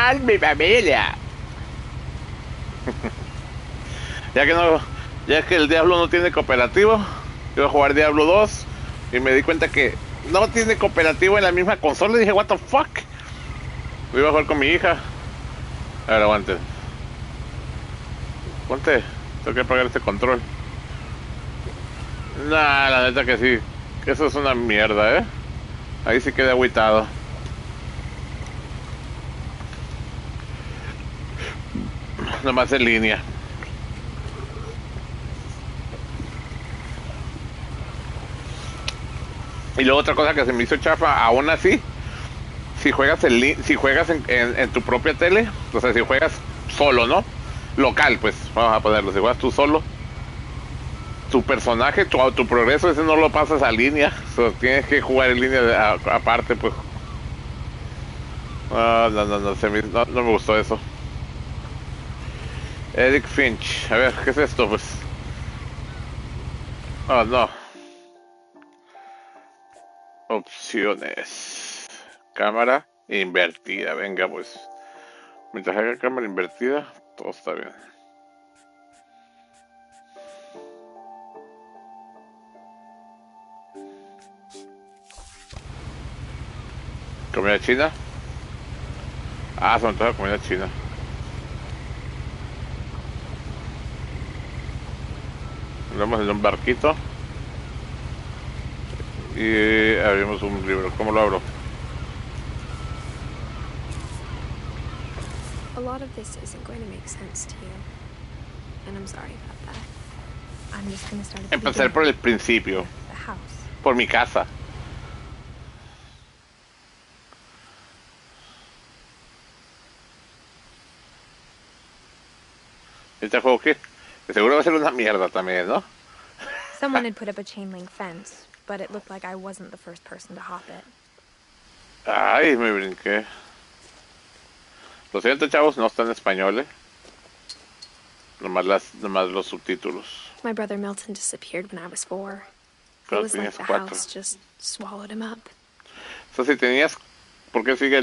¡Ay, mi familia! Ya que no, ya que el Diablo no tiene cooperativo, iba a jugar Diablo 2 y me di cuenta que no tiene cooperativo en la misma consola y dije, what the fuck. Lo iba a jugar con mi hija. A ver, aguante. Ponte, tengo que apagar este control. Nah, la neta que sí. Que eso es una mierda, Ahí sí quedé agüitado. Nomás en línea. Y luego otra cosa que se me hizo chafa, aún así, si juegas si juegas en tu propia tele, o sea, si juegas solo, ¿no? Local, pues, vamos a ponerlo, si juegas tú solo, tu personaje, tu progreso, ese no lo pasas a línea, tienes que jugar en línea aparte, pues. No me gustó eso. Edith Finch, a ver, ¿qué es esto, pues? Oh, no. Opciones. Cámara invertida, venga, pues. Mientras haga cámara invertida, todo está bien. ¿Comida china? Ah, se me antoja comida china. Nos vemos en un barquito. Y abrimos un libro. ¿Cómo lo abro? A lot of this isn't going to make sense to you. And I'm sorry about that. I'm just going to start at the Empezar por el principio. the house. Por mi casa. ¿Este juego qué? De seguro va a ser una mierda también, ¿no? Someone had put up a chain link fence, but it looked like I wasn't the first person to hop it. Ay, me brinqué. Lo siento, chavos, no está en español, Nomás los subtítulos. My brother Milton disappeared when I was 4. Pero It was like tenías the 4. house just swallowed him up. O sea, si tenías... ¿Por qué sigue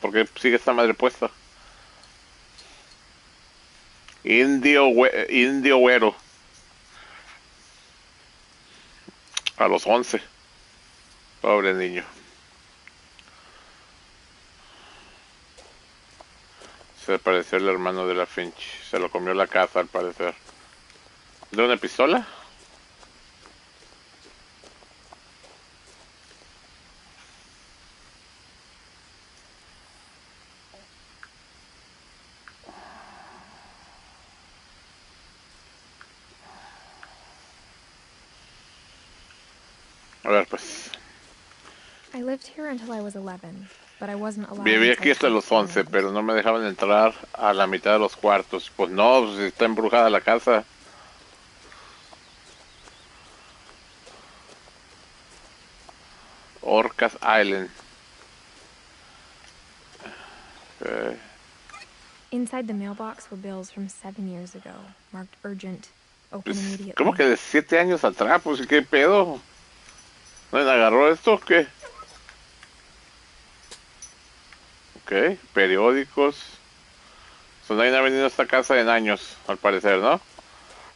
¿por qué sigue esta madre puesta? Indio güero. A los 11. Pobre niño. Se pareció el hermano de la Finch. Se lo comió la casa, al parecer. ¿De una pistola? A ver, pues. I lived here until I was 11, but I wasn't allowed. Viví aquí hasta los 11, pero no me dejaban entrar a la mitad de los cuartos. Pues no, pues está embrujada la casa. Orcas Island. Okay. Inside the mailbox were bills from 7 years ago, marked urgent, open immediately. ¿Cómo que de 7 años atrás? Pues, ¿qué pedo? ¿Nadie agarró esto o qué? Ok, periódicos. So, nadie ha venido a esta casa en años, al parecer, ¿no?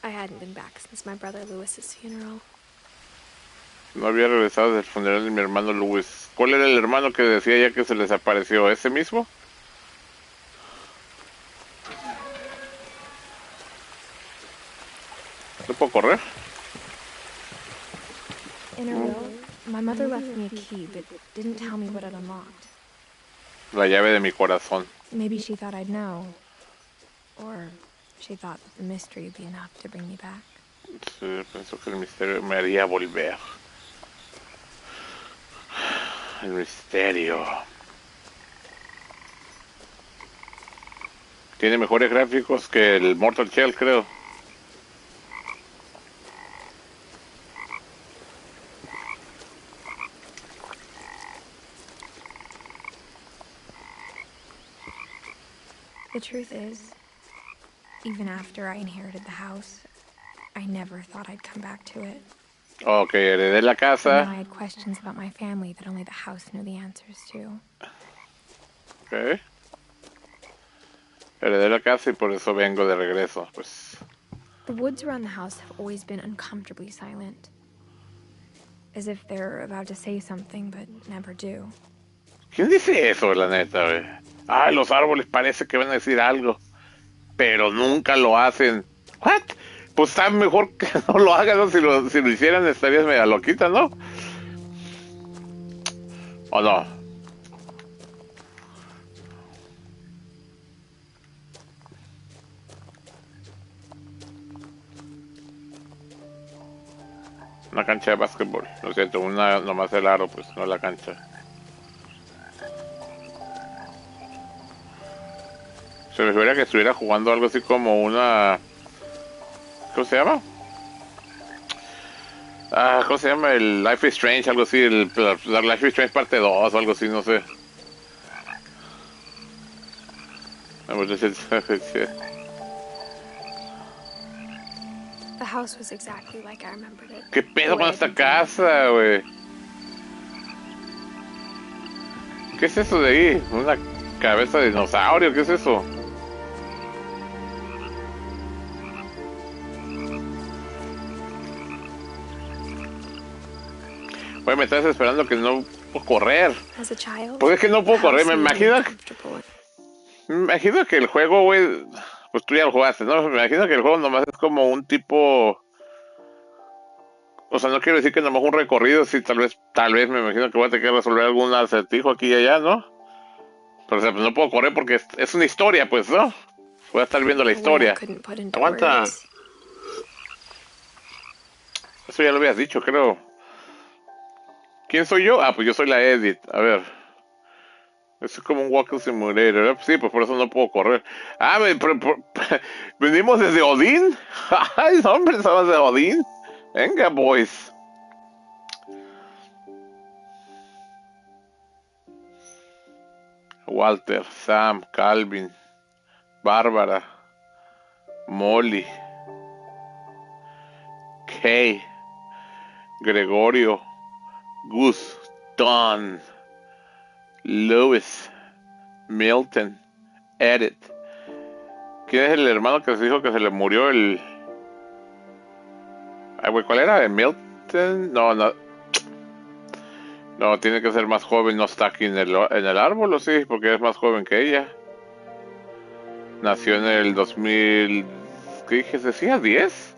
I hadn't been back since my brother Lewis's funeral. No había regresado desde el funeral de mi hermano Lewis. ¿Cuál era el hermano que decía ya que se les apareció? ¿Ese mismo? ¿No puedo correr? In her will, my mother left me a key, but didn't tell me what it unlocked. La llave de mi corazón. Maybe she thought I'd know. Or she thought the mystery would be enough to bring me back. Sí, pensó que el misterio me haría volver. El misterio. Tiene mejores gráficos que el Mortal Shell, creo. The truth is, even after I inherited the house, I never thought I'd come back to it. Ok, heredé la But casa. now I had questions about my family that only the house knew the answers to. Ok, Ok. Heredé la casa y por eso vengo de regreso, pues. The woods around the house have always been uncomfortably silent. As if they're about to say something, but never do. ¿Quién dice eso, la neta, güey? Ay, los árboles parece que van a decir algo, pero nunca lo hacen. ¿What? Pues está mejor que no lo hagan, ¿no? Si lo hicieran estarías media loquita, ¿no? ¿O no? Una cancha de básquetbol. Lo siento, una nomás el aro, pues, no la cancha. Se me figura que estuviera jugando algo así como una... ¿Cómo se llama? ¿Cómo se llama? El Life is Strange, algo así. La Life is Strange parte 2 o algo así, no sé. The house was exactly like I remembered it. ¿Qué pedo con esta casa, güey? ¿Qué es eso de ahí? ¿Una cabeza de dinosaurio? ¿Qué es eso? Güey, me estás esperando que no puedo correr. Pues es que no puedo correr, me imagino que el juego, güey, pues tú ya lo jugaste, ¿no? Me imagino que el juego nomás es como un tipo... O sea, no quiero decir que nomás un recorrido, sí, tal vez me imagino que voy a tener que resolver algún acertijo aquí y allá, ¿no? Pero o sea, pues no puedo correr porque es una historia, pues, ¿no? Voy a estar viendo la historia. Aguanta. Eso ya lo habías dicho, creo. ¿Quién soy yo? Pues yo soy la Edith. A ver. Eso es como un walking simulator, ¿verdad? Sí, pues por eso no puedo correr. Venimos desde Odín. Ay, hombre, estamos de Odín. Venga, boys. Walter, Sam, Calvin, Bárbara, Molly, Kay, Gregorio, Gus, Don, Lewis, Milton, Edith. ¿Quién es el hermano que se dijo que se le murió el... Ay, güey, ¿cuál era? ¿El Milton? No, tiene que ser más joven, no está aquí en el árbol, ¿o sí? Porque es más joven que ella. Nació en el 2000... ¿Qué dije? ¿Decía 10?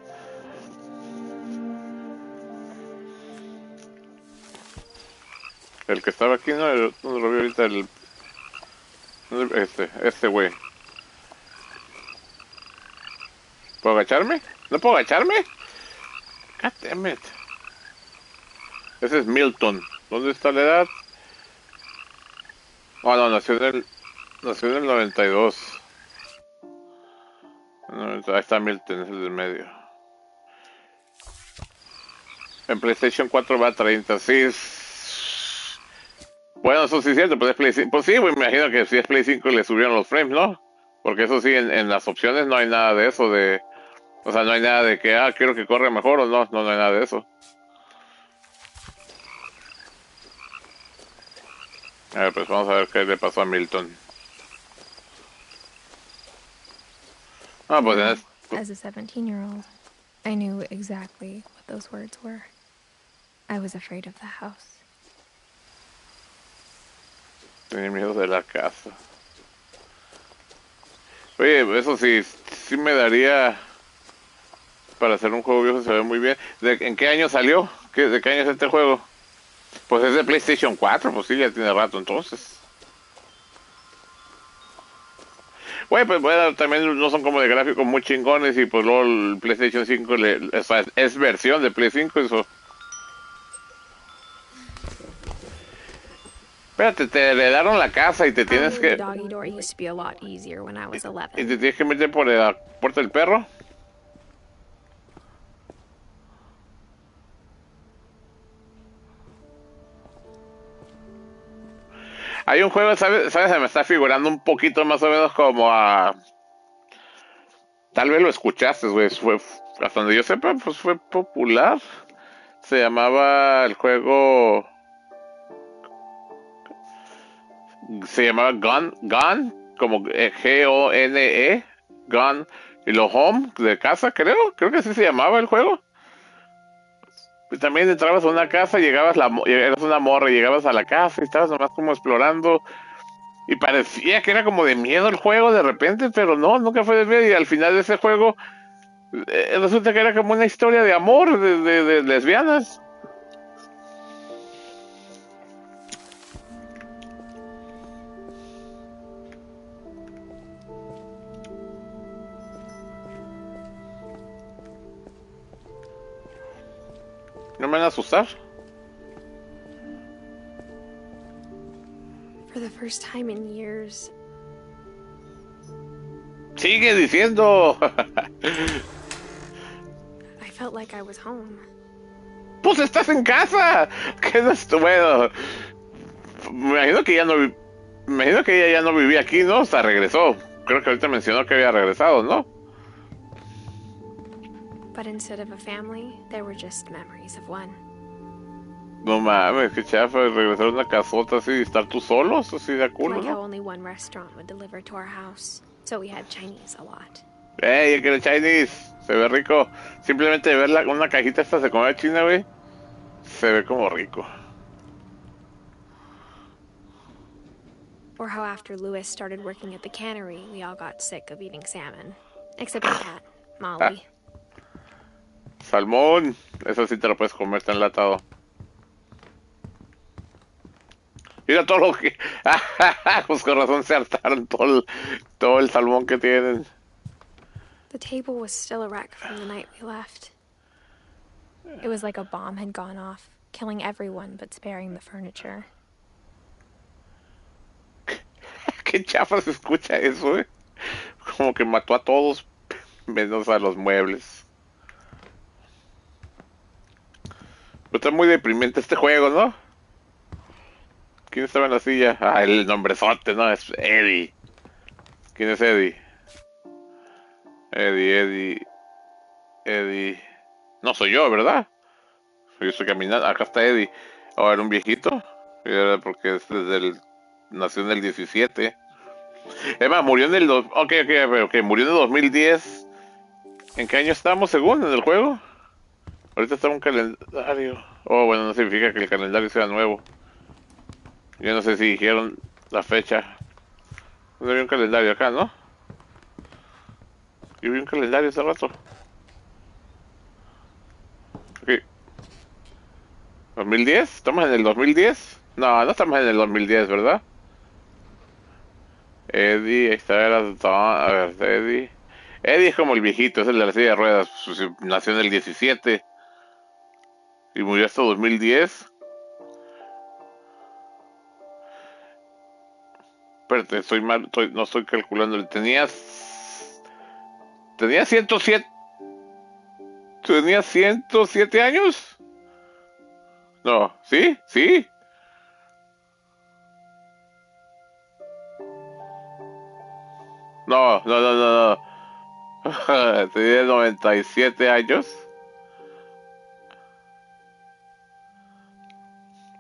El que estaba aquí, ¿no? ¿Dónde lo vi ahorita? Este güey. ¿Puedo agacharme? ¿No puedo agacharme? God damn it. Ese es Milton. ¿Dónde está la edad? No, nació en el 92. Ahí está Milton, es el del medio. En PlayStation 4 va a 30, sí. Bueno, eso sí es cierto, pues es Play 5. Pues sí, me imagino que si es Play 5 le subieron los frames, ¿no? Porque eso sí, en las opciones no hay nada de eso de... O sea, no hay nada de que, quiero que corra mejor o no hay nada de eso. A ver, pues vamos a ver qué le pasó a Milton. Pues As a 17-year-old, I knew exactly what those words were. I was afraid of the house. Tenía miedo de la casa. Oye, eso sí me daría para hacer un juego viejo, se ve muy bien. ¿En qué año salió? ¿De qué año es este juego? Pues es de PlayStation 4, pues sí, ya tiene rato entonces. Güey, pues bueno, también no son como de gráficos muy chingones y pues luego el PlayStation 5 es versión de Play 5, eso. Espérate, te heredaron la casa y te tienes que... ¿Y te tienes que meter por la puerta del perro? Hay un juego, ¿sabes? Se me está figurando un poquito más o menos como a... Tal vez lo escuchaste, güey. Hasta donde yo sepa, pues fue popular. Se llamaba el juego... Se llamaba Gone, como Gone, Gone, y lo Home, de casa, creo que así se llamaba el juego. Y también entrabas a una casa, eras una morra, y llegabas a la casa y estabas nomás como explorando. Y parecía que era como de miedo el juego de repente, pero no, nunca fue de miedo. Y al final de ese juego, resulta que era como una historia de amor de lesbianas. No me van a asustar. For the first time in years, Sigue diciendo. I felt like I was home. Pues estás en casa. ¿Qué no es bueno? Me imagino que me imagino que ella ya no vivía aquí, ¿no? O sea, regresó. Creo que ahorita mencionó que había regresado, ¿no? But instead of a family, there were just memories of one. No mames, qué chafa, regresar a una casota así y estar tú solo, eso sí da culo, Like how ¿no? only one restaurant would deliver to our house, so we had Chinese a lot. Yo quiero Chinese, se ve rico. Simplemente ver una cajita esta de comida china, güey, se ve como rico. Or how after Lewis started working at the cannery, we all got sick of eating salmon. Except my cat, Molly. Salmón, eso sí te lo puedes comer, está enlatado. Mira todo lo que... pues con razón se hartaron todo el salmón que tienen. The table was still a wreck from the night we left. It was like a bomb had gone off, killing everyone but sparing the furniture. Qué chafa se escucha eso, eh. Como que mató a todos, menos a los muebles. Pero está muy deprimente este juego, ¿no? ¿Quién estaba en la silla? Ah, el nombrezote, ¿no? Es Eddie. ¿Quién es Eddie? Eddie. No soy yo, ¿verdad? Yo estoy caminando. Acá está Eddie. Oh, era un viejito. Era porque es nació en el 17. Emma murió en el... Ok, murió en el 2010. ¿En qué año estamos según en el juego? Ahorita está un calendario. Oh, bueno, no significa que el calendario sea nuevo. Yo no sé si dijeron la fecha. No había un calendario acá, ¿no? Yo vi un calendario hace rato. Ok. ¿2010? ¿Estamos en el 2010? No, no estamos en el 2010, ¿verdad? Eddie, esta era... A ver, Eddie... Eddie es como el viejito, es el de la silla de ruedas. Pues, nació en el 17 y murió hasta 2010. Espérate, estoy mal, no estoy calculando. Tenía 107. ¿Tenía 107 años? No, ¿sí? ¿Sí? No. Tenía 97 años.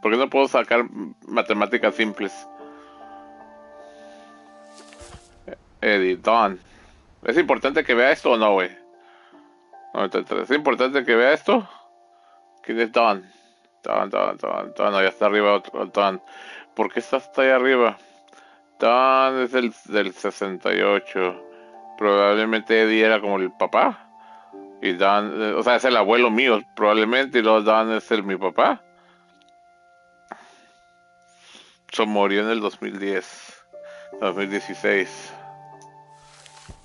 ¿Por qué no puedo sacar matemáticas simples? Eddie, Don. ¿Es importante que vea esto o no, güey? 93. ¿Es importante que vea esto? ¿Quién es Don? Don. No, ya está arriba otro Don. ¿Por qué está hasta ahí arriba? Don es del 68. Probablemente Eddie era como el papá. Y Don, o sea, es el abuelo mío, probablemente. Y luego Don es mi papá. Murió en el 2016.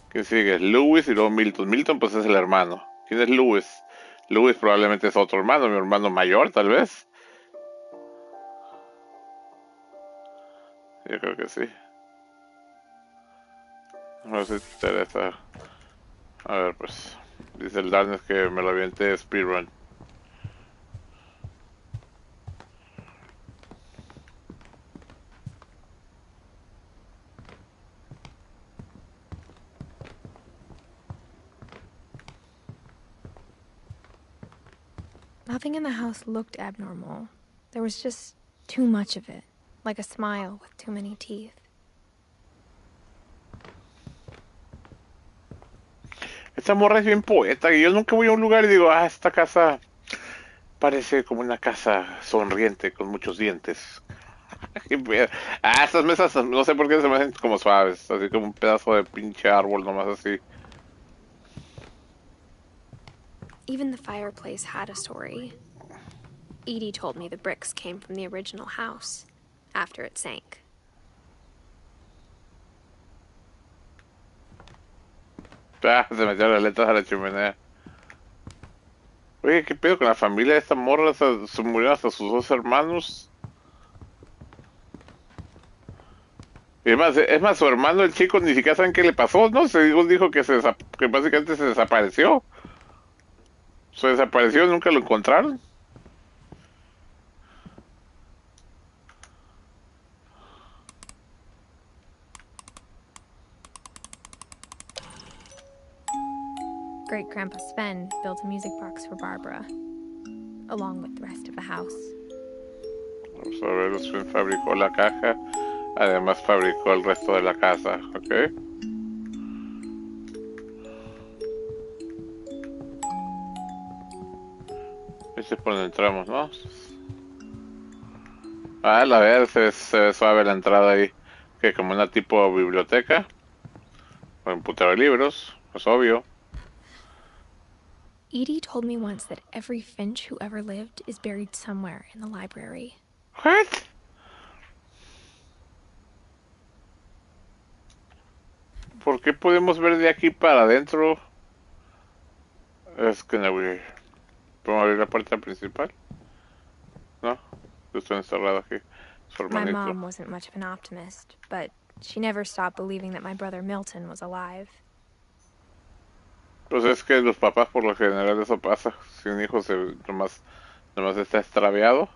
¿Quién sigue? Lewis y luego Milton. Milton pues es el hermano. ¿Quién es Lewis? Lewis probablemente es otro hermano, mi hermano mayor tal vez. Yo creo que sí. No sé si te interesa. A ver pues. Dice el Darnes que me lo aviente speedrun. Nothing in the house looked abnormal. There was just too much of it. like a smile with too many teeth. Esta morra es bien poeta, y yo nunca voy a un lugar y digo, ah, esta casa parece como una casa sonriente con muchos dientes. Ah, estas mesas no sé por qué se me hacen como suaves, así como un pedazo de pinche árbol nomás así. Even the fireplace had a story. Edie told me the bricks came from the original house, after it sank. Ah, se metieron las letras a la chimenea. Oye, ¿qué pedo con la familia de esta morra? Se murieron hasta sus dos hermanos. Y es más, su hermano, el chico, ni siquiera saben qué le pasó, ¿no? Se dijo que, que básicamente se desapareció. Se desapareció, nunca lo encontraron. Great-Grandpa Sven built a music box for Barbara, along with the rest of the house. Vamos a ver, Sven fabricó la caja, además fabricó el resto de la casa, ¿ok? Este es por donde entramos, ¿no? Ah, la verdad, se ve suave la entrada ahí, que como una tipo biblioteca, con un putero de libros, es obvio. Edie told me once that every Finch who ever lived is buried somewhere in the library. What? ¿Por qué podemos ver de aquí para adentro? Es que no, güey. ¿Podemos abrir la puerta principal? No, estoy encerrado aquí. Su My hermanito. mom wasn't much of an optimist, but she never stopped believing that my brother Milton was alive. Pues es que los papás por lo general eso pasa. Si un hijo nomás está extraviado.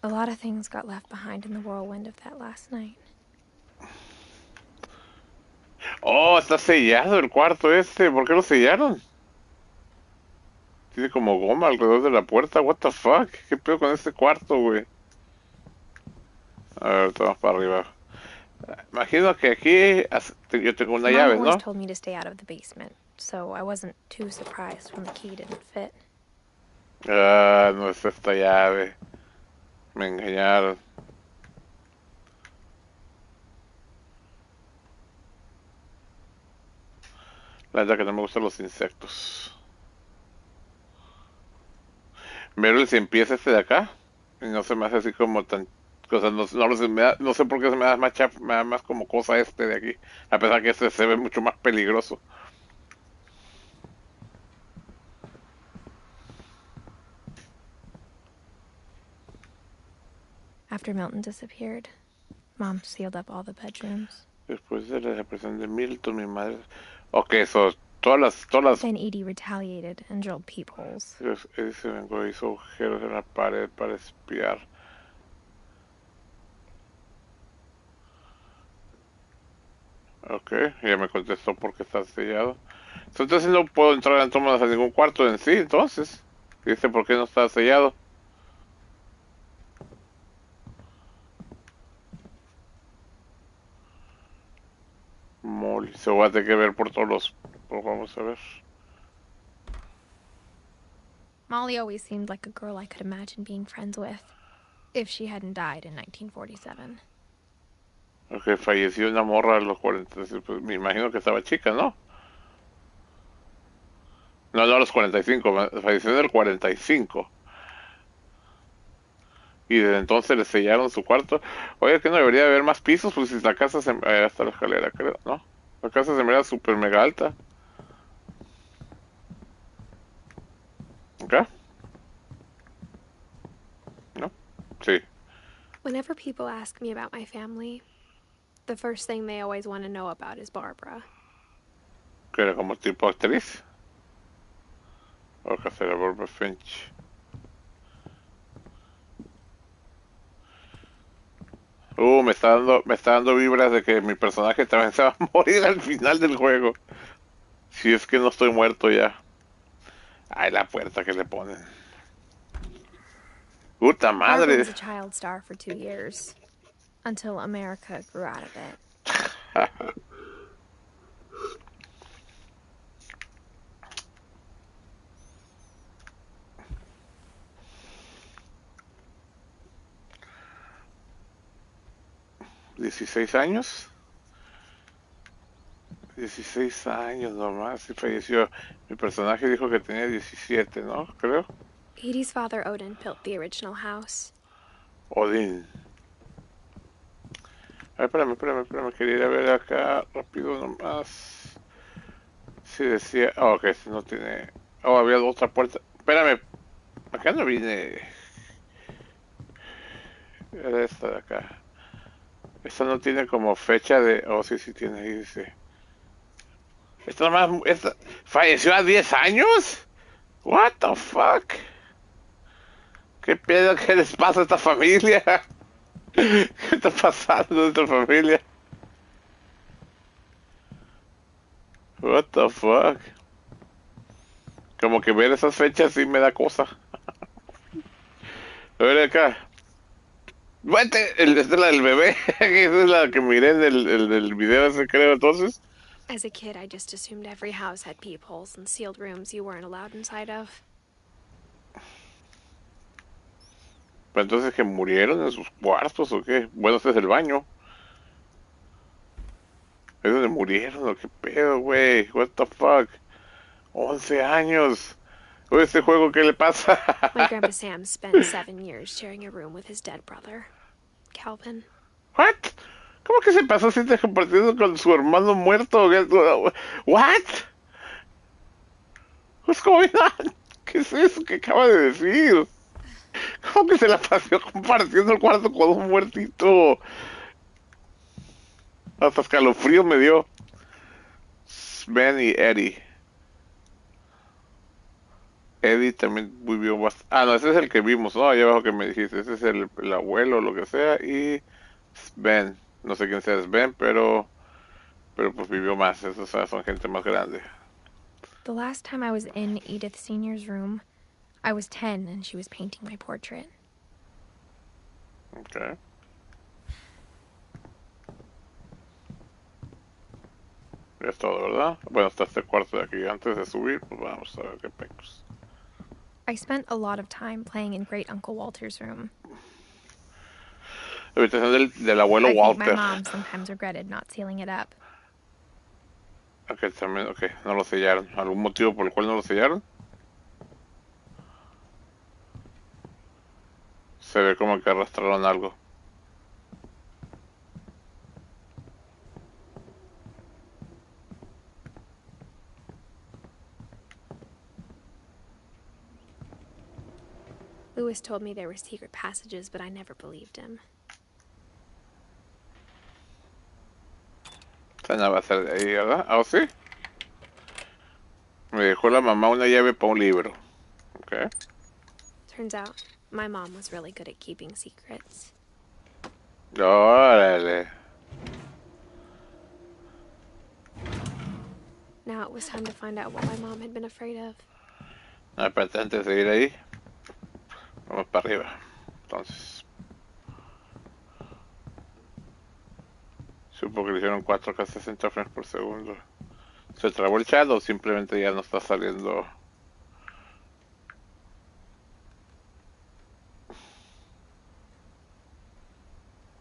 A lot of things got left behind in the whirlwind of that last night. Oh, está sellado el cuarto este. ¿Por qué lo sellaron? Tiene como goma alrededor de la puerta. What the fuck? ¿Qué pedo con este cuarto, güey? A ver, vamos para arriba. Imagino que aquí yo tengo una Mom llave, always ¿no? told me to stay out of the basement, so I wasn't too surprised when the key didn't fit. Ah, no es esta llave. Me engañaron. La verdad que no me gustan los insectos. Meryl se empieza este de acá. Y no se me hace así como tan... O sea, no sé por qué se me da más me da más como cosa este de aquí. A pesar que este se ve mucho más peligroso. After Milton disappeared, Mom sealed up all the bedrooms. Después de la desaparición de Milton, mi madre... Ok, so, todas las... Then Edie retaliated and drilled peepholes. Eddie se vengó, hizo agujeros en la pared para espiar. Ok, ya me contestó porque está sellado. Entonces no puedo entrar en tomas a ningún cuarto en sí, entonces. Dice por qué no está sellado. Molly, se va a tener que ver por todos los... Pues vamos a ver. Molly always seemed like a girl I could imagine being friends with, if she hadn't died in 1947. Ok, falleció una morra a los 40. Pues me imagino que estaba chica, ¿no? No, no a los 45, falleció en el 45. Y desde entonces le sellaron su cuarto. Oye, que no debería haber más pisos, pues si la casa se... hasta la escalera, creo, ¿no? La casa se mira súper mega alta. ¿Ok? ¿No? Sí. Whenever people ask me about my family, the first thing they always want to know about is Barbara. Que era como tipo actriz. O que será Edith Finch. Me está dando vibras de que mi personaje también se va a morir al final del juego. Si es que no estoy muerto ya. Ay, la puerta que le ponen. Puta Barbara madre. was a child star for 2 years, until America grew out of it. 16 años. 16 años nomás y falleció. Mi personaje dijo que tenía 17, ¿no? Creo. Edie's father, Odin, built the original house. Odín. A ver, espérame. Quería ir a ver acá rápido nomás. Sí decía... Oh, ok, no tiene... Oh, había otra puerta. Espérame. Acá no vine. Era esta de acá. Esta no tiene como fecha de... Oh, sí, sí tiene, ahí dice. Esta nomás... Esta... ¿Falleció a 10 años? What the fuck? ¿Qué pedo? ¿Qué les pasa a esta familia? ¿Qué está pasando a esta familia? What the fuck? Como que ver esas fechas sí me da cosa. A ver acá. Vete, esta es la del bebé. Esa es la que miré en el video ese, creo, entonces. As a kid, I just assumed every house had peepholes and sealed rooms you weren't allowed inside of. Pero entonces que murieron en sus cuartos o qué. Bueno, este es el baño. ¿Es donde murieron o qué pedo, güey? What the fuck? 11 años. Oye, este juego, ¿qué le pasa? My Grandpa Sam spent 7 years sharing a room with his dead brother, Calvin. What? ¿Cómo que se pasó 7 compartiendo con su hermano muerto? What? What's going on? ¿Qué es eso que acaba de decir? ¿Cómo que se la pasó compartiendo el cuarto con un muertito? Hasta escalofrío me dio. Ben y Eddie. Eddie también vivió bastante. Ah, no, ese es el que vimos, ¿no? Allá abajo que me dijiste. Ese es el abuelo o lo que sea. Y Ben. No sé quién sea es Ben, pero pues vivió más. Esos son gente más grande. The last time I was in Edith Sr.'s room, I was 10 and she was painting my portrait. Okay. Ya es todo, ¿verdad? Bueno, está este cuarto de aquí. Antes de subir, pues vamos a ver qué pecos. I spent a lot of time playing in Great Uncle Walter's room. La habitación del abuelo I think my Walter. mom sometimes regretted not sealing it up. Ok, también, ok, no lo sellaron. ¿Algún motivo por el cual no lo sellaron? Se ve como que arrastraron algo. Lewis told me there were secret passages, but I never believed him. Esta no va a ser de ahí, ¿verdad? ¿Ah, sí? Me dejó la mamá una llave para un libro. Ok. Turns out, my mom was really good at keeping secrets. Órale. Now it was time to find out what my mom had been afraid of. No, espérate, antes de ir ahí, vamos para arriba. Entonces, supongo que le hicieron 4K 60 frames por segundo. ¿Se trabó el chat o simplemente ya no está saliendo?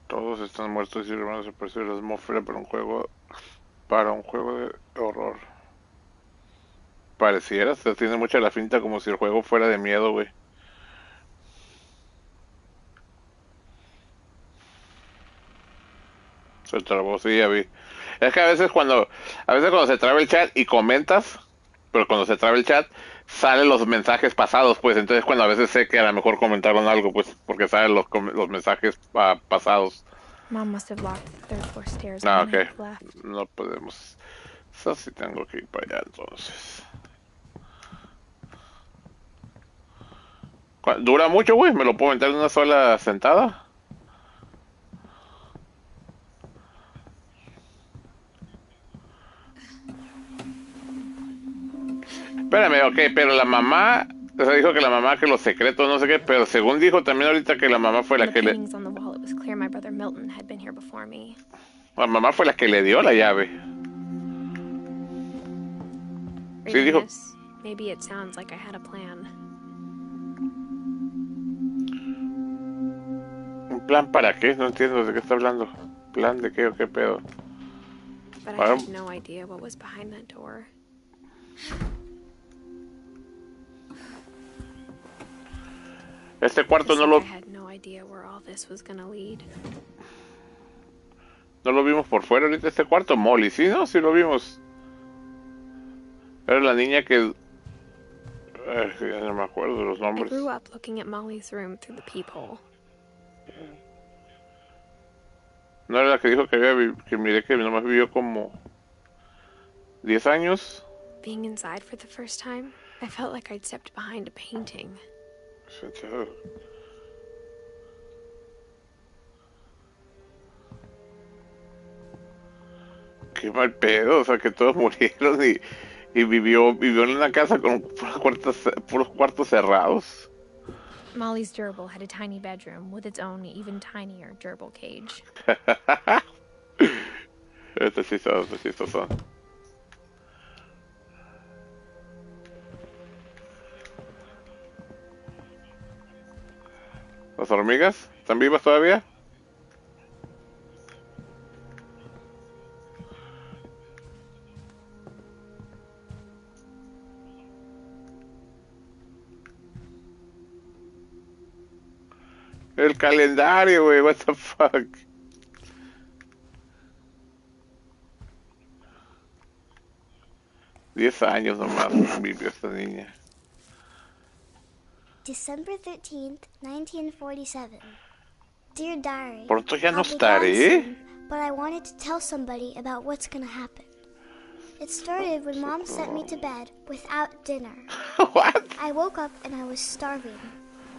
Todos están muertos y hermanos se percibe la atmósfera para un juego de horror. Pareciera, se tiene mucha la finta como si el juego fuera de miedo, güey. Se trabó, sí, ya vi. Es que a veces cuando se traba el chat y comentas, pero cuando se traba el chat, salen los mensajes pasados, pues entonces cuando a veces sé que a lo mejor comentaron algo, pues porque salen los mensajes pasados. Mom must have locked the third floor stairs No, when I ok. had left. No podemos. Eso sí tengo que ir para allá entonces. ¿Dura mucho, güey? ¿Me lo puedo meter en una sola sentada? Espérame, ok, pero la mamá O sea, dijo que la mamá, que los secretos, no sé qué, pero según dijo también ahorita que la mamá fue la que le... paintings on the wall, it was clear my brother Milton had been here before me. La mamá fue la que le dio la llave. Sí, Reading dijo... this, maybe it sounds like I had a plan. ¿Un plan para qué? No entiendo de qué está hablando. ¿Plan de qué o qué pedo? But I Para... had no idea what was behind that door. Este cuarto Just no like lo... I had no idea where all this was gonna lead. No lo vimos por fuera ahorita este cuarto. Molly, ¿sí? ¿No? Sí lo vimos. Era la niña que... ya no me acuerdo de los I nombres. grew up looking at Molly's room through the peephole. ¿No era la que dijo que que miré que nomás vivió como 10 años? Being inside for the first time, I felt like I'd stepped behind a painting. Qué mal pedo, o sea que todos murieron y vivió en una casa con puros cuartos cerrados. Molly's gerbil had a tiny bedroom with its own even tinier gerbil cage. Estos sí son. ¿Las hormigas? ¿Están vivas todavía? El calendario, güey, what the fuck. Diez años nomás vivió esta niña. December 13th, 1947. Dear Diary, Pronto ya no I'll be gone estaré. soon, but I wanted to tell somebody about what's gonna happen. It started when Mom sent me to bed without dinner. What? I woke up and I was starving,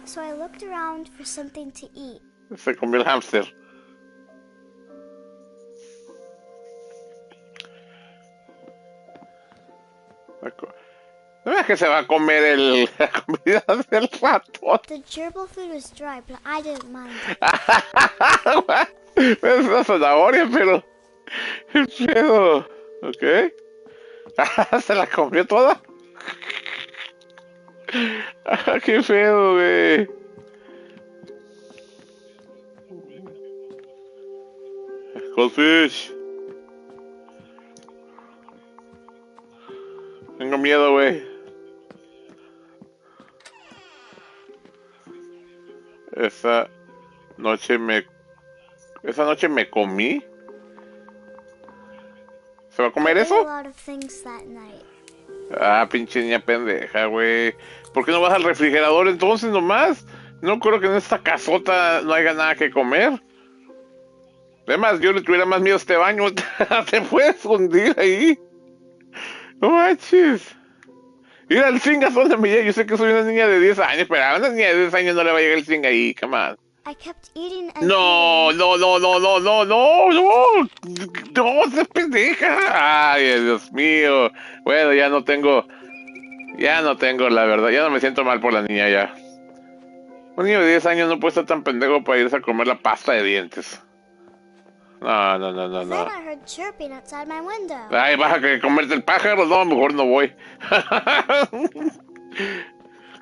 so I looked around for something to eat. Se comió el hámster. No es que se va a comer la comida del ratón. The gerbil food was dry, but I didn't mind it. Es una zanahoria, pero... ¿Qué pedo? ¿Ok? ¿Se la comió toda? ¡Qué feo, güey! Goldfish. Tengo miedo, güey. Esa noche me comí. ¿Se va a comer I ate eso? a lot of things that night. Ah, pinche niña pendeja, güey. ¿Por qué no vas al refrigerador entonces nomás? No creo que en esta casota no haya nada que comer. Además, yo le tuviera más miedo a este baño. Te puedes hundir ahí. No manches. Ir al zinc, ¿a dónde me llega? Yo sé que soy una niña de 10 años, pero a una niña de 10 años no le va a llegar el zinc ahí, come on. I kept eating and No, eating. no, no, no, no, no, no, no, no, se pendeja. Ay, Dios mío. Bueno, ya no tengo, la verdad, ya no me siento mal por la niña ya. Un niño de 10 años no puede estar tan pendejo para irse a comer la pasta de dientes. No, no, no, no, Then no. I heard chirping outside my window. Ay, ¿vas a comerte el pájaro? No, mejor no voy.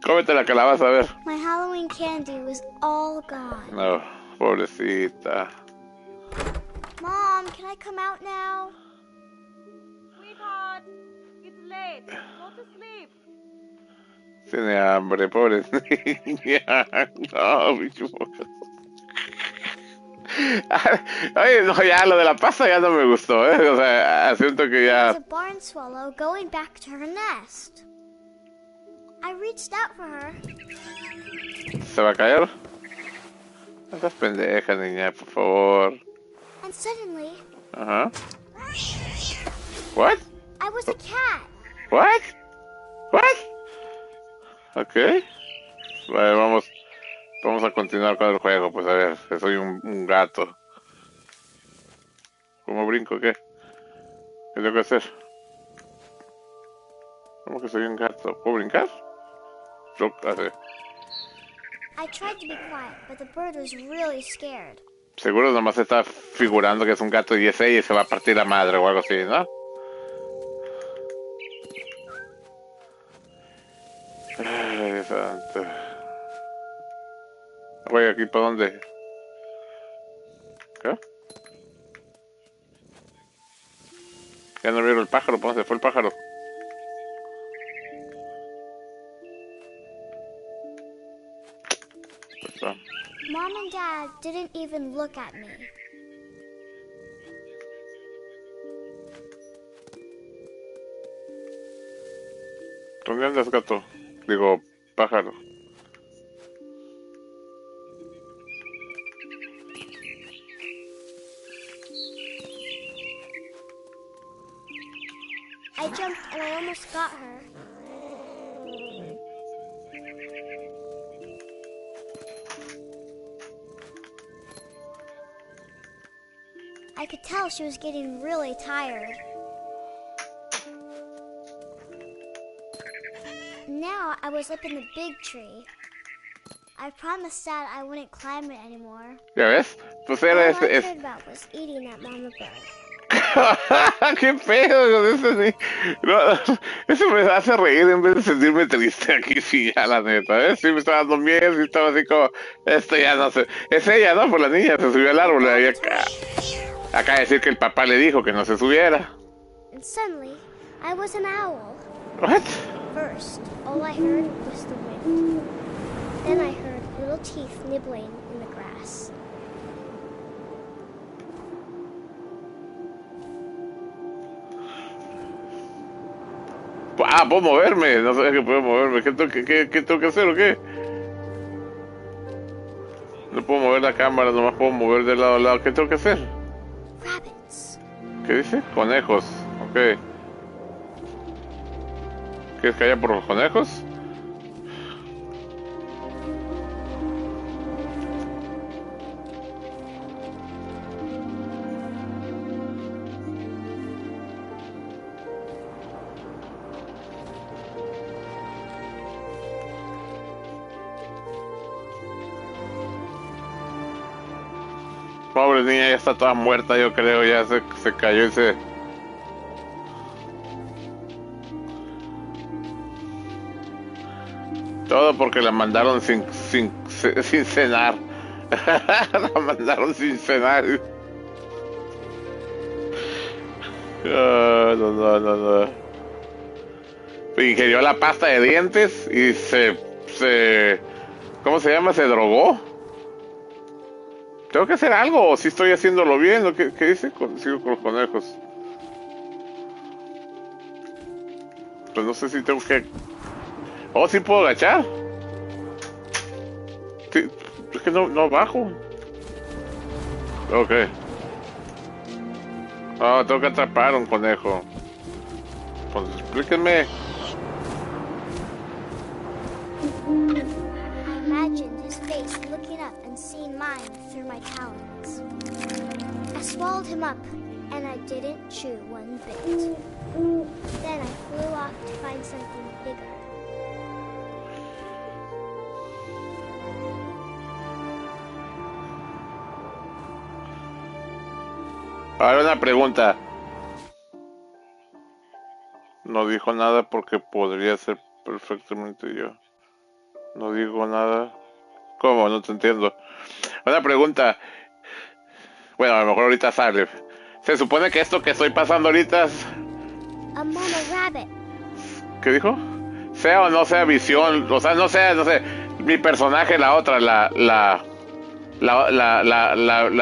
Cómete la calabaza, a ver. My Halloween candy was all gone. No, pobrecita. Mom, can I come out now? Sweetheart, it's late. Go to sleep. Tiene hambre, pobre niña. No, bicho. Oye, no, ya lo de la pasta ya no me gustó, ¿eh? O sea, siento que There's ya... a barn swallow going back to her nest. I reached out for her. ¿Se va a caer? No estás pendeja, niña, por favor. And suddenly, Ajá. What? I was a cat. What? What? Ok. Vale, vamos a continuar con el juego, pues a ver, que soy un gato. ¿Cómo brinco? ¿Qué? ¿Qué tengo que hacer? ¿Cómo que soy un gato? ¿Puedo brincar? Así. I tried to be quiet, but the bird was really scared. Seguro nomás está figurando que es un gato y es ella y se va a partir la madre o algo así, ¿no? Ay, santo. Güey, ¿aquí para dónde? ¿Qué? Ya no vieron el pájaro, ¿para dónde fue el pájaro? Mom and Dad didn't even look at me. ¿Dónde andas, gato? Digo, pájaro. I jumped and I almost got her. I could tell she was getting really tired. Now I was up in the big tree. I promised Dad I wouldn't climb it anymore. ¿Ya ves? Pues All era I ese... cared about was eating that mama bird. ¡Qué feo! Eso, sí. No, eso me hace reír en vez de sentirme triste aquí, sí, ya la neta, ¿eh? Sí me estaba dando miedo, sí estaba así como, esto ya no sé. Es ella, ¿no? Por la niña, se subió al árbol ahí acá. Acá decir que el papá le dijo que no se subiera. And suddenly, I was an owl. What? First, all I heard was the wind. Then I heard little teeth nibbling in the grass. Ah, puedo moverme, no sabía que puedo moverme. ¿Qué tengo que hacer o qué? No puedo mover la cámara, nomás puedo mover de lado a lado. ¿Qué tengo que hacer? Rabbits. ¿Qué dice? Conejos, ok. ¿Quieres que haya por los conejos? Pobre niña, ya está toda muerta, yo creo, ya se cayó y se... Todo porque la mandaron sin cenar. La mandaron sin cenar. No. Ingirió la pasta de dientes y ¿cómo se llama? ¿Se drogó? ¿Tengo que hacer algo o si estoy haciéndolo bien? ¿O qué dice? Sigo con los conejos. Pues no sé si tengo que... Oh, sí puedo agachar. Sí, es que no bajo. Ok. Oh, tengo que atrapar a un conejo. Pues explíquenme. I imagined his face looking up and seeing mine through my talons. I swallowed him up, and I didn't chew one bit. Then I flew off to find something bigger. Ahora una pregunta. No dijo nada porque podría ser perfectamente yo. No digo nada. ¿Cómo? No te entiendo. Una pregunta. Bueno, a lo mejor ahorita sale. Se supone que esto que estoy pasando ahorita es... A mama rabbit. ¿Qué dijo? Sea o no sea visión. O sea, no sé. Mi personaje, la otra, la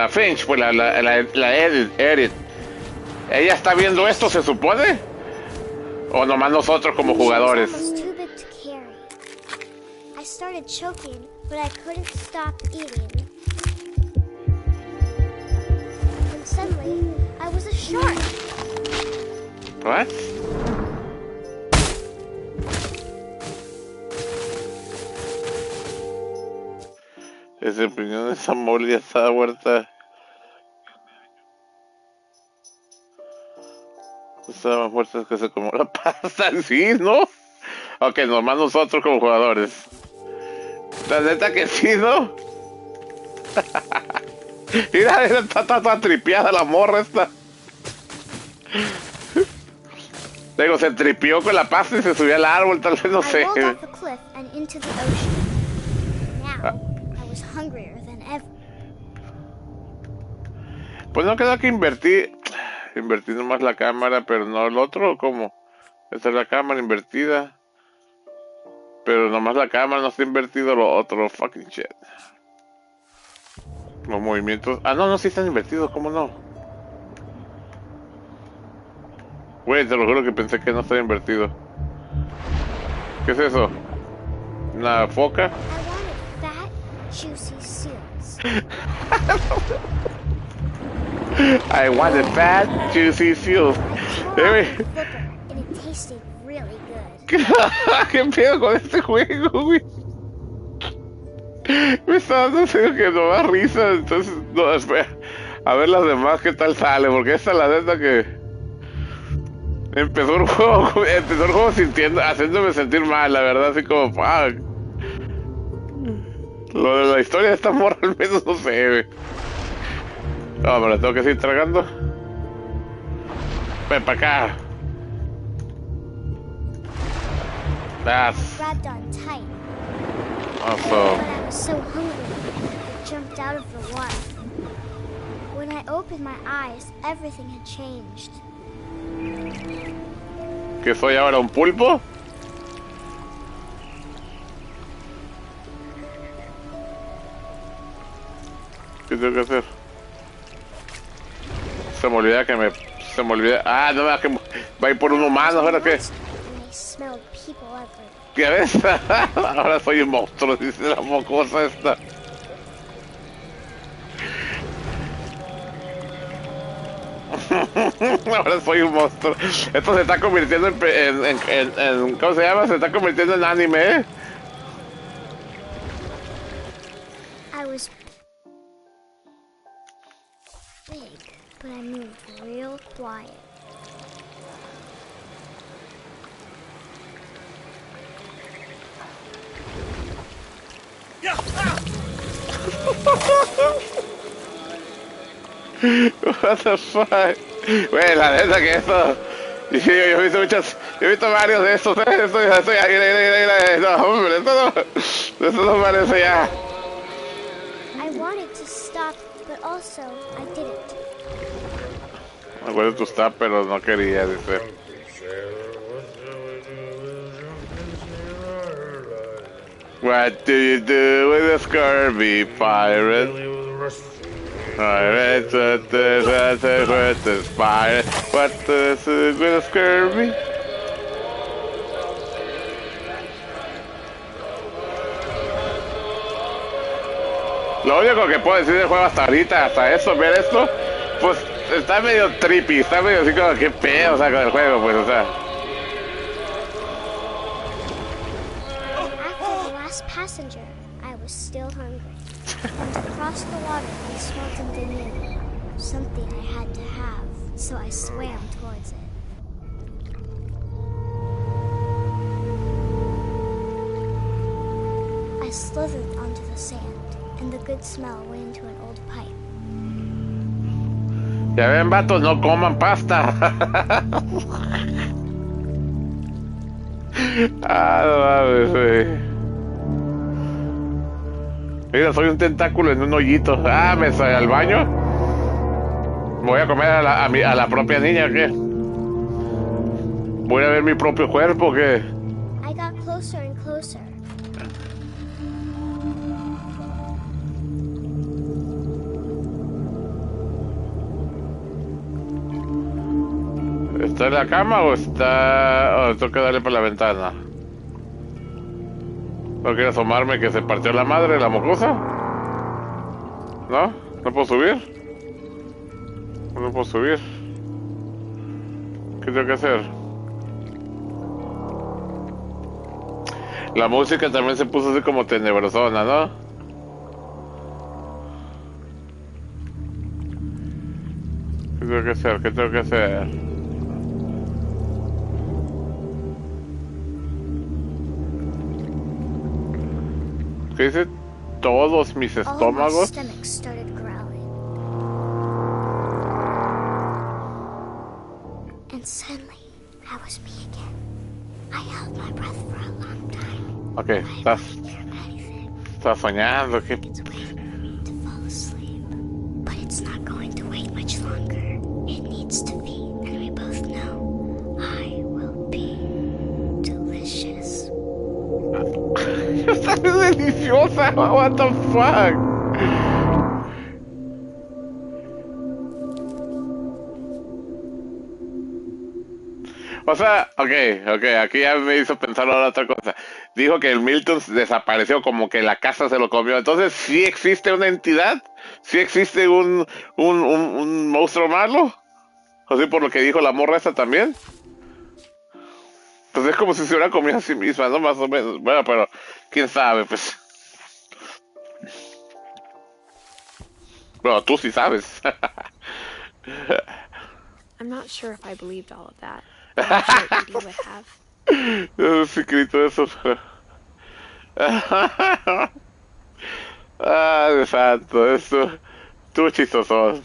Finch, pues la Edith. ¿Ella está viendo esto, se supone? ¿O nomás nosotros como jugadores? She was almost too big to carry. I started choking, but I couldn't stop eating. And suddenly, I was a shark. What? Esa opinión, esa mole ya está muerta. Estaba más muerta que se comió la pasta, sí, ¿no? Ok, nomás nosotros como jugadores. La neta que sí, ¿no? Mira, está toda tripeada la morra esta. Digo, se tripió con la pasta y se subió al árbol, tal vez, no sé. I rolled off the cliff and into the ocean. Now, I was hungrier than ever. Pues no queda que invertir nomás la cámara, pero no el otro, ¿cómo? Esta es la cámara invertida. Pero nomás la cámara, no está invertido lo otro, fucking shit. Los movimientos... Ah, no, sí están invertidos, ¿cómo no? Güey, te lo juro que pensé que no estaba invertido. ¿Qué es eso? ¿Una foca? I wanted fat, juicy seals. I wanted fat, juicy seals. Tore off the flipper, and it tasted really good. ¿Qué pedo con este juego, güey? Me está dando serio que no da risa, entonces, no, espera. A ver las demás qué tal sale, porque esta la neta que... Empezó el juego haciéndome sentir mal, la verdad, así como, fuck. Lo de la historia de esta morra al menos no sé, güey. No, me la tengo que seguir tragando. Ven para acá. That's Grabbed on tight. awesome. But I was so hungry, I jumped out of the water. When I opened my eyes, everything had changed. ¿Que soy ahora un pulpo? ¿Qué tengo que hacer? Se me olvida. Ah, no, que va a ir por un humano, ¿ahora qué? And I smelled people everywhere. ¿Qué ves? Ahora soy un monstruo, dice la mocosa esta. Ahora soy un monstruo. Esto se está convirtiendo en ¿cómo se llama? Se está convirtiendo en anime, ¿eh? I was big, but I moved real quiet. What the fuck? Güey, la neta que esto... Yo he visto varios de estos, no, hombre, esto no parece ya. I wanted to stop, but also I didn't. Me acuerdo de tu stop, pero no quería, dice. What do you do with a scurvy pirate? Pirate, what does it with a scurvy? Lo único que puedo decir del juego hasta ahorita, hasta eso, ver esto, pues está medio trippy, está medio así como que pedo, o sea, con el juego, pues, o sea. After the last passenger, I was still hungry. And across the water, I smelled something new. Something I had to have, so I swam towards it. I slithered onto the sand, and the good smell went into an old pipe. Ya ven, vatos, no coman pasta. Ah, no mames, güey. Mira, soy un tentáculo en un hoyito. Ah, me salí al baño. Voy a comer a la propia niña, ¿o qué? Voy a ver mi propio cuerpo, ¿qué? I got closer and closer. ¿Está en la cama o está...? Tengo que darle por la ventana. No quiero asomarme que se partió la madre, la mocosa. ¿No? ¿No puedo subir? No puedo subir. ¿Qué tengo que hacer? La música también se puso así como tenebrosona, ¿no? ¿Qué tengo que hacer? ¿Qué tengo que hacer? ¿Qué dice? Todos mis All my estómagos. stomach started growling. And suddenly, that was me again. I held my breath for a long time. Ok, estás soñando. ¿Qué? It's waiting for me to fall asleep. But it's not going to wait much longer. It needs to be, and we both know I will be delicious. Está deliciosa. What the fuck? O sea, ok, aquí ya me hizo pensar ahora otra cosa. Dijo que el Milton desapareció, como que la casa se lo comió. Entonces, ¿sí existe una entidad? ¿Sí existe un monstruo malo? Así por lo que dijo la morra esa también. Pues es como si se hubiera comido a sí misma, ¿no? Más o menos. Bueno, pero quién sabe, pues. Bueno, tú sí sabes. I'm not sure if I believed all of that. But I'm sure Edie would have. Sí, grito eso. Ah, de santo, eso. Tú chistoso.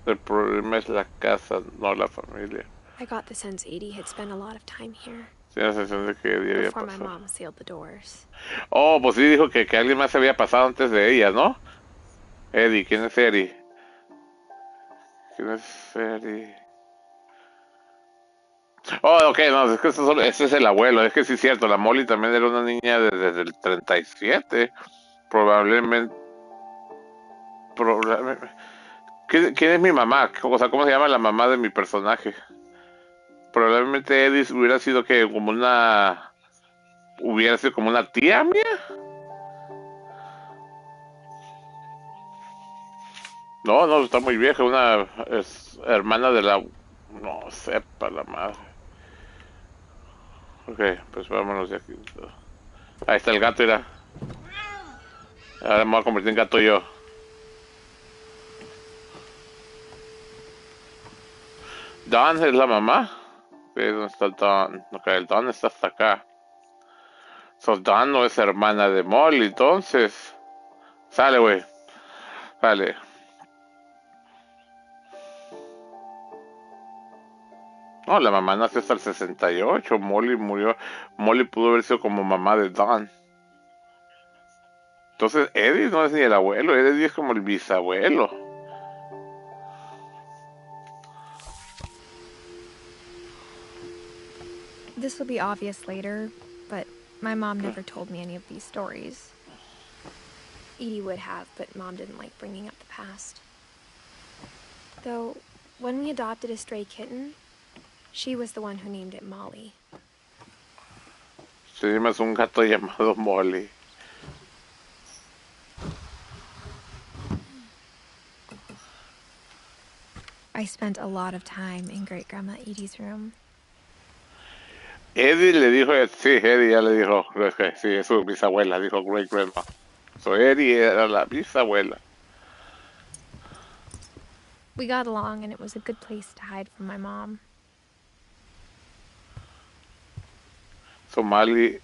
El problema es la casa, no la familia. I got the sense Edie had spent a lot of time here. Tiene la sensación de que Eddie había Before my pasado. mom sealed the doors. Oh, pues sí dijo que alguien más había pasado antes de ella, ¿no? Eddie, ¿quién es Eddie? ¿Quién es Eddie? Oh, ok, no, es que ese es el abuelo, es que sí es cierto, la Molly también era una niña desde el 37, probablemente. ¿Quién es mi mamá? O sea, ¿cómo se llama la mamá de mi personaje? Probablemente Eddie hubiera sido que como hubiera sido como una tía mía. No, está muy vieja, es hermana de la... No, sepa la madre. Ok, pues vámonos de aquí. Ahí está el gato, mira. Ahora me voy a convertir en gato yo. Dawn es la mamá. ¿Dónde está el Dawn? Ok, el Dawn está hasta acá. So Dawn no es hermana de Molly, entonces. Sale, güey. Sale. No, la mamá nació hasta el 68. Molly murió. Molly pudo haber sido como mamá de Dawn. Entonces, Eddie no es ni el abuelo. Eddie es como el bisabuelo. This will be obvious later, but my mom never told me any of these stories. Edie would have, but Mom didn't like bringing up the past. Though, when we adopted a stray kitten, she was the one who named it Molly. Se llama un gato llamado Molly. I spent a lot of time in Great-Grandma Edie's room. Eddie le dijo, sí, Eddie ya le dijo, sí, es su bisabuela, dijo Great Grandma. So Eddie era la bisabuela. We got along, and it was a good place to hide from my mom. So Molly...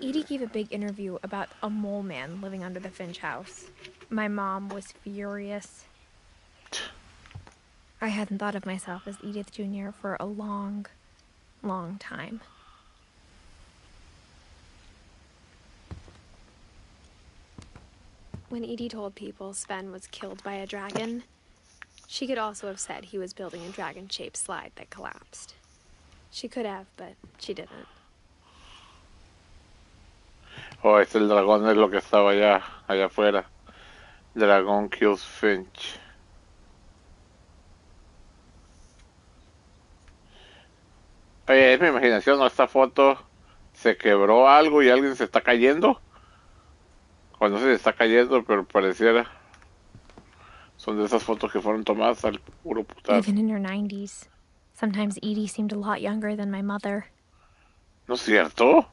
Edie gave a big interview about a mole man living under the Finch house. My mom was furious. I hadn't thought of myself as Edith Jr. for a long time. When Edie told people Sven was killed by a dragon, she could also have said he was building a dragon-shaped slide that collapsed. She could have, but she didn't. Oh, el dragón es lo que estaba allá afuera. Dragón kills Finch. Oye, es mi imaginación, ¿no? Esta foto se quebró algo y alguien se está cayendo. O no sé si está cayendo, pero pareciera. Son de esas fotos que fueron tomadas al puro putazo. Even in her 90s, sometimes Edie seemed a lot younger than my mother. ¿No es cierto?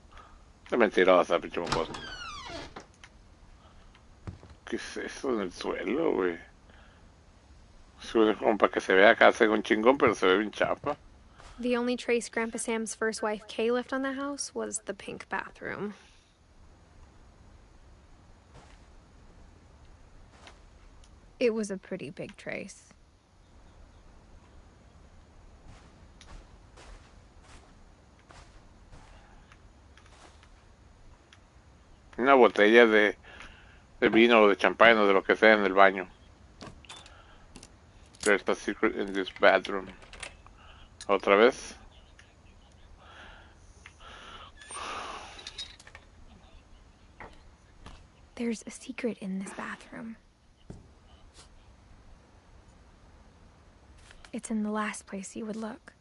Es mentirosa, pinche mocosa. ¿Qué es eso en el suelo, güey? Es como para que se vea acá, se ve un chingón, pero se ve bien chapa. The only trace Grandpa Sam's first wife, Kay, left on the house was the pink bathroom. It was a pretty big trace. Una botella de vino o de champán o de lo que sea en el baño. There's a secret in this bathroom. Otra vez. There's a secret in this bathroom. It's in the last place you would look.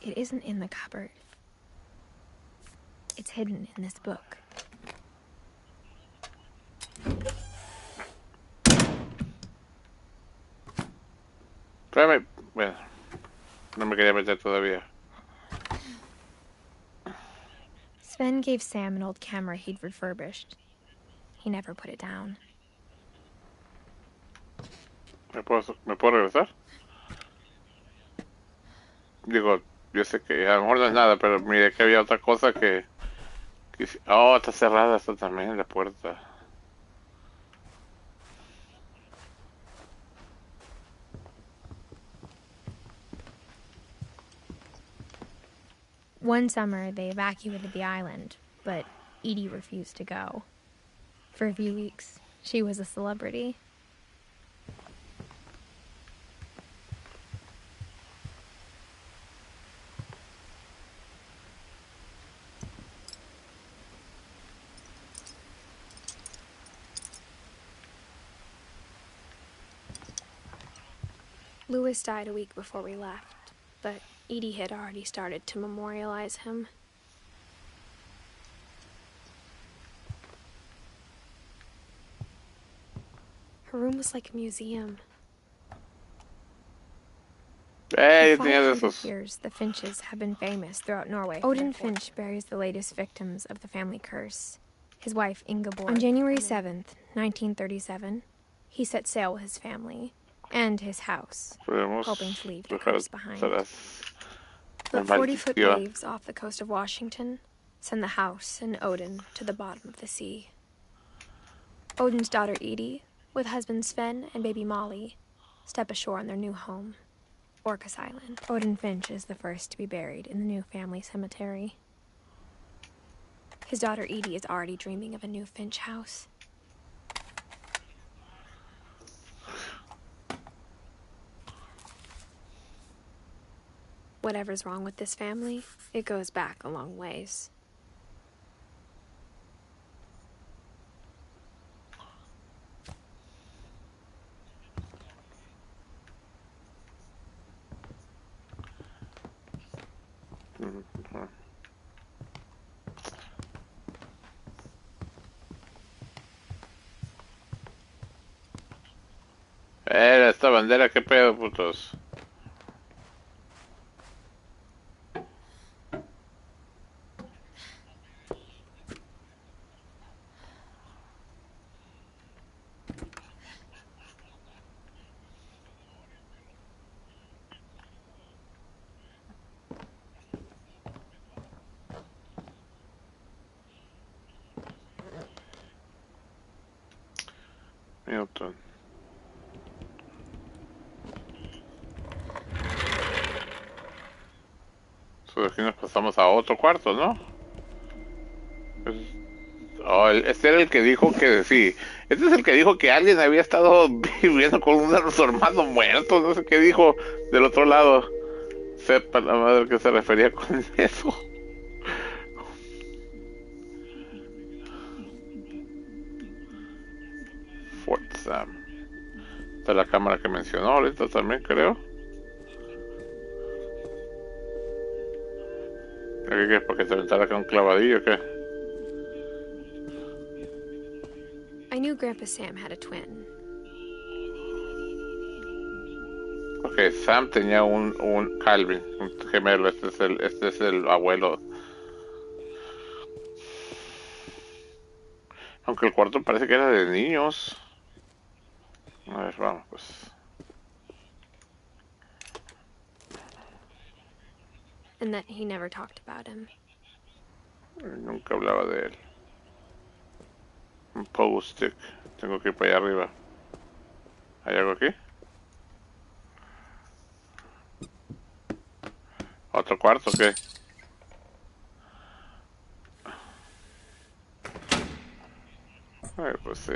It isn't in the cupboard. It's hidden in this book. Espérame. Bueno, no me quería meter todavía. Sven gave Sam an old camera he'd refurbished. He never put it down. ¿Me puedo regresar? Digo, yo sé que a lo mejor no es nada, pero mire que había otra cosa que oh, está cerrada esta también, la puerta. One summer, they evacuated the island, but Edie refused to go. For a few weeks, she was a celebrity. Louis died a week before we left, but Edie had already started to memorialize him. Her room was like a museum. Yo For tenía de 500 esos. years, the Finches have been famous throughout Norway. Odin Finch buries the latest victims of the family curse. His wife, Ingeborg. On January 7th, 1937, he set sail with his family and his house, Podemos hoping to leave the dejar curse behind. atrás la But 40-foot maldición. waves off the coast of Washington send the house and Odin to the bottom of the sea. Odin's daughter Edie, with husband Sven and baby Molly, step ashore on their new home, Orcas Island. Odin Finch is the first to be buried in the new family cemetery. His daughter Edie is already dreaming of a new Finch house. Whatever's wrong with this family, it goes back a long ways. Esta bandera, qué pedo, putos. Newton. So, de aquí nos pasamos a otro cuarto, ¿no? Oh, este era el que dijo que sí. Este es el que dijo que alguien había estado viviendo con su hermano muerto. No sé qué dijo del otro lado. Sepa la madre que se refería con eso. Fort Sam. Esta es la cámara que mencionó ahorita también, creo. ¿Qué es? ¿Para que te aventara acá un clavadillo o qué? I knew Grandpa Sam had a twin. Ok, Sam tenía un Calvin, un gemelo. Este es el abuelo. Aunque el cuarto parece que era de niños. A ver, vamos, pues. And that he never talked about him. Nunca hablaba de él. Un post-it. Tengo que ir para allá arriba. ¿Hay algo aquí? ¿Otro cuarto o qué? Pues sí.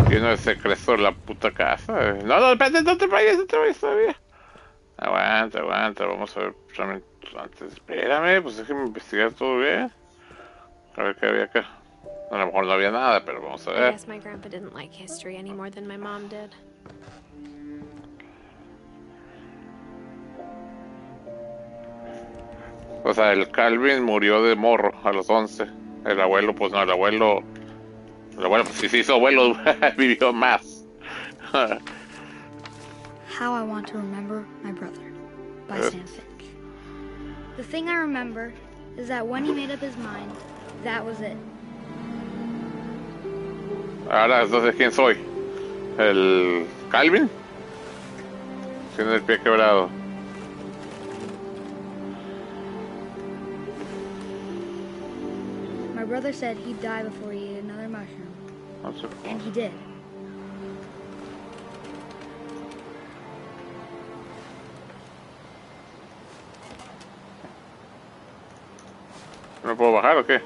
Lleno de secretos en la puta casa. No, no, espérate, no te vayas todavía. Aguanta, aguanta, vamos a ver realmente antes. Espérame, pues déjame investigar todo bien. A ver qué había acá. A lo mejor no había nada, pero vamos a I ver. guess my grandpa didn't like history any more than my mom did. O sea, el Calvin murió de morro a los 11. El abuelo, pues no, el abuelo pues sí se hizo abuelo, vivió más. How I Want to Remember My Brother by Sam Finch. The thing I remember is that when he made up his mind, that was it. Ahora, entonces, ¿quién soy? ¿El Calvin? Tiene el pie quebrado. My brother said he'd die before he ate another mushroom, No sé and cómo. he did. ¿No puedo bajar o qué?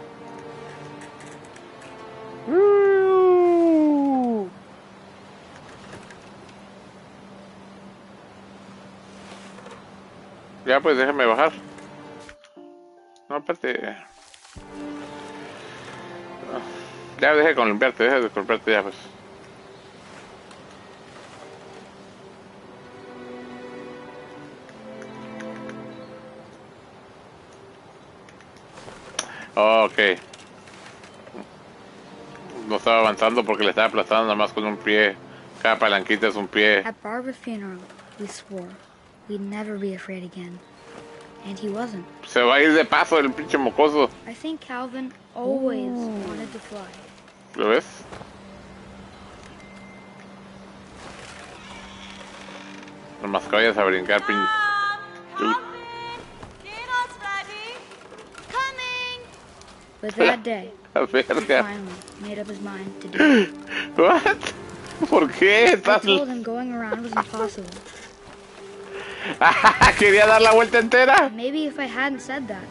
Ya, pues déjame bajar. No, espérate. Ya, deja de columpiarte ya, pues. Ok. No estaba avanzando porque le estaba aplastando nada más con un pie. Cada palanquita es un pie. At Barbara's funeral, we swore we'd never be afraid again. And he wasn't. Se va a ir de paso el pinche mocoso. I think Calvin always wanted to fly. ¿Lo ves? Nomás que vayas a brincar, pinche. Calvin, dinner's ready. Coming! But that day, La he verga. finally made up his mind to do it. What? ¿Por qué? I Estás... told him going around was impossible. Quería dar la vuelta entera. Maybe if I hadn't said that,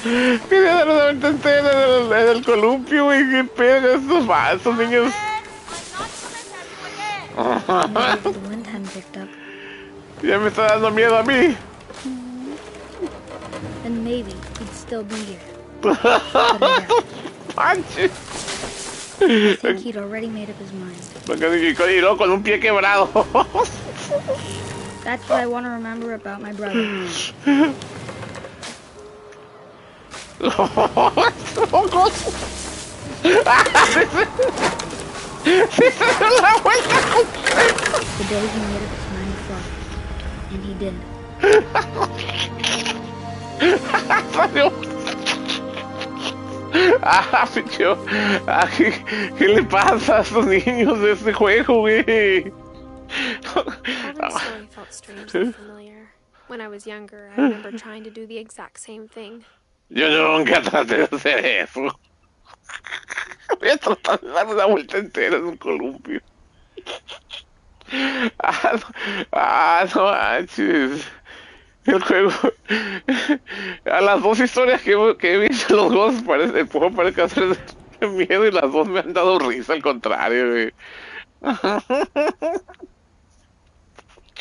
Quería dar la vuelta entera en el columpio, güey. Qué pedo, estos niños. I'm not gonna tell you again. maybe if the wind hadn't picked up, Ya me está dando miedo a mí. then maybe he'd still be here. But I doubt. Manches. I think he'd already made up his mind. Y luego con un pie quebrado. That's what I want to remember about my brother. Sí, se dio la vuelta. The day he made up his mind to fly. And he did. Salió. Picho. ¿Qué le pasa a estos niños de este juego, güey? Calvin's story felt strangely familiar. When I was younger, I remember trying to do the exact same thing. Yo nunca traté de hacer eso. Voy a tratar de dar una vuelta entera en un columpio. No manches. El juego. A las dos historias que he visto, los juegos el juego parece hacer miedo y las dos me han dado risa, al contrario, güey.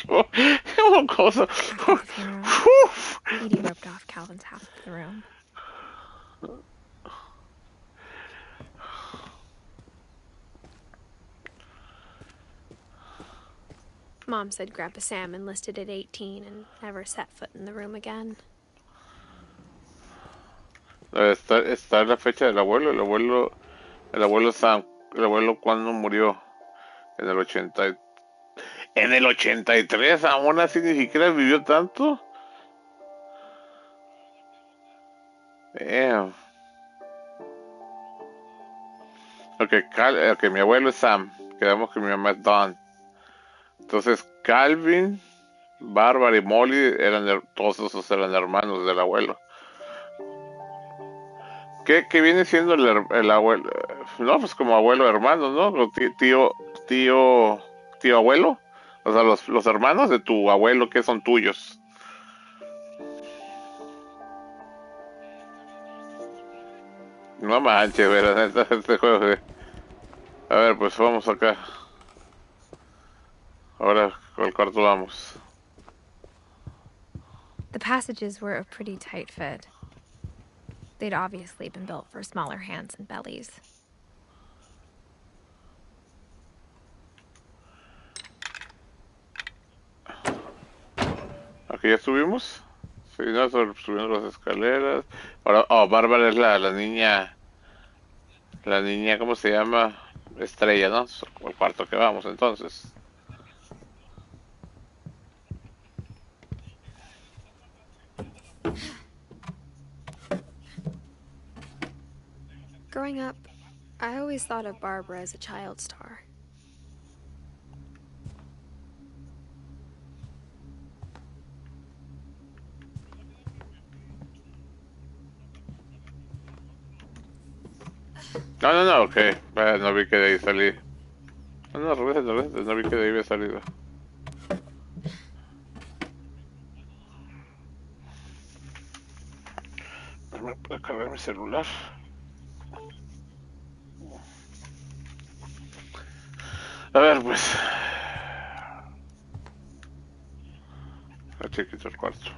Qué mocoso. After the funeral, Edie roped off Calvin's half of the room. Mom said Grandpa Sam enlisted at 18 and never set foot in the room again. Está la fecha del abuelo. El abuelo Sam. El abuelo cuando murió. En el En el 83, aún así ni siquiera vivió tanto. Damn. Ok, mi abuelo es Sam. Quedamos que mi mamá es Dawn. Entonces, Calvin, Bárbara y Molly todos esos eran hermanos del abuelo. ¿Qué viene siendo el abuelo? No, pues como abuelo hermano, ¿no? O tío abuelo. O sea, los hermanos de tu abuelo que son tuyos. No manches, ¿verdad? Este juego de... A ver, pues vamos acá. Ahora, ¿cuál cuarto vamos? The passages were a pretty tight fit. They'd obviously been built for smaller hands and bellies. Aquí ya subimos. Sí, no, subiendo las escaleras. Ahora, Bárbara es la niña. La niña, ¿cómo se llama? Estrella, ¿no? El cuarto que vamos, entonces. Growing up, I always thought of Barbara as a child star. No, ok. No vi que de ahí salí. No, regresa, no vi que de ahí había salido. Me puedo cargar mi celular. A ver, pues. Chiquito el cuarto.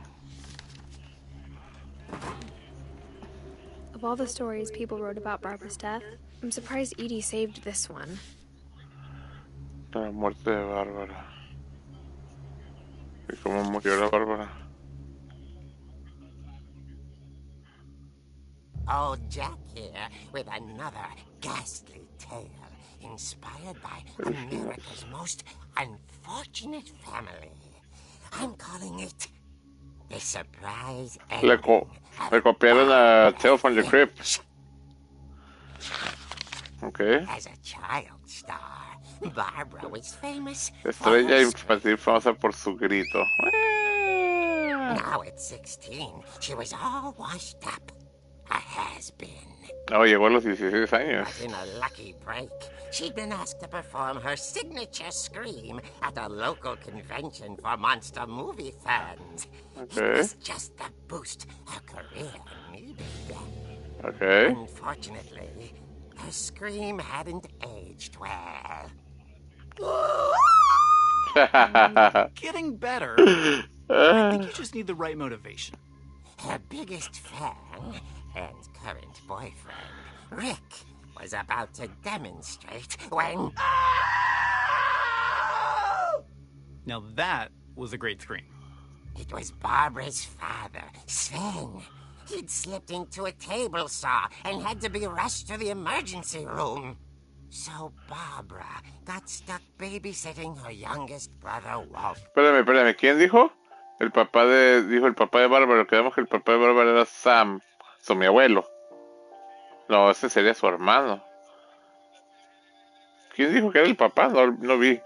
Of all the stories people wrote about Barbara's death, I'm surprised Edie saved this one. La muerte de Bárbara. ¿Y cómo murió la Bárbara? Old Jack here with another ghastly tale inspired by America's most unfortunate family. I'm calling it The Surprise Le Ending. Le copiaron a Tale from the Crypt. Okay. As a child star, Barbara was famous. Estrella infantil famosa por su grito. Now at 16, she was all washed up. A has-been. Oh, llegó a los 16 años. But in a lucky break, she'd been asked to perform her signature scream at a local convention for monster movie fans. Okay. It was just the boost her career needed. Okay. Unfortunately, her scream hadn't aged well. Getting better. I think you just need the right motivation. Her biggest fan and current boyfriend, Rick, was about to demonstrate when... Now that was a great scream. It was Barbara's father, Sven. He'd slipped into a table saw and had to be rushed to the emergency room. So Barbara got stuck babysitting her youngest brother, Walt. Espérame, ¿quién dijo? Dijo el papá de Bárbara. Quedamos que el papá de Bárbara era Sam, mi abuelo. No, ese sería su hermano. ¿Quién dijo que era el papá? No vi.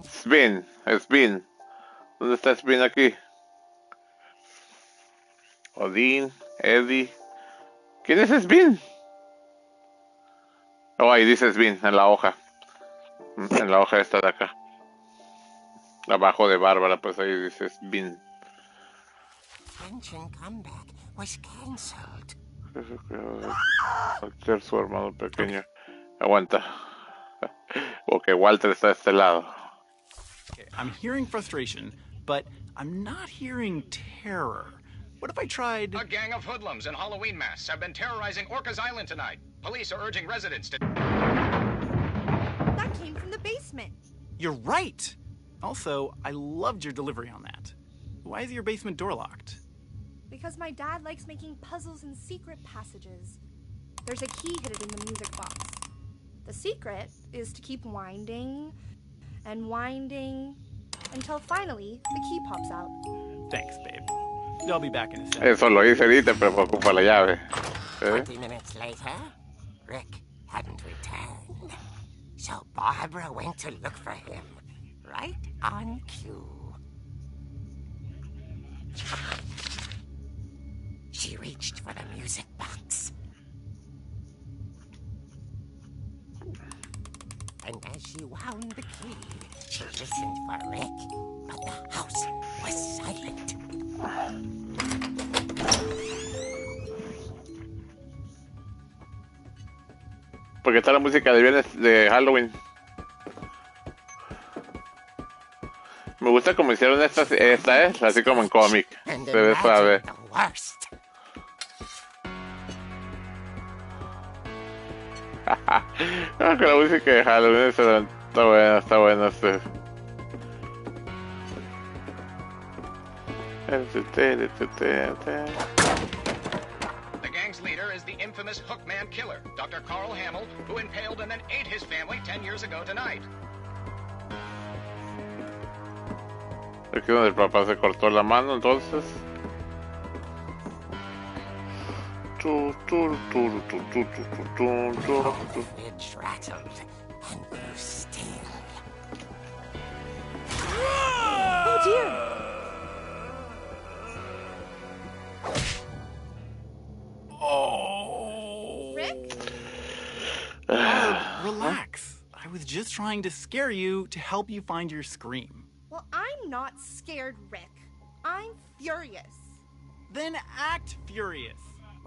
Sven. ¿Dónde está Sven aquí? Odín, Eddie. ¿Quién es Sven? Oh, ahí dice Sven, en la hoja. En la hoja esta de acá. Abajo de Bárbara, pues ahí dice Sven. Pension comeback was cancelled. Ser su hermano pequeño. Aguanta. Ok, Walter está de este lado. Okay, I'm hearing frustration, but I'm not hearing terror. What if I tried... A gang of hoodlums in Halloween masks have been terrorizing Orcas Island tonight. Police are urging residents to... That came from the basement. You're right! Also, I loved your delivery on that. Why is your basement door locked? Because my dad likes making puzzles and secret passages. There's a key hidden in the music box. The secret is to keep winding and winding until finally the key pops out. Thanks, babe. I'll be back in a second. Eso lo hice ahorita, pero ocupa la llave. 20 minutes later, Rick hadn't returned. So Barbara went to look for him, right on cue. She reached for the music box. And as she wound the key, she listened for Rick, but the house was silent. Porque está la música de viernes de Halloween. Me gusta como hicieron esta es así como en cómic. And Se ve suave. imagine the worst. Con la música de Halloween está buena este. The gang's leader is the infamous Hookman killer, Dr. Carl Hamill, who impaled and then ate his family 10 years ago tonight. Aquí donde el papá se cortó la mano, entonces. The fridge rattled and grew still. Oh dear! Oh. Rick? Relax. I was just trying to scare you to help you find your scream. Well, I'm not scared, Rick. I'm furious. Then act furious.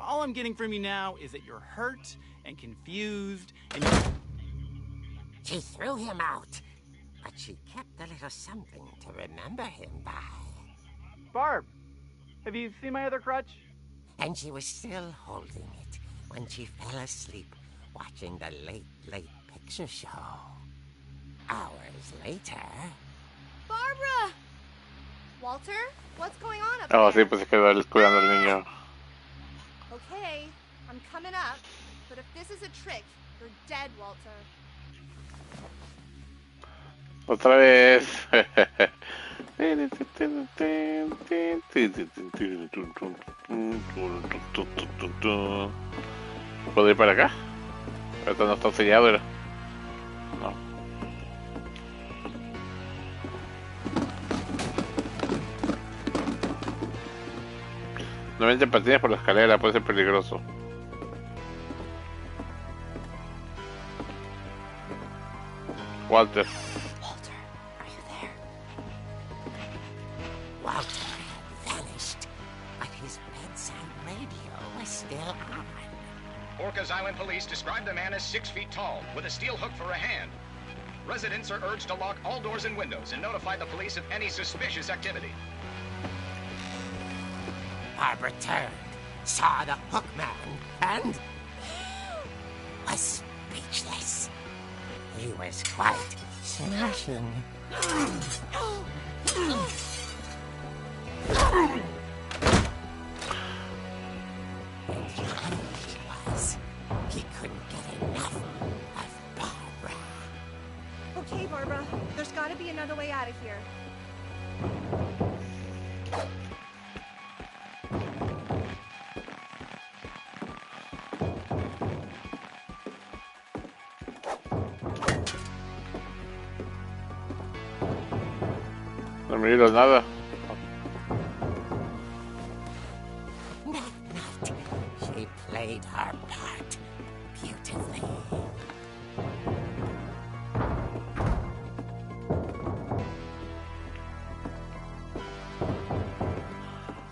All I'm getting from you now is that you're hurt and confused and She threw him out, but she kept a little something to remember him by. Barb, have you seen my other crutch? And she was still holding it when she fell asleep watching the late picture show. Hours later... Barbara! Walter, what's going on up Oh, there? sí, pues se quedó cuidando al niño. Okay, I'm coming up. But if this is a trick, you're dead, Walter. Otra vez. ¿Puedo ir para acá? Esto no está sellado, era. No. No venden patines por la escalera, puede ser peligroso. Walter. Walter, are you there? Walter had vanished, but his bedside radio was still on. Orcas Island police described the man as 6 feet tall, with a steel hook for a hand. Residents are urged to lock all doors and windows and notify the police of any suspicious activity. Barbara turned, saw the hook man, and was speechless. He was quite smashing. He couldn't get enough of Barbara. Okay, Barbara, there's gotta be another way out of here. No me miro nada. That night, she played her part beautifully.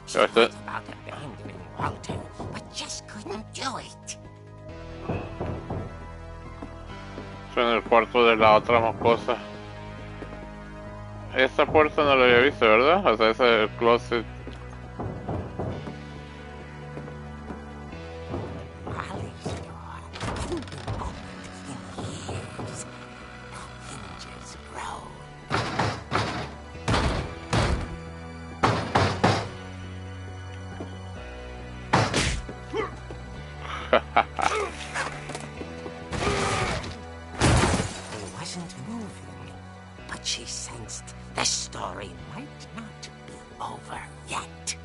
She That's thought it. about abandoning Walter, but just couldn't do it. Estoy en el cuarto de la otra mocosa. Esta puerta no la había visto, ¿verdad? O sea, ese closet. Molly's door hadn't been opened in years. The hinges groaned. wasn't moving, but she sensed the story might not be over yet.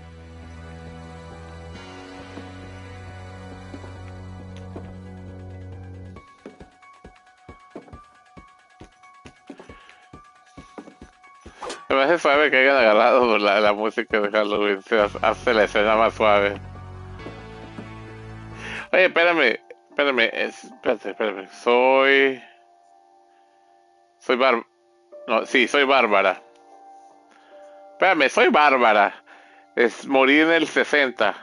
Me parece suave que hayan agarrado la música de Halloween, se hace la escena más suave. Oye, espérame, espérame, soy soy Bárbara. Espérame, soy Bárbara. Morí en el 60.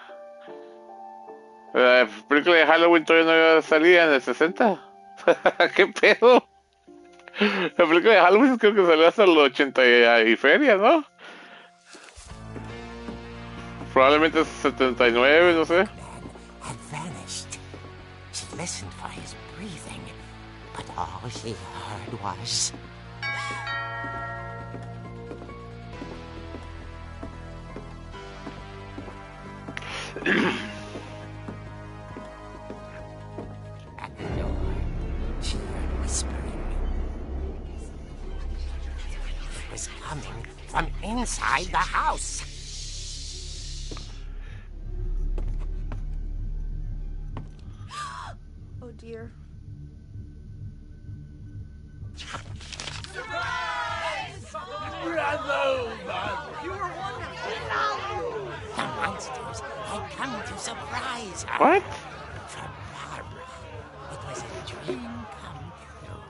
La película de Halloween todavía no salía en el 60. ¿Qué pedo? La película de Halloween creo que salió hasta los 80 y feria, ¿no? Probablemente 79, no sé. Had vanished. She listened for his breathing, but all she heard was... At the door, she heard whispering. It was coming from inside the house. Oh dear. The monsters had come to surprise her. What? For Barbara, it was a dream come true.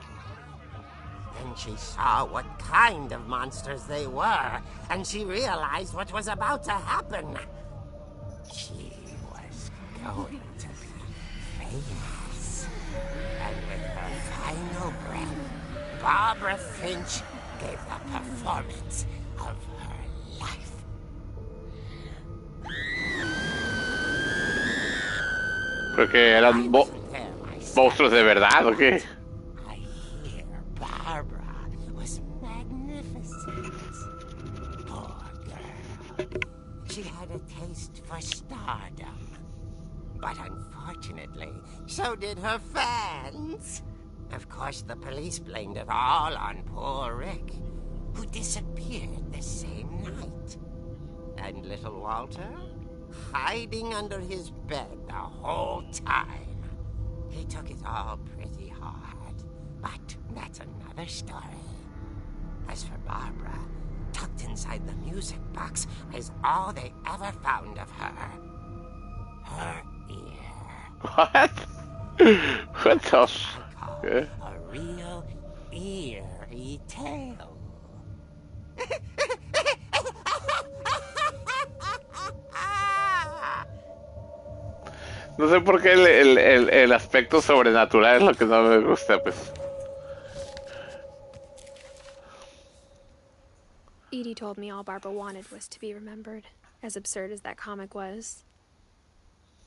Then she saw what kind of monsters they were, and she realized what was about to happen. She was going to be famous. And with her final breath, Barbara Finch gave the performance of her life. Porque eran monstruos de verdad, ¿o qué? I hear Barbara was magnificent. Poor girl. She had a taste for stardom. But unfortunately, so did her fans. Of course, the police blamed it all on poor Rick, who disappeared the same night. And little Walter? Hiding under his bed the whole time. He took it all pretty hard, but that's another story. As for Barbara, tucked inside the music box is all they ever found of her. Her ear. What? What the fuck? A real eerie tale. No sé por qué el aspecto sobrenatural es lo que no me gusta, pues. Edie told me all Barbara wanted was to be remembered, as absurd as that comic was.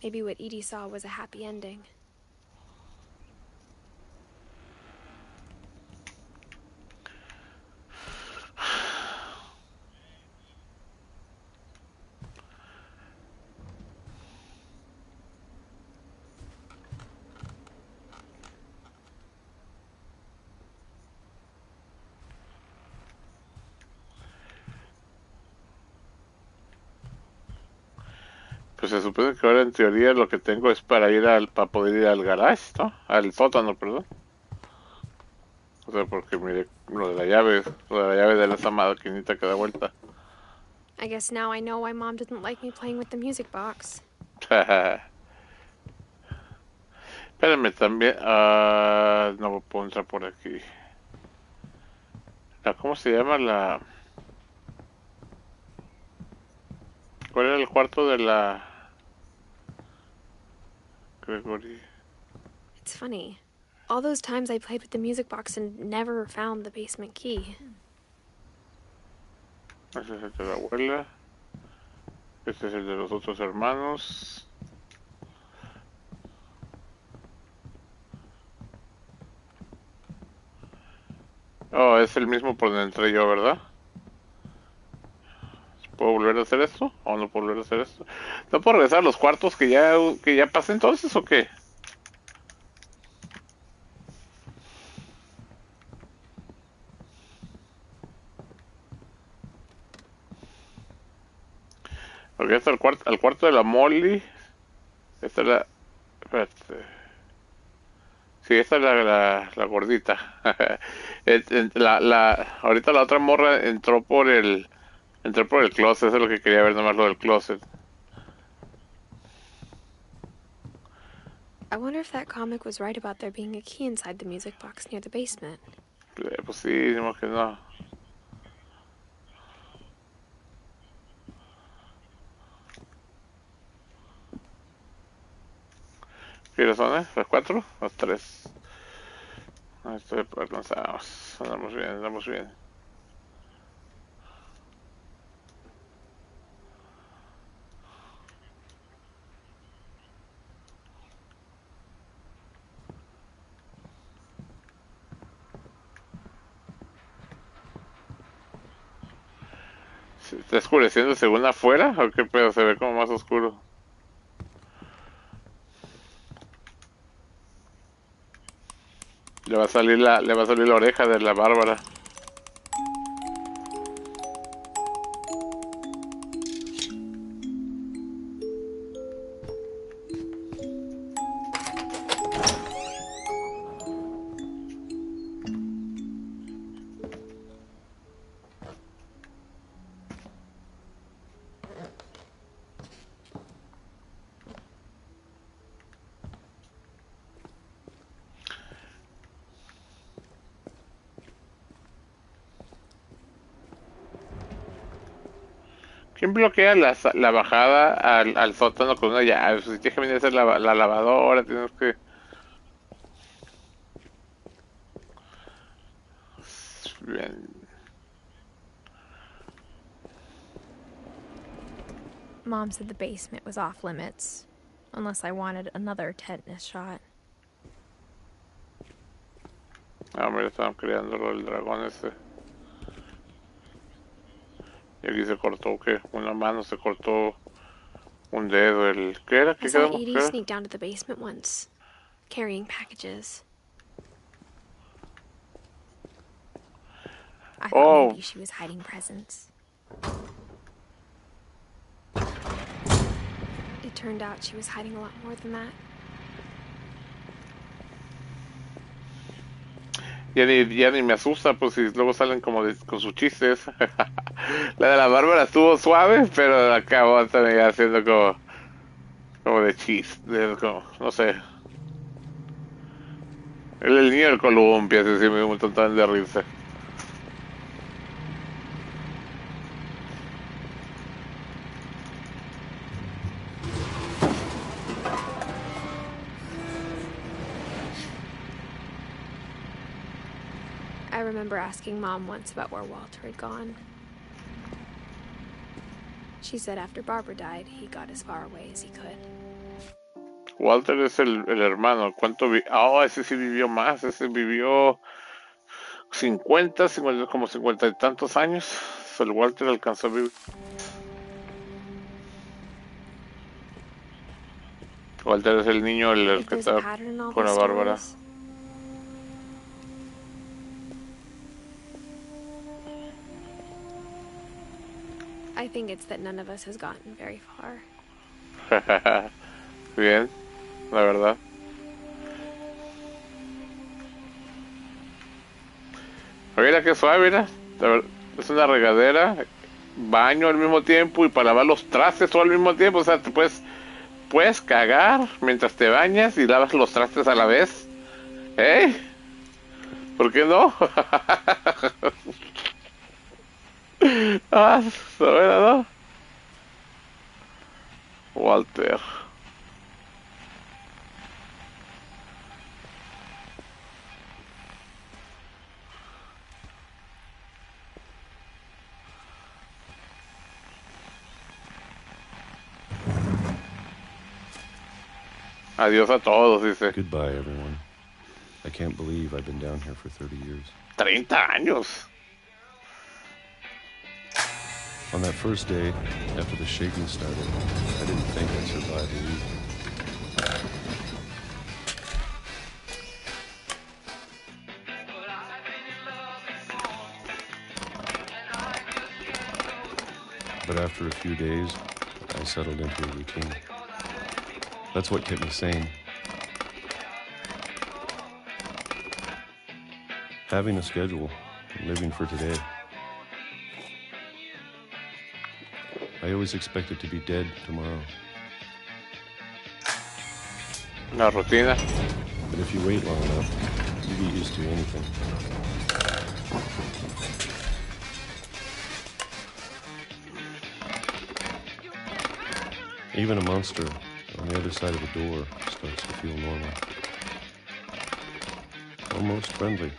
Maybe what Edie saw was a happy ending. Pues se supone que ahora en teoría lo que tengo es para poder ir al garage, ¿no? Al sótano, perdón. O sea, porque mire, lo de la llave de esa maquinita que da vuelta. I guess now I know why Mom didn't like me playing with the music box. Espérenme también. No puedo entrar por aquí. ¿Cómo se llama la? ¿Cuál era el cuarto de la Gregory? It's funny. All those times I played with the music box and never found the basement key. Ese es el de la abuela. Este es el de los otros hermanos. Oh, es el mismo por donde entré yo, ¿verdad? ¿Puedo volver a hacer esto? ¿O no puedo volver a hacer esto? ¿No puedo regresar a los cuartos que ya pasé entonces o qué? Porque este es el cuarto de la Molly. Esta es la... Espérate. Sí, esta es la gordita. Ahorita la otra morra entró por el closet, eso es lo que quería ver, nomás lo del closet. I wonder if that comic was right about there being a key inside the music box near the basement. Pues sí, digamos que no. ¿Qué son, ¿Las 4? ¿Las 3? Estoy alcanzamos. Andamos bien, andamos bien. ¿Se está oscureciendo según afuera? ¿O qué pedo? Se ve como más oscuro. Le va a salir la oreja de la Bárbara. ¿Quién bloquea la bajada al sótano con una llave? Si tienes que venir a hacer la lavadora, tienes que... Bien. Mom said the basement was off limits, unless I wanted another tetanus shot. Ah, mira, estaban creando lo del dragón ese. Y aquí se cortó, ¿qué? Una mano, se cortó un dedo, ¿Qué era? I ¿Qué saw quedamos? Edie ¿Qué era? sneak down to the basement once, carrying packages. I thought maybe she was hiding presents. It turned out she was hiding a lot more than that. Ya ni me asusta, pues si luego salen como con sus chistes. La de la Bárbara estuvo suave, pero acabó también haciendo como de chiste, como, no sé. El niño del columpio, ese sí me dio un montón de risa. I remember asking Mom once about where Walter had gone. She said after Barbara died, he got as far away as he could. Walter es el hermano. ¿Cuánto ese sí vivió más. Ese vivió 50, como 50 y tantos años. El Walter alcanzó a vivir. Walter es el niño el que está con la Bárbara. I think it's that none of us has gotten very far. Bien, la verdad. Mira qué suave, mira. Es una regadera, baño al mismo tiempo y para lavar los trastes todo al mismo tiempo. O sea, te puedes cagar mientras te bañas y lavas los trastes a la vez. ¿Eh? ¿Por qué no? Ah, ¿no? Walter. Adiós a todos, dice. Goodbye, everyone. I can't believe I've been down here for 30 years. 30 años. On that first day, after the shaking started, I didn't think I'd survive the week. But after a few days, I settled into a routine. That's what kept me sane. Having a schedule, living for today. I always expected to be dead tomorrow. Una rutina. But if you wait long enough, you get used to anything. Even a monster on the other side of the door starts to feel normal. Almost friendly.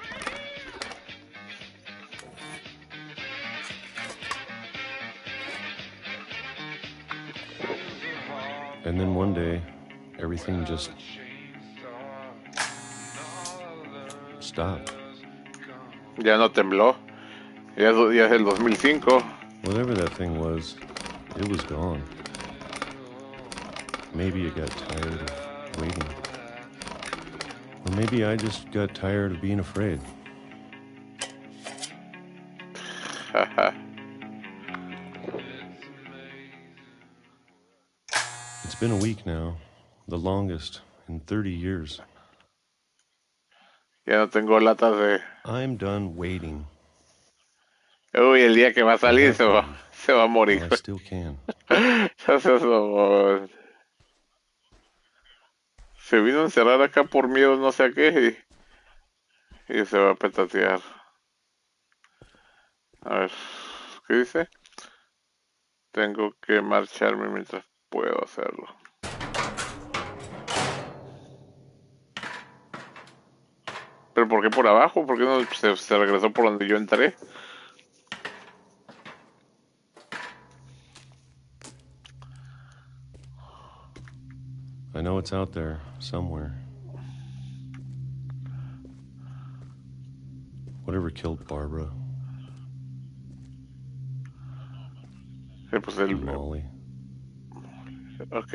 And then one day, everything just stopped. Ya no tembló. Ya es el 2005. Whatever that thing was, it was gone. Maybe it got tired of waiting. Or maybe I just got tired of being afraid. It's been a week now, the longest in 30 years. Ya no tengo latas de... I'm done waiting. Uy, el día que va a salir se va a morir. Well, I still can. Se vino a encerrar acá por miedo no sé a qué y se va a petatear. A ver, ¿qué dice? Tengo que marcharme mientras puedo hacerlo. ¿Pero por qué por abajo? ¿Por qué no se regresó por donde yo entré? I know it's out there, somewhere. Whatever killed Barbara. Pues el... Molly. Ok.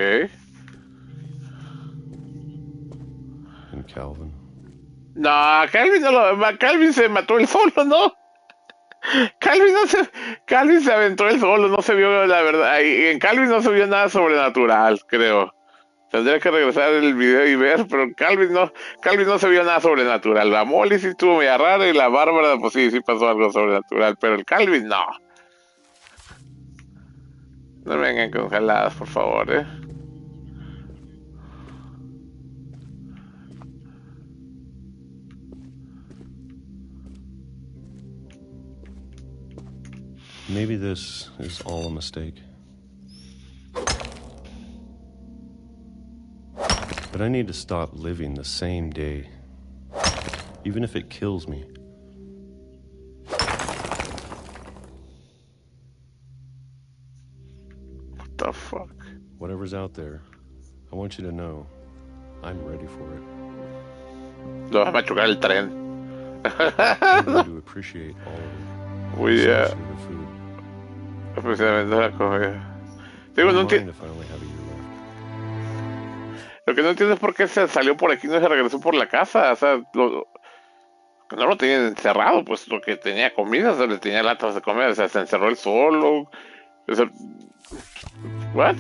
And Calvin. No, Calvin se mató él solo, ¿no? Calvin se aventó él solo, no se vio la verdad. En Calvin no se vio nada sobrenatural, creo. Tendría que regresar el video y ver, pero Calvin no se vio nada sobrenatural. La Molly sí estuvo media rara y la Bárbara, pues sí pasó algo sobrenatural, pero el Calvin no. No me vengan con jaladas, por favor, Maybe this is all a mistake. But I need to stop living the same day, even if it kills me. What the fuck? Whatever's out there, I want you to know I'm ready for it. No, va a chocar el tren. I'm going to appreciate all of it. Uy, ya. Especially the food. Especialmente la comida. Digo, no entiendo. Lo que no entiendo es por qué se salió por aquí y no se regresó por la casa. O sea, no lo tenían encerrado, pues lo que tenía comida, o sea, le tenía latas de comida, o sea, se encerró él solo. O sea, ¿what?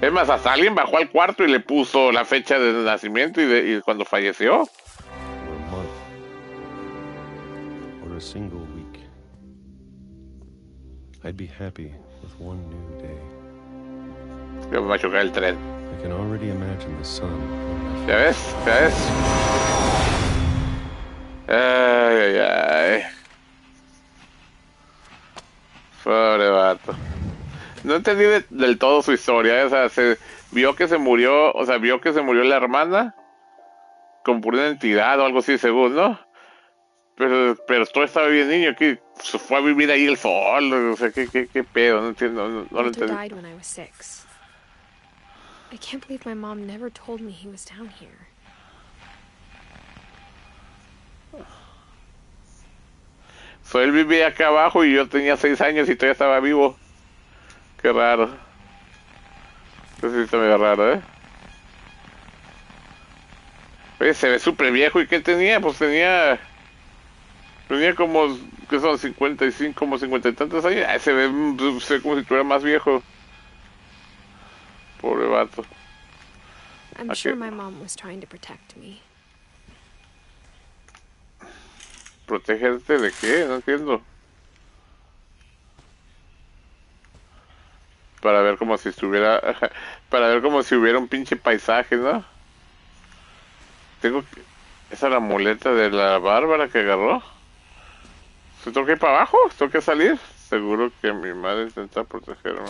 Es más, hasta alguien bajó al cuarto y le puso la fecha de nacimiento y cuando falleció. Or a month. Or a single week. I'd be happy with one new day. Ya me va a chocar el tren. I can already imagine the sun. ¿Ya ves? ¿Ya ves? Ay, ay, ay. Pobre vato. No entendí del todo su historia, o sea, se vio que se murió, la hermana como por una entidad o algo así, según, ¿no? Pero todo estaba bien niño, que se fue a vivir ahí el sol, o sea, qué pedo, no entiendo, no lo entendí. Died when I was 6. I can't believe my mom never told me he was down here. So, él vivía acá abajo y yo tenía 6 años y todavía estaba vivo. Qué raro. Eso sí está medio raro, Oye, se ve súper viejo. ¿Y qué tenía? Pues tenía como que son 55, como 50 y tantos años. Ay, se ve como si tuviera más viejo. Pobre vato. I'm sure my mom was trying to protect me. ¿Protegerte de qué? No entiendo. Para ver como si estuviera... Para ver como si hubiera un pinche paisaje, ¿no? Tengo que... ¿Esa es la muleta de la Bárbara que agarró? ¿Se tengo que ir para abajo? ¿Tengo que salir? Seguro que mi madre intenta protegerme.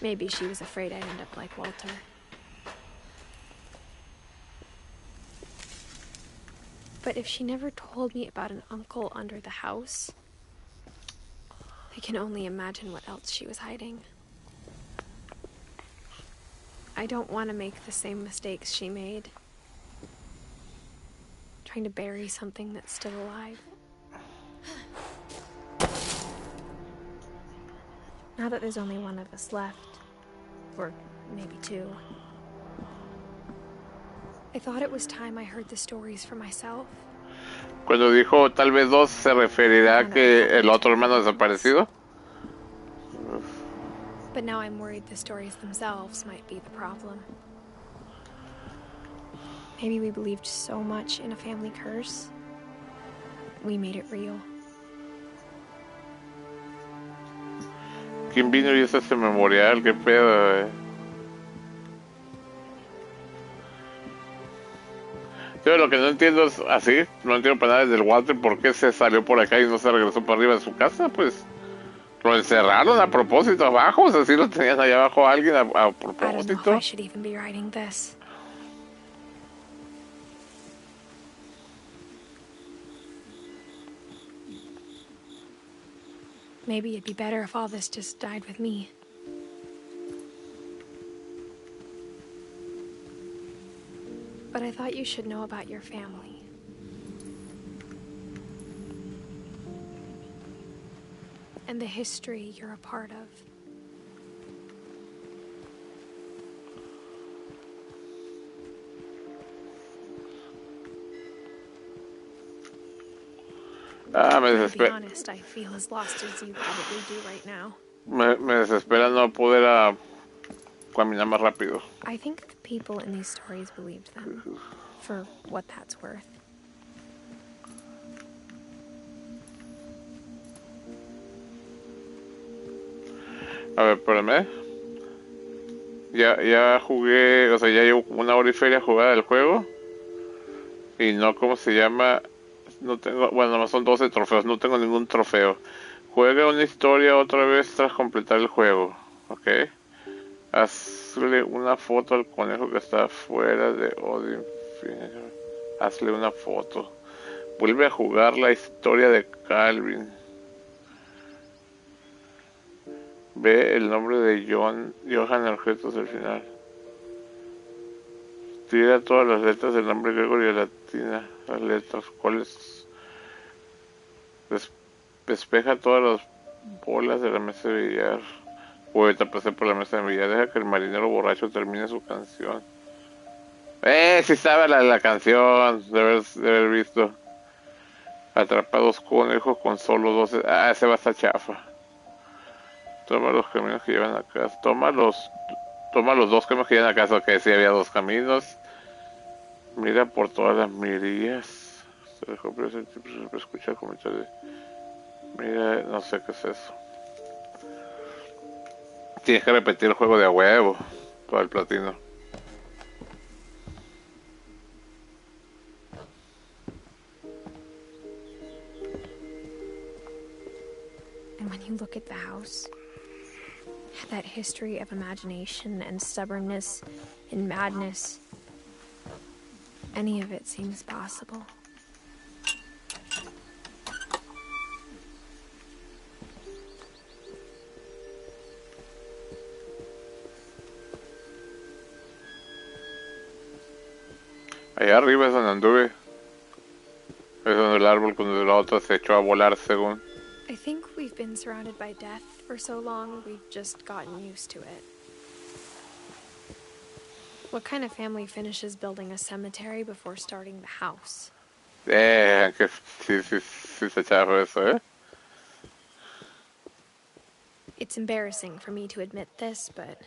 Maybe she was afraid I'd end up like Walter. But if she never told me about an uncle under the house, I can only imagine what else she was hiding. I don't want to make the same mistakes she made. Trying to bury something that's still alive. Now that there's only one of us left, or maybe two, I thought it was time I heard the stories for myself. Cuando dijo tal vez dos, ¿se referirá a que el otro hermano desaparecido? But now I'm worried the stories themselves might be the problem. Maybe we believed so much in a family curse, we made it real. ¿Quién vino y hizo este memorial? ¿Qué pedo, Yo lo que no entiendo es así, no entiendo para nada desde el Walter por qué se salió por acá y no se regresó para arriba de su casa, pues lo encerraron a propósito abajo, o sea, sí lo tenían allá abajo a alguien a propósito. I don't know if I should even be writing this. Maybe it'd be better if all this just died with me. But I thought you should know about your family. And the history you're a part of. Me To be desespera. honest, I feel as lost as you probably do right now. Me desespera no poder caminar más rápido. I think the people in these stories believed them, for what that's worth. A ver, espérame. Ya jugué, o sea, ya llevo como una hora y feria jugada del juego. Y no, ¿cómo se llama? No tengo, bueno, nomás son 12 trofeos, no tengo ningún trofeo. Juega una historia otra vez tras completar el juego, ¿ok? Hazle una foto al conejo que está fuera de Odin. Hazle una foto. Vuelve a jugar la historia de Calvin. Ve el nombre de Johan en objetos al final. Tira todas las letras del nombre griego y latina. Las letras, ¿cuáles? Despeja todas las bolas de la mesa de billar. Ahorita pasé por la mesa de billar. Deja que el marinero borracho termine su canción. Sí estaba la canción de haber visto. Atrapa 2 conejos con solo 12. Ese va a estar chafa. Toma los caminos que llevan a casa. Toma los 2 caminos que llevan a casa. Que sí había 2 caminos. Mira por todas las mirillas. Se dejó escuchar comentarios. Mira, no sé qué es eso. Tienes que repetir el juego de a huevo para el platino. And when you look at the house, that history of imagination and stubbornness and madness, any of it seems possible. Allá arriba es donde anduve. Es donde el árbol cuando la otra se echó a volar según. I think we've been surrounded by death for so long, we've just gotten used to it. What kind of family finishes building a cemetery before starting the house? Que sí se chafa eso, ¿eh? It's embarrassing for me to admit this, but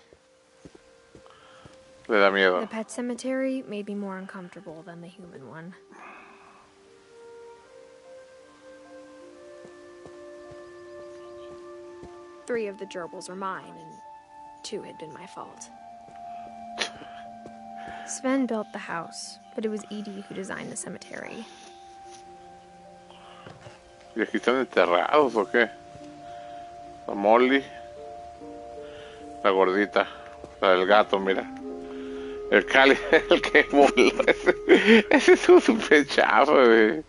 Le da miedo. the pet cemetery made me more uncomfortable than the human one. Three of the gerbils were mine, and 2 had been my fault. Sven built the house, but it was Edie who designed the cemetery. ¿Y aquí están enterrados o qué? La Molly. La gordita. La del gato, mira. El Cali, el que voló. Ese es un super chafa, güey.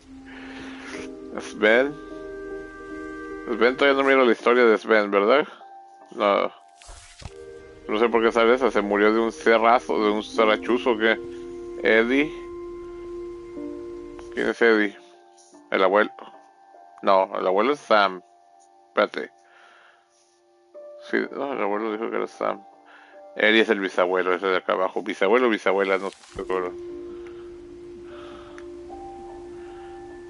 Sven. Sven, todavía no miro la historia de Sven, ¿verdad? No. No sé por qué sale esa. Se murió de un cerrazo, de un cerrachuzo que. Eddie. ¿Quién es Eddie? El abuelo. No, el abuelo es Sam. Espérate. Sí, no, el abuelo dijo que era Sam. Eddie es el bisabuelo, ese de acá abajo. Bisabuelo o bisabuela, no estoy seguro.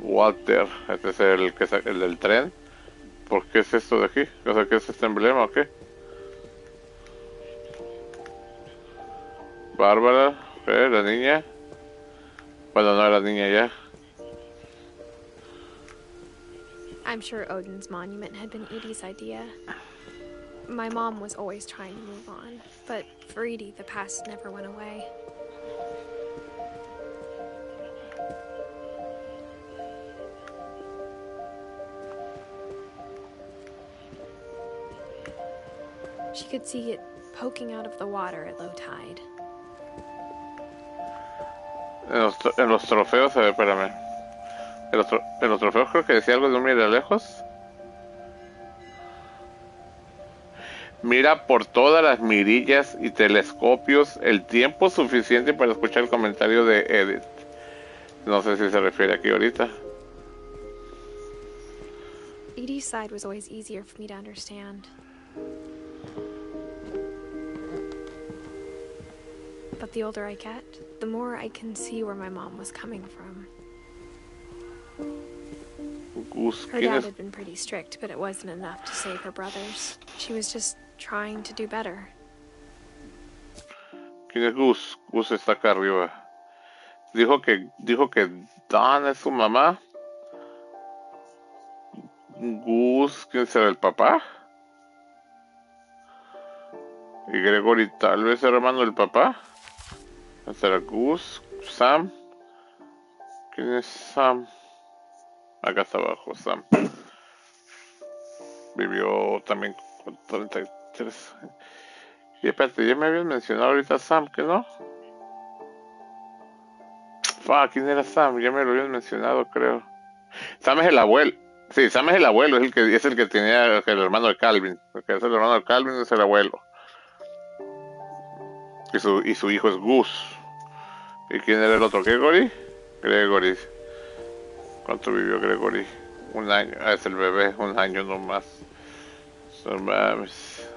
Walter, este es el del tren. ¿Por qué es esto de aquí? O sea, ¿qué es este emblema o qué? Bárbara, la niña. Bueno, no era niña ya. I'm sure Odin's monument had been Edie's idea. My mom was always trying to move on, but for Edie, the past never went away. She could see it poking out of the water at low tide. En los trofeos, espérame. En los trofeos creo que decía algo de un mira lejos. Mira por todas las mirillas y telescopios el tiempo suficiente para escuchar el comentario de Edith. No sé si se refiere aquí ahorita. Edie's side was always easier for me to understand. But the older I get, the more I can see where my mom was coming from. Her dad had been pretty strict, but it wasn't enough to save her brothers. She was just trying to do better. ¿Quién es Gus? Gus está acá arriba. Dijo que Dawn es su mamá. Gus, ¿quién será el papá? Y Gregory tal vez el hermano del papá. ¿Será Gus? Sam. ¿Quién es Sam? Acá está abajo, Sam. Vivió también con 33. Y espérate, ya me habían mencionado ahorita Sam, ¿que no? ¿Quién era Sam? Ya me lo habían mencionado, creo. Sam es el abuelo. Sí, Sam es el abuelo, es el que tenía el hermano de Calvin. El que es el hermano de Calvin es el abuelo. Y su hijo es Gus. ¿Y quién era el otro? ¿Gregory? Gregory. ¿Cuánto vivió Gregory? 1 año. Es el bebé, 1 año nomás. No mames.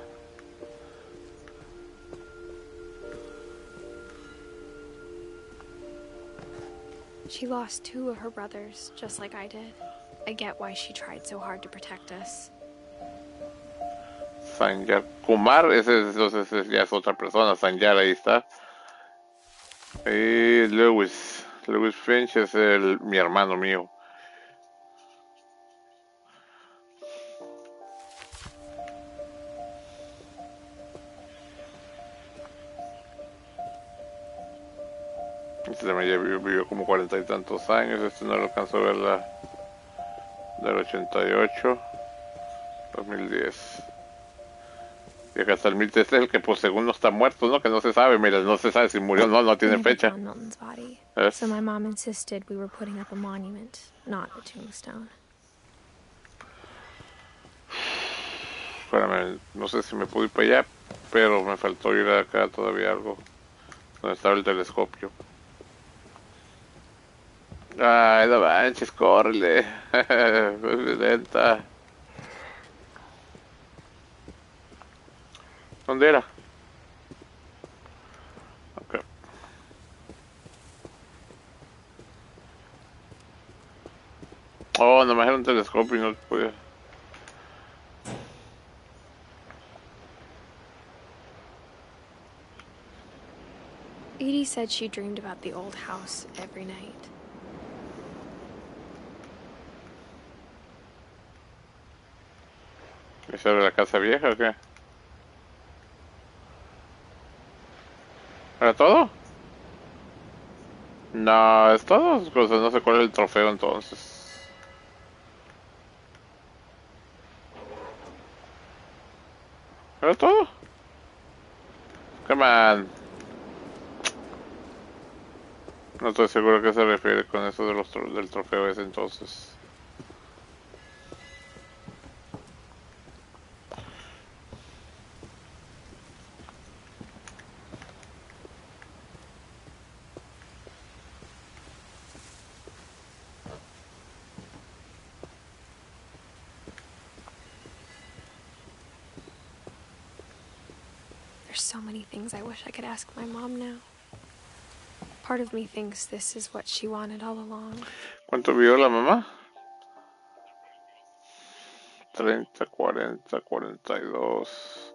She lost 2 of her brothers, just like I did. I get why she tried so hard to protect us. Sanjar. Kumar, ese ya es otra persona. Sanjar, ahí está. Y Lewis. Lewis Finch es mi hermano mío. Este también ya vivió como 40 y tantos años. Este no lo alcanzó a ver del 88, 2010. Y acá está el Milt, este es el que por según no está muerto, ¿no? Que no se sabe, mira, no se sabe si murió o no, no tiene fecha. So my mom insisted we were putting up a monument, not a tombstone. Espérame, no sé si me pude ir para allá, pero me faltó ir acá todavía algo. Donde estaba el telescopio. Ay, no manches, córrele. Lenta. ¿Dónde era? Ok. Oh, nomás era un telescopio y no podía. Edie said she dreamed about the old house every night. ¿Esa era la casa vieja o qué? ¿Era todo? No, es todo. Pues no sé cuál es el trofeo entonces. ¿Era todo? Come on. No estoy seguro a qué se refiere con eso de del trofeo ese entonces. There's so many things I wish I could ask my mom now. Part of me thinks this is what she wanted all along. ¿Cuánto vivió la mamá? 30, 40, 42,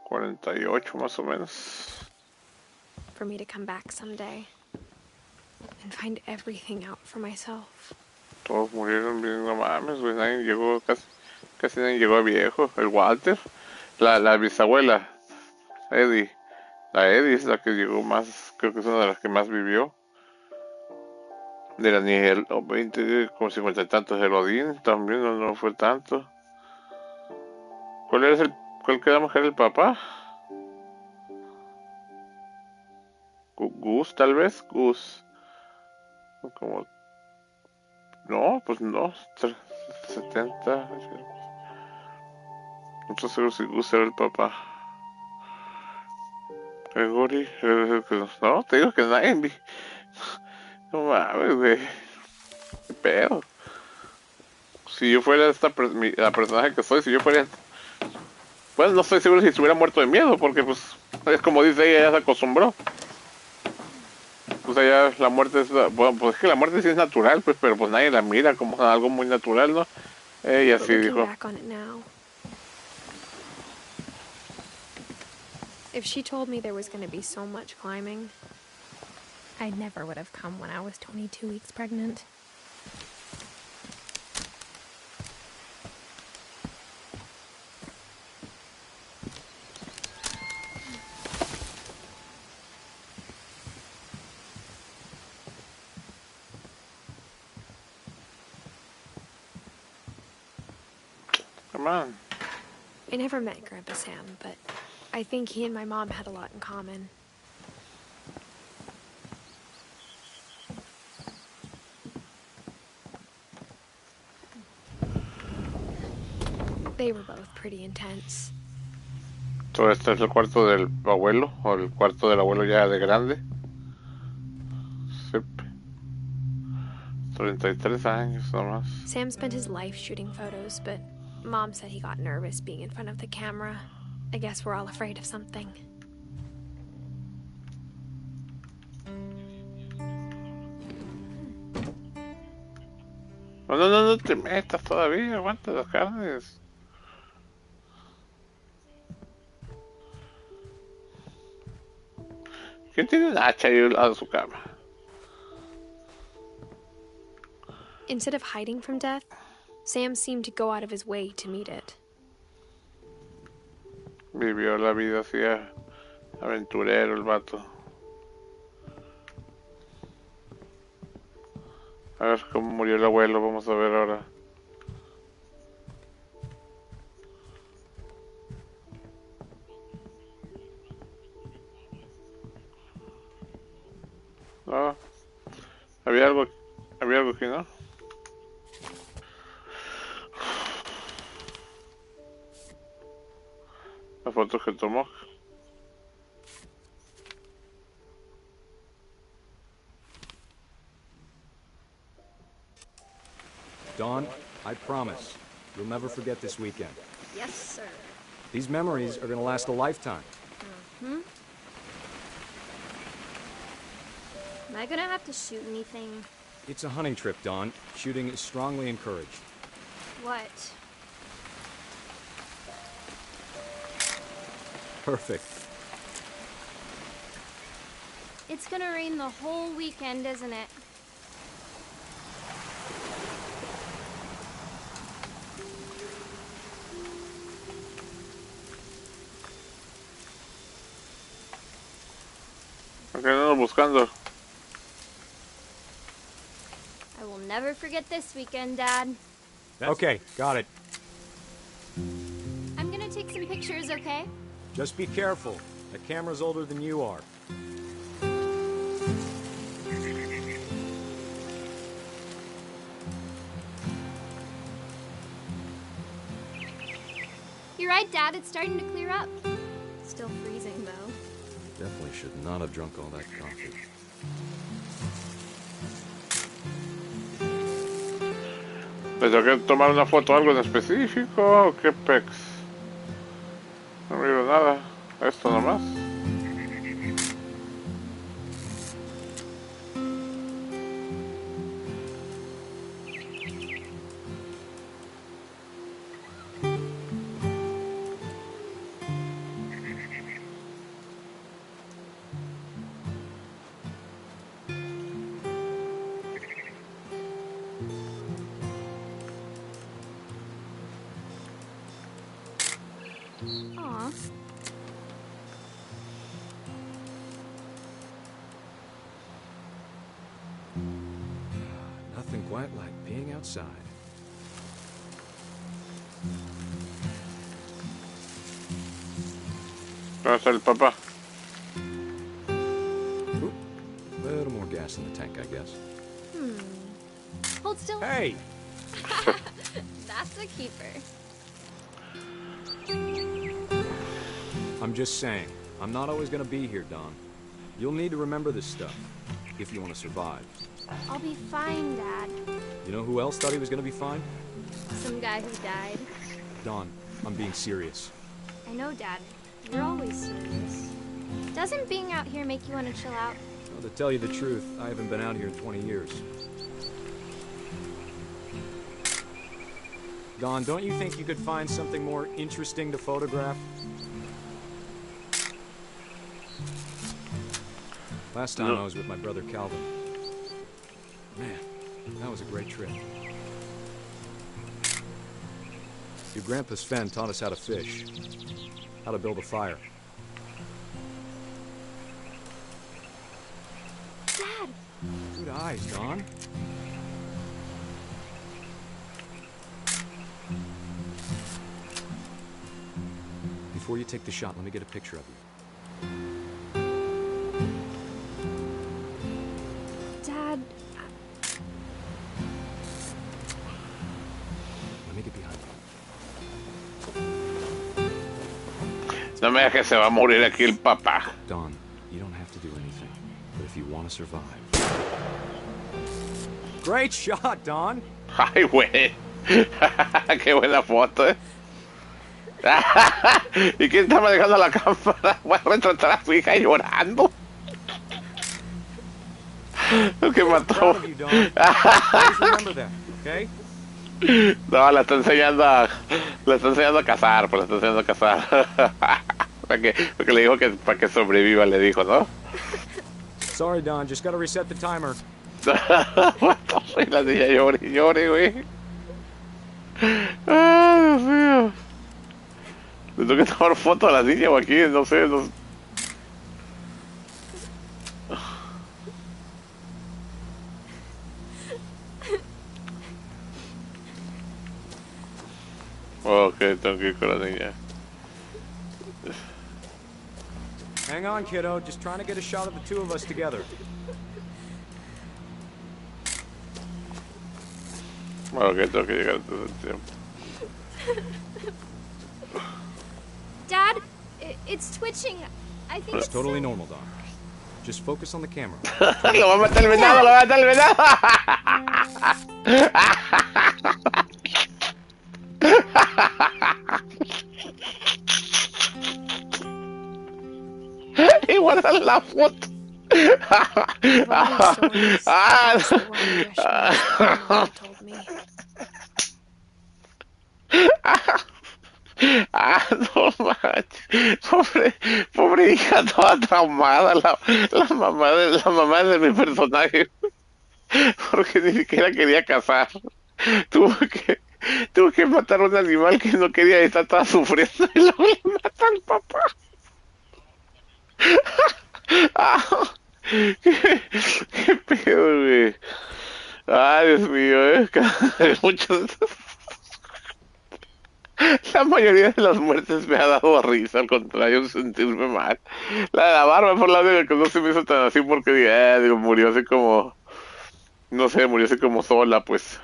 48 más o menos. For me to come back someday and find everything out for myself. Todos murieron bien, no mames, güey. Nadie llegó, casi nadie llegó a viejo. El Walter, la bisabuela, Eddie. La Eddie es la que llegó más, creo que es una de las que más vivió. De la niña, 20, como 50 y tantos de Odín, también no fue tanto. ¿Cuál quedamos que era el papá? Gus, tal vez, Gus. Como, no, pues no, 70. No estoy seguro si Gus era el papá. Gregory, no, te digo que nadie vi. No mames, güey. ¿Qué pedo? Si yo fuera la personaje que soy, si yo fuera... Bueno, no estoy seguro si se hubiera muerto de miedo, porque pues, es como dice ella, ya se acostumbró. O sea, ya la muerte es... Bueno, pues es que la muerte sí es natural, pues, pero pues nadie la mira como algo muy natural, ¿no? Ella sí dijo... If she told me there was going to be so much climbing, I never would have come when I was 22 weeks pregnant. Come on. I never met Grandpa Sam, but I think he and my mom had a lot in common. They were both pretty intense. Todo este es el cuarto del abuelo, o el cuarto del abuelo ya de grande. Sí. 33 años nomás. Sam spent his life shooting photos, but Mom said he got nervous being in front of the camera. I guess we're all afraid of something. No te metas todavía, aguanta las carnes. ¿Quién tiene un hacha ahí al lado de su cama? Instead of hiding from death, Sam seemed to go out of his way to meet it. Vivió la vida así aventurero el vato. A ver cómo murió el abuelo, vamos a ver ahora. No, había algo aquí, ¿no? La foto que tomó. Dawn, I promise, you'll never forget this weekend. Yes, sir. These memories are gonna last a lifetime. Am I gonna have to shoot anything? It's a hunting trip, Dawn. Shooting is strongly encouraged. What? Perfect. It's gonna rain the whole weekend, isn't it? ¿Qué andamos buscando? I will never forget this weekend, Dad. Okay, got it. I'm gonna take some pictures, okay? Just be careful. The camera's older than you are. You're right, Dad. It's starting to clear up. Still freezing, though. Definitely should not have drunk all that coffee. ¿Les tengo que tomar una foto o algo en específico? ¿Qué pex? No miro nada. Esto nomás. Aw. Nothing quite like being outside. ¿Dónde está el papá? Oop, little more gas in the tank, I guess. Hold still. Hey! That's a keeper. I'm just saying, I'm not always gonna be here, Don. You'll need to remember this stuff, if you want to survive. I'll be fine, Dad. You know who else thought he was gonna be fine? Some guy who died. Don, I'm being serious. I know, Dad. You're always serious. Doesn't being out here make you want to chill out? Well, to tell you the truth, I haven't been out here in 20 years. Don, don't you think you could find something more interesting to photograph? Last time I was with my brother Calvin. Man, that was a great trip. Your grandpa Sven taught us how to fish, how to build a fire. Dad! Good eyes, Don. Before you take the shot, let me get a picture of you. Dad, Let me get behind you. No me dejes que se va a morir aquí el papá. Don, you don't have to do anything, but if you want to survive. Great shot, Don. Ay, güey. Qué buena foto, ¿eh? ¿Y quién está manejando la cámara? Voy a retratar a su hija llorando. Lo que mató. No, la está enseñando a cazar, pues la está enseñando a cazar. porque le dijo que para que sobreviva, le dijo, ¿no? Sorry, Don, just gotta reset the timer. Y la niña llore, llore, güey. Ay, Dios mío. Le tengo que tomar foto a la niña o aquí, no sé, no sé. Ok, tengo que ir con la niña. Hang on, kiddo. Just trying to get a shot of the two of us together. Ok, tengo que llegar antes del tiempo. Dad, it's twitching. I think It's totally normal, Don. Just focus on the camera. Lo va a matar el venado, lo va a matar el venado. para la foto. Of all these stories, that's the one I wish my mom had told me. No manches. Pobre hija toda traumada, la mamá de mi personaje, porque ni siquiera quería cazar. Tuvo que, tuvo que matar a un animal que no quería y está toda sufriendo y luego le mata al papá. ¿Qué pedo, güey? Ay, Dios mío, muchos. La mayoría de las muertes me ha dado risa, al contrario, sentirme mal. La de la barba fue la única que no se me hizo tan así porque digo, murió así como, no sé, murió así como sola, pues.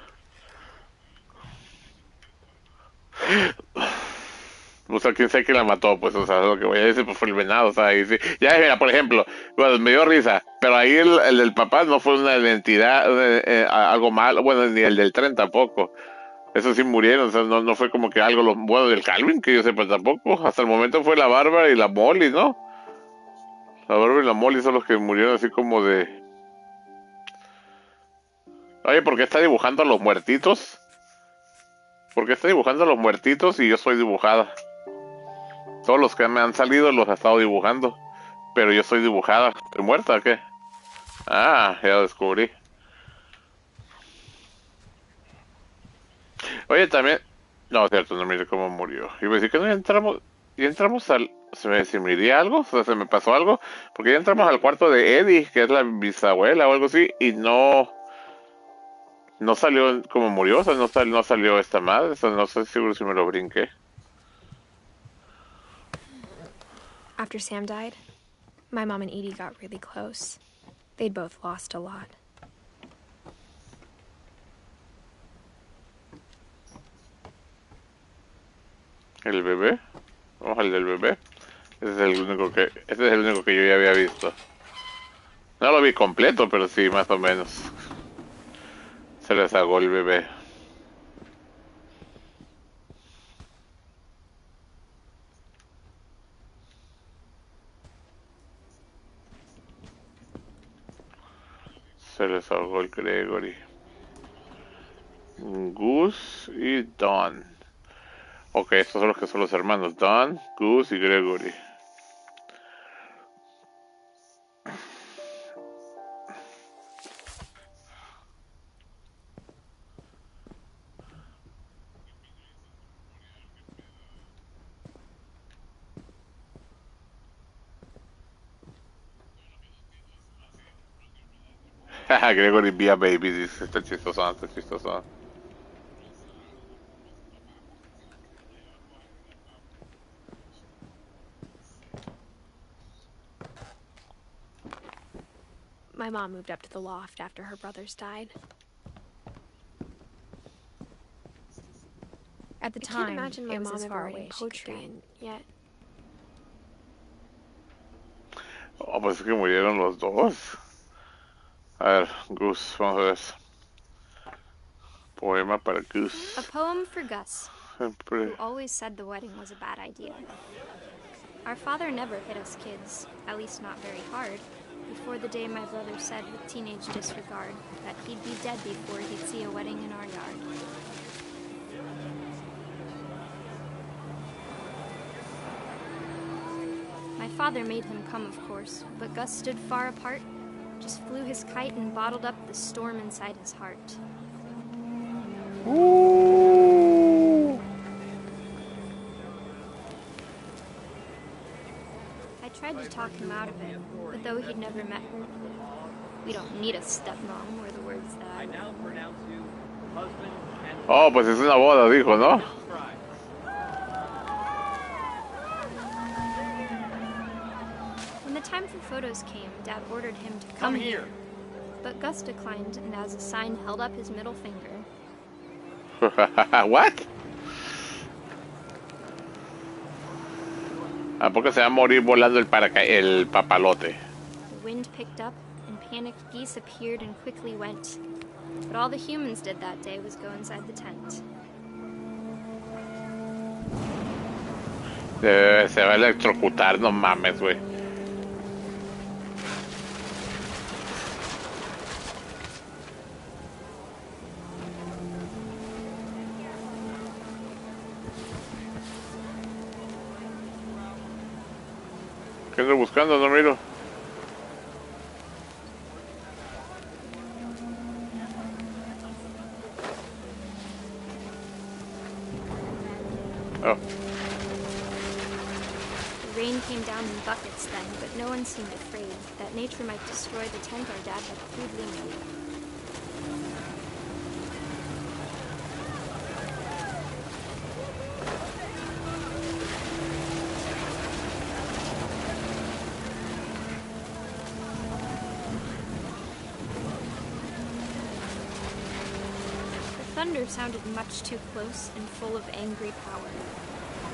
O sea, quién sabe quién la mató, pues, o sea, lo que voy a decir, pues fue el venado, o sea, ahí sí. Ya, mira, por ejemplo, bueno, me dio risa, pero ahí el del papá no fue una identidad, algo malo, bueno, ni el del tren tampoco. Eso sí murieron, o sea, no fue como que algo bueno del Calvin, que yo sepa tampoco. Hasta el momento fue la Bárbara y la Molly, ¿no? La Bárbara y la Molly son los que murieron así como de... Oye, ¿por qué está dibujando a los muertitos? ¿Por qué está dibujando a los muertitos y yo soy dibujada? Todos los que me han salido los ha estado dibujando, pero yo soy dibujada. ¿Estoy muerta o qué? Ah, ya lo descubrí. Oye, también... No, cierto, no mire cómo murió. Iba a decir que no ya entramos al... ¿Se me iría algo? O sea, ¿se me pasó algo? Porque ya entramos al cuarto de Eddie, que es la bisabuela o algo así, y no salió como murió, o sea, no salió esta madre, o sea, no estoy seguro si me lo brinqué. After Sam died, my mom and Edie got really close. They'd both lost a lot. ¿El bebé? Vamos al del bebé. Ese es el único que yo ya había visto. No lo vi completo, pero sí, más o menos. Se les ahogó el bebé. Se les ahogó el Gregory. Gus y Don. Ok, estos son los que son los hermanos. Don, Gus y Gregory. Gregory via baby, dice, está chistoso, está chistoso. My mom moved up to the loft after her brothers died. At the time, I can't imagine my mom ever writing poetry, and yet... Oh, pues es que murieron los dos. A ver, Gus, vamos a ver. Poema para Gus. A poem for Gus, Siempre. who always said the wedding was a bad idea. Our father never hit us kids, at least not very hard, before the day my brother said with teenage disregard that he'd be dead before he'd see a wedding in our yard. My father made him come, of course, but Gus stood far apart, just flew his kite and bottled up the storm inside his heart. Ooh. I tried to talk him out of it, but though he'd never met her, we don't need a stepmom, were the words that I now pronounce you husband and... Oh, pues es una boda, dijo, ¿no? When the time for photos came, Dad ordered him to come here. But Gus declined, and as a sign held up his middle finger. What? ¿A poco se va a morir volando el papalote? The wind picked up, and panicked geese appeared and quickly went. But all the humans did that day was go inside the tent. Se va a electrocutar, no mames, güey. ¿Qué ando buscando? No miro. Oh. The rain came down in buckets then, but no one seemed afraid that nature might destroy the tent our dad had crudely made. The thunder sounded much too close and full of angry power.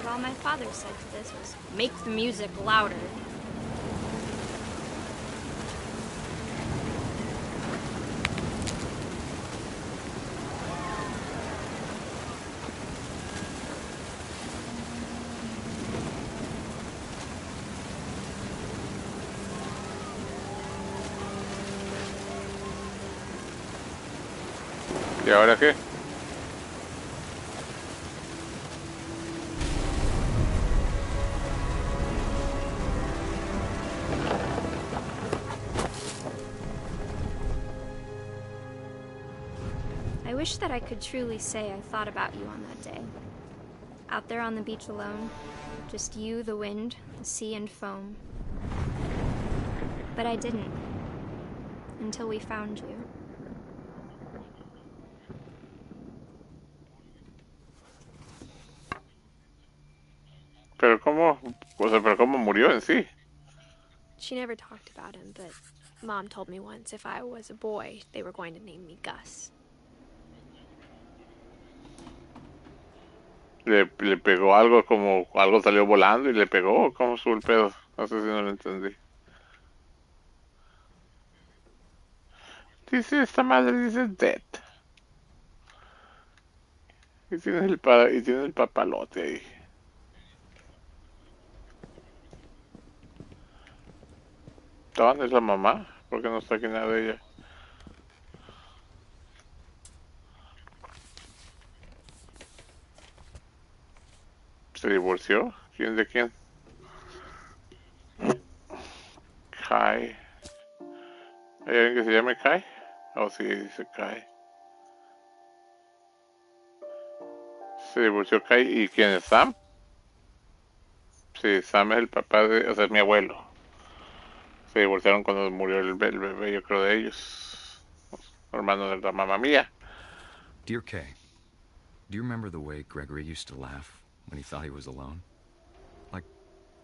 But all my father said to this was, "Make the music louder." ¿Y ahora qué? I wish that I could truly say I thought about you on that day. Out there on the beach alone, just you, the wind, the sea, and foam. But I didn't. Until we found you. Pero cómo, o sea, pero cómo murió en sí. She never talked about him, but Mom told me once if I was a boy, they were going to name me Gus. Le pegó algo, como algo salió volando y le pegó. ¿Cómo estuvo el pedo? No sé si no lo entendí. Dice esta madre, dice dead. Y tiene el papalote ahí. ¿Dónde es la mamá? ¿Por qué no está aquí nada de ella? ¿Se divorció? ¿Quién de quién? Kai. ¿Hay alguien que se llame Kai? Oh, sí, dice Kai. Se divorció Kai. ¿Y quién es Sam? Sí, Sam es el papá de... O sea, es mi abuelo. Se divorciaron cuando murió el bebé, yo creo, de ellos. Hermano de la mamá mía. Dear Kay, do you remember the way Gregory used to laugh when he thought he was alone? Like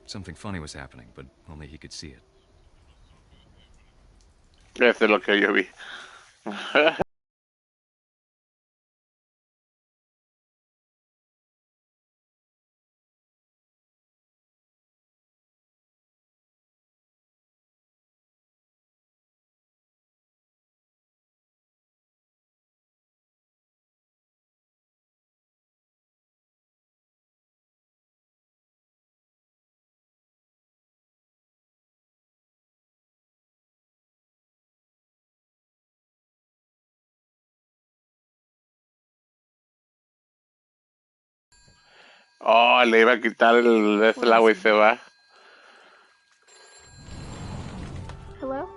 something funny was happening, but only he could see it. Eso es lo que yo vi. Oh, le iba a quitar el agua y se va. Hello?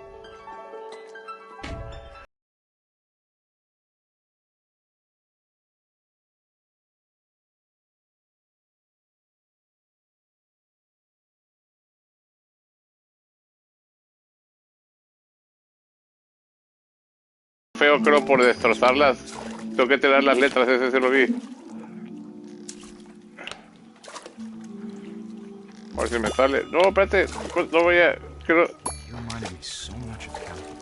Feo, creo, por destrozarlas. Tengo que tirar las letras, ese sí lo vi. A ver si me sale. No, espérate. No voy a... Quiero... You reminded me so much of Kathy.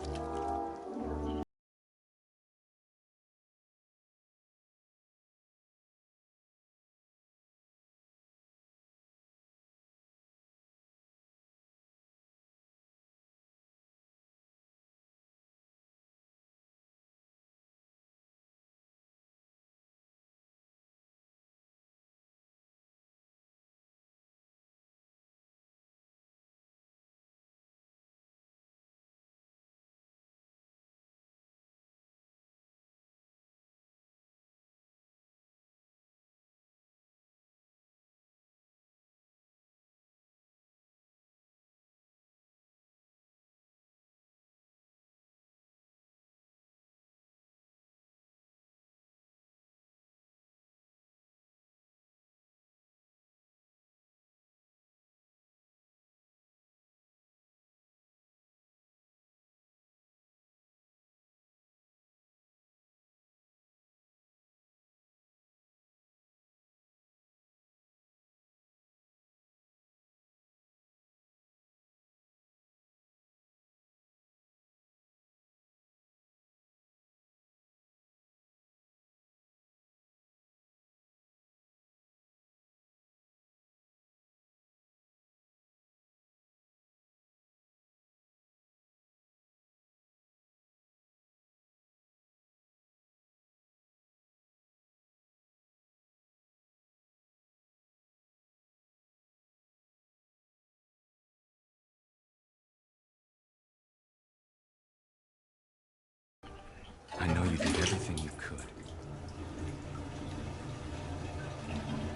I know you did everything you could.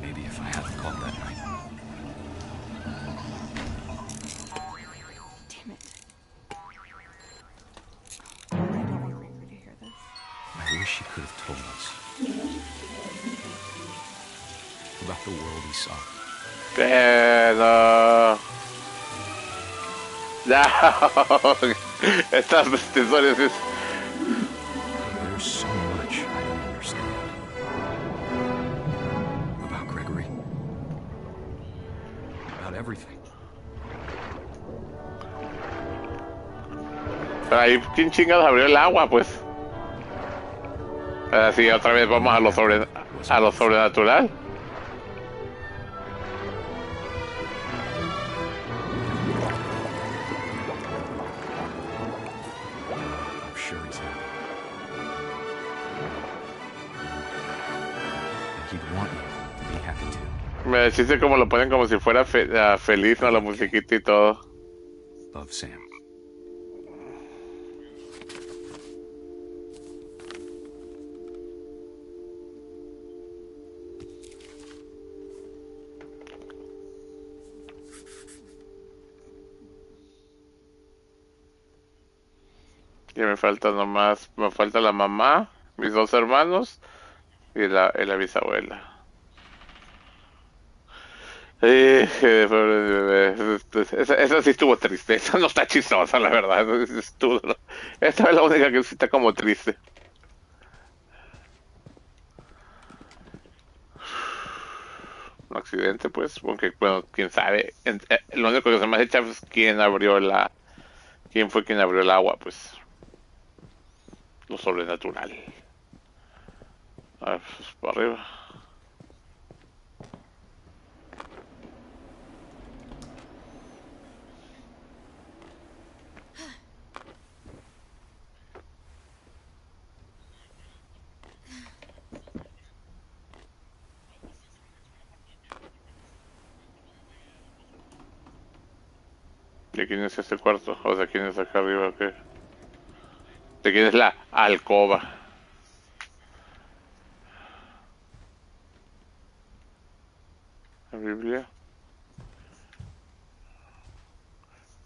Maybe if I hadn't called that night. Damn it. I don't want Gregory to hear this. I wish he could have told us about the world he saw. Pero... No. Estas historias es... There's so much I don't understand about Gregory. About everything. Pero ahí, ¿quién chingados abrió el agua, pues? Así otra vez vamos a lo sobrenatural. I'm sure he's happy. And he'd want you to be happy too. Me deciste como lo ponen como si fuera feliz, ¿no? La musiquita y todo. Love, Sam. Y me falta nomás, me falta la mamá, mis dos hermanos y la bisabuela. Pobre bebé. Esa sí estuvo triste, esa no está chistosa, la verdad. Esta es la única que sí está como triste. Un accidente, pues, aunque, bueno, quién sabe. Lo único que se me hace chafa es quién fue quien abrió el agua, pues. Lo sobrenatural. A ver, pues, para arriba. ¿De quién es este cuarto? O sea, ¿quién es acá arriba o qué? ¿De quién es la alcoba? La Biblia.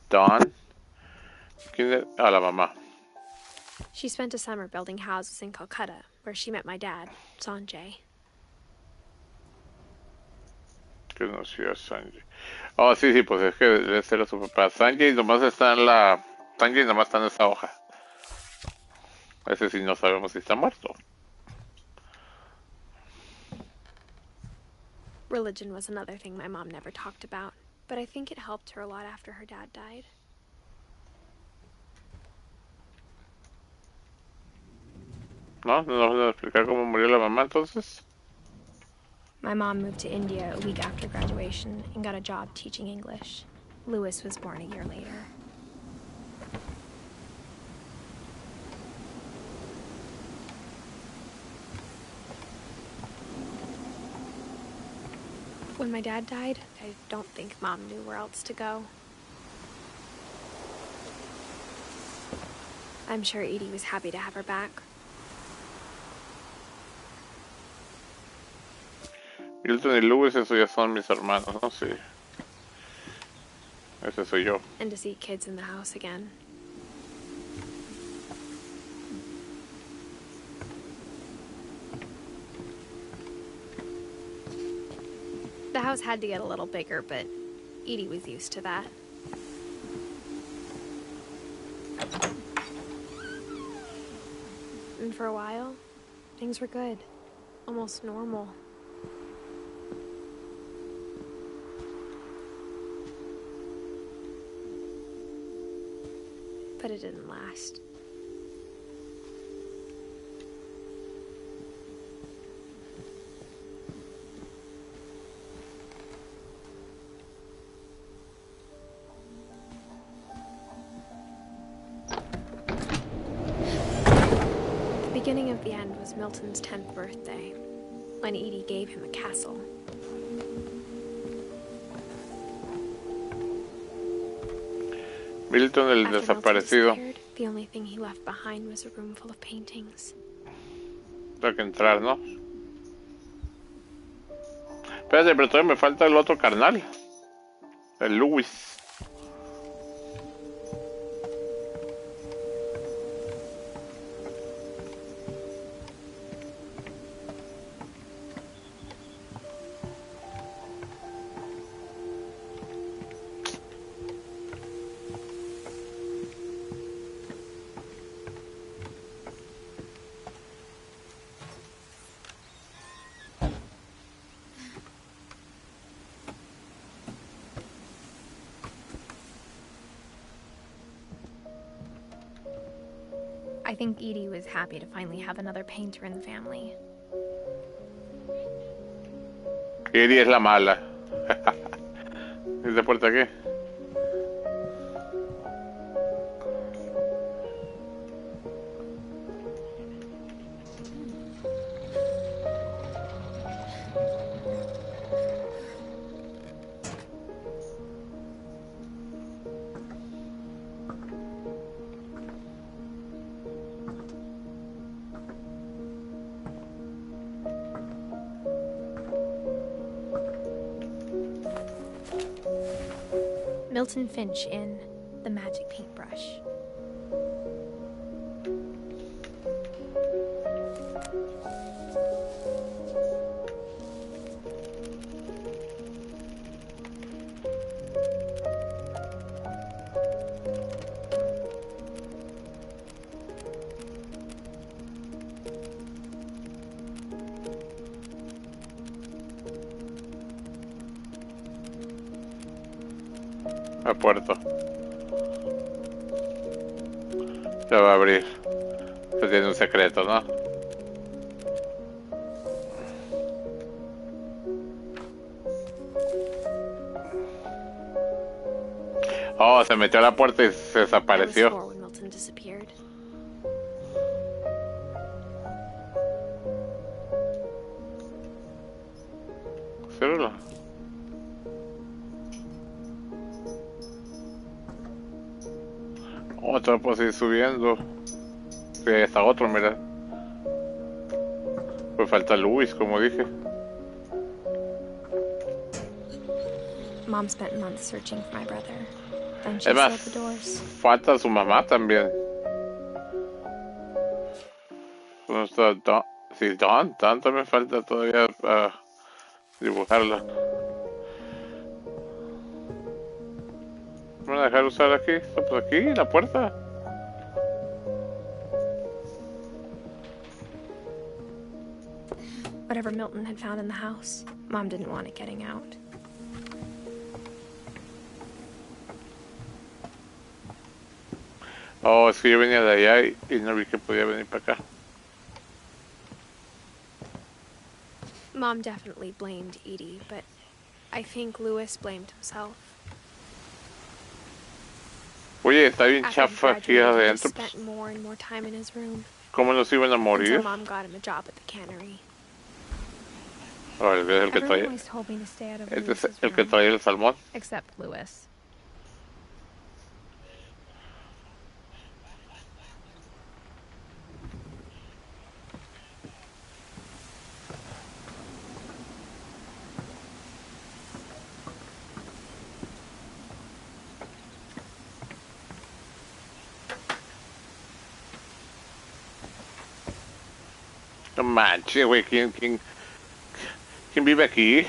Dawn. ¿Quién es? Ah, la mamá. She spent a summer building houses in Calcutta, where she met my dad, Sanjay. Que conoció a Sanjay. Oh, sí, sí, pues es que ese era su papá. Sanjay nomás está en la... Sanjay nomás está en esa hoja. Ese sí no sabemos si está muerto. Religion was another thing my mom never talked about, but I think it helped her a lot after her dad died. ¿No? ¿No nos vas a explicar cómo murió la mamá entonces? My mom moved to India a week after graduation and got a job teaching English. Louis was born a year later. When my dad died, I don't think Mom knew where else to go. I'm sure Edie was happy to have her back. Milton y Louis, esos ya son mis hermanos, ¿no? Sí. Ese soy yo. And to see kids in the house again. The house had to get a little bigger, but Edie was used to that. And for a while, things were good. Almost normal. But it didn't last. The beginning of the end was Milton's 10th birthday, when Edie gave him a castle. Milton el After Milton desaparecido. disappeared, The only thing he left behind was a room full of paintings. Tengo que entrar, ¿no? Espérate, pero todavía me falta el otro carnal. El Louis. I think Edie was happy to finally have another painter in the family. Edie es la mala. ¿Esa puerta qué? Milton Finch in The Magic Paintbrush. La puerta. Se va a abrir. Se tiene un secreto, ¿no? Oh, se metió a la puerta y se desapareció. Ciérralo. Oh, todavía puedo seguir subiendo. Sí, ahí está otro, mira. Pues falta Luis, como dije. Mom spent months searching for my brother. Then she Es más, sealed the doors. falta su mamá también. ¿Dónde está Don? Sí, Don también falta todavía dibujarla. ¿Me van a dejar usar aquí? ¿Está por aquí? ¿La puerta? Whatever Milton had found in the house, Mom didn't want it getting out. Oh, es que yo venía de allá y no vi que podía venir para acá. Mom definitely blamed Edie, but I think Louis blamed himself. Oye, está bien After he chafa aquí graduated, he adentro. spent more and more time in his room. ¿Cómo nos iban a morir? Until Mom got him a job at the cannery. Oh, es el que Everyone trae. always told me to stay out of Este es Louis's el que room, trae el salmón. except Louis. No manches, güey, ¿quién vive aquí?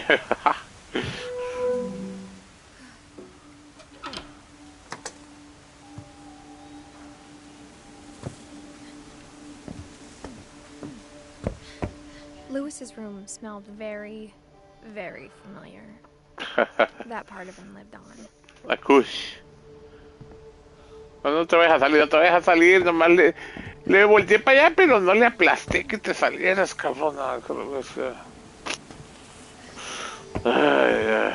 Louis's room smelled very, very familiar. That part of him lived on. La cush. No te vayas a salir, no te vayas a salir, nomás le volteé para allá, pero no le aplasté que te salieras, cabrón. Ay.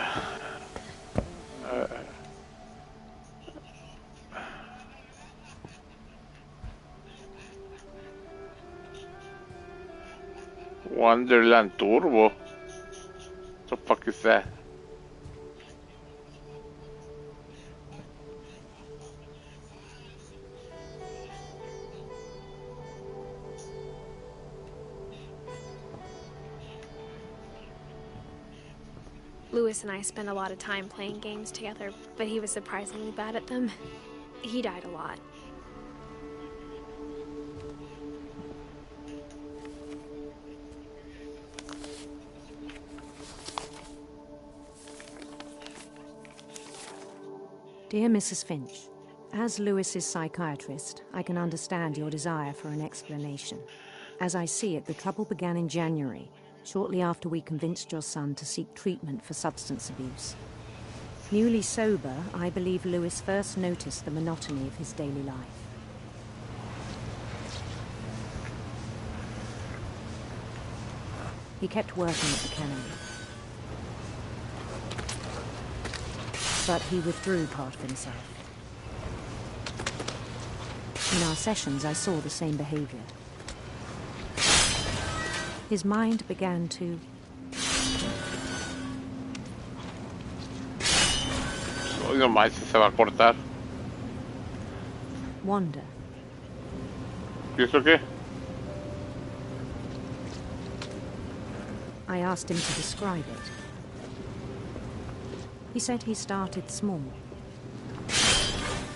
Wonderland Turbo. What the fuck is that? Lewis and I spent a lot of time playing games together, but he was surprisingly bad at them. He died a lot. Dear Mrs. Finch, as Lewis's psychiatrist, I can understand your desire for an explanation. As I see it, the trouble began in January, shortly after we convinced your son to seek treatment for substance abuse. Newly sober, I believe Lewis first noticed the monotony of his daily life. He kept working at the cannery, but he withdrew part of himself. In our sessions, I saw the same behavior. His mind began to no más, se va a cortar. wander. ¿Y eso qué? I asked him to describe it. He said he started small,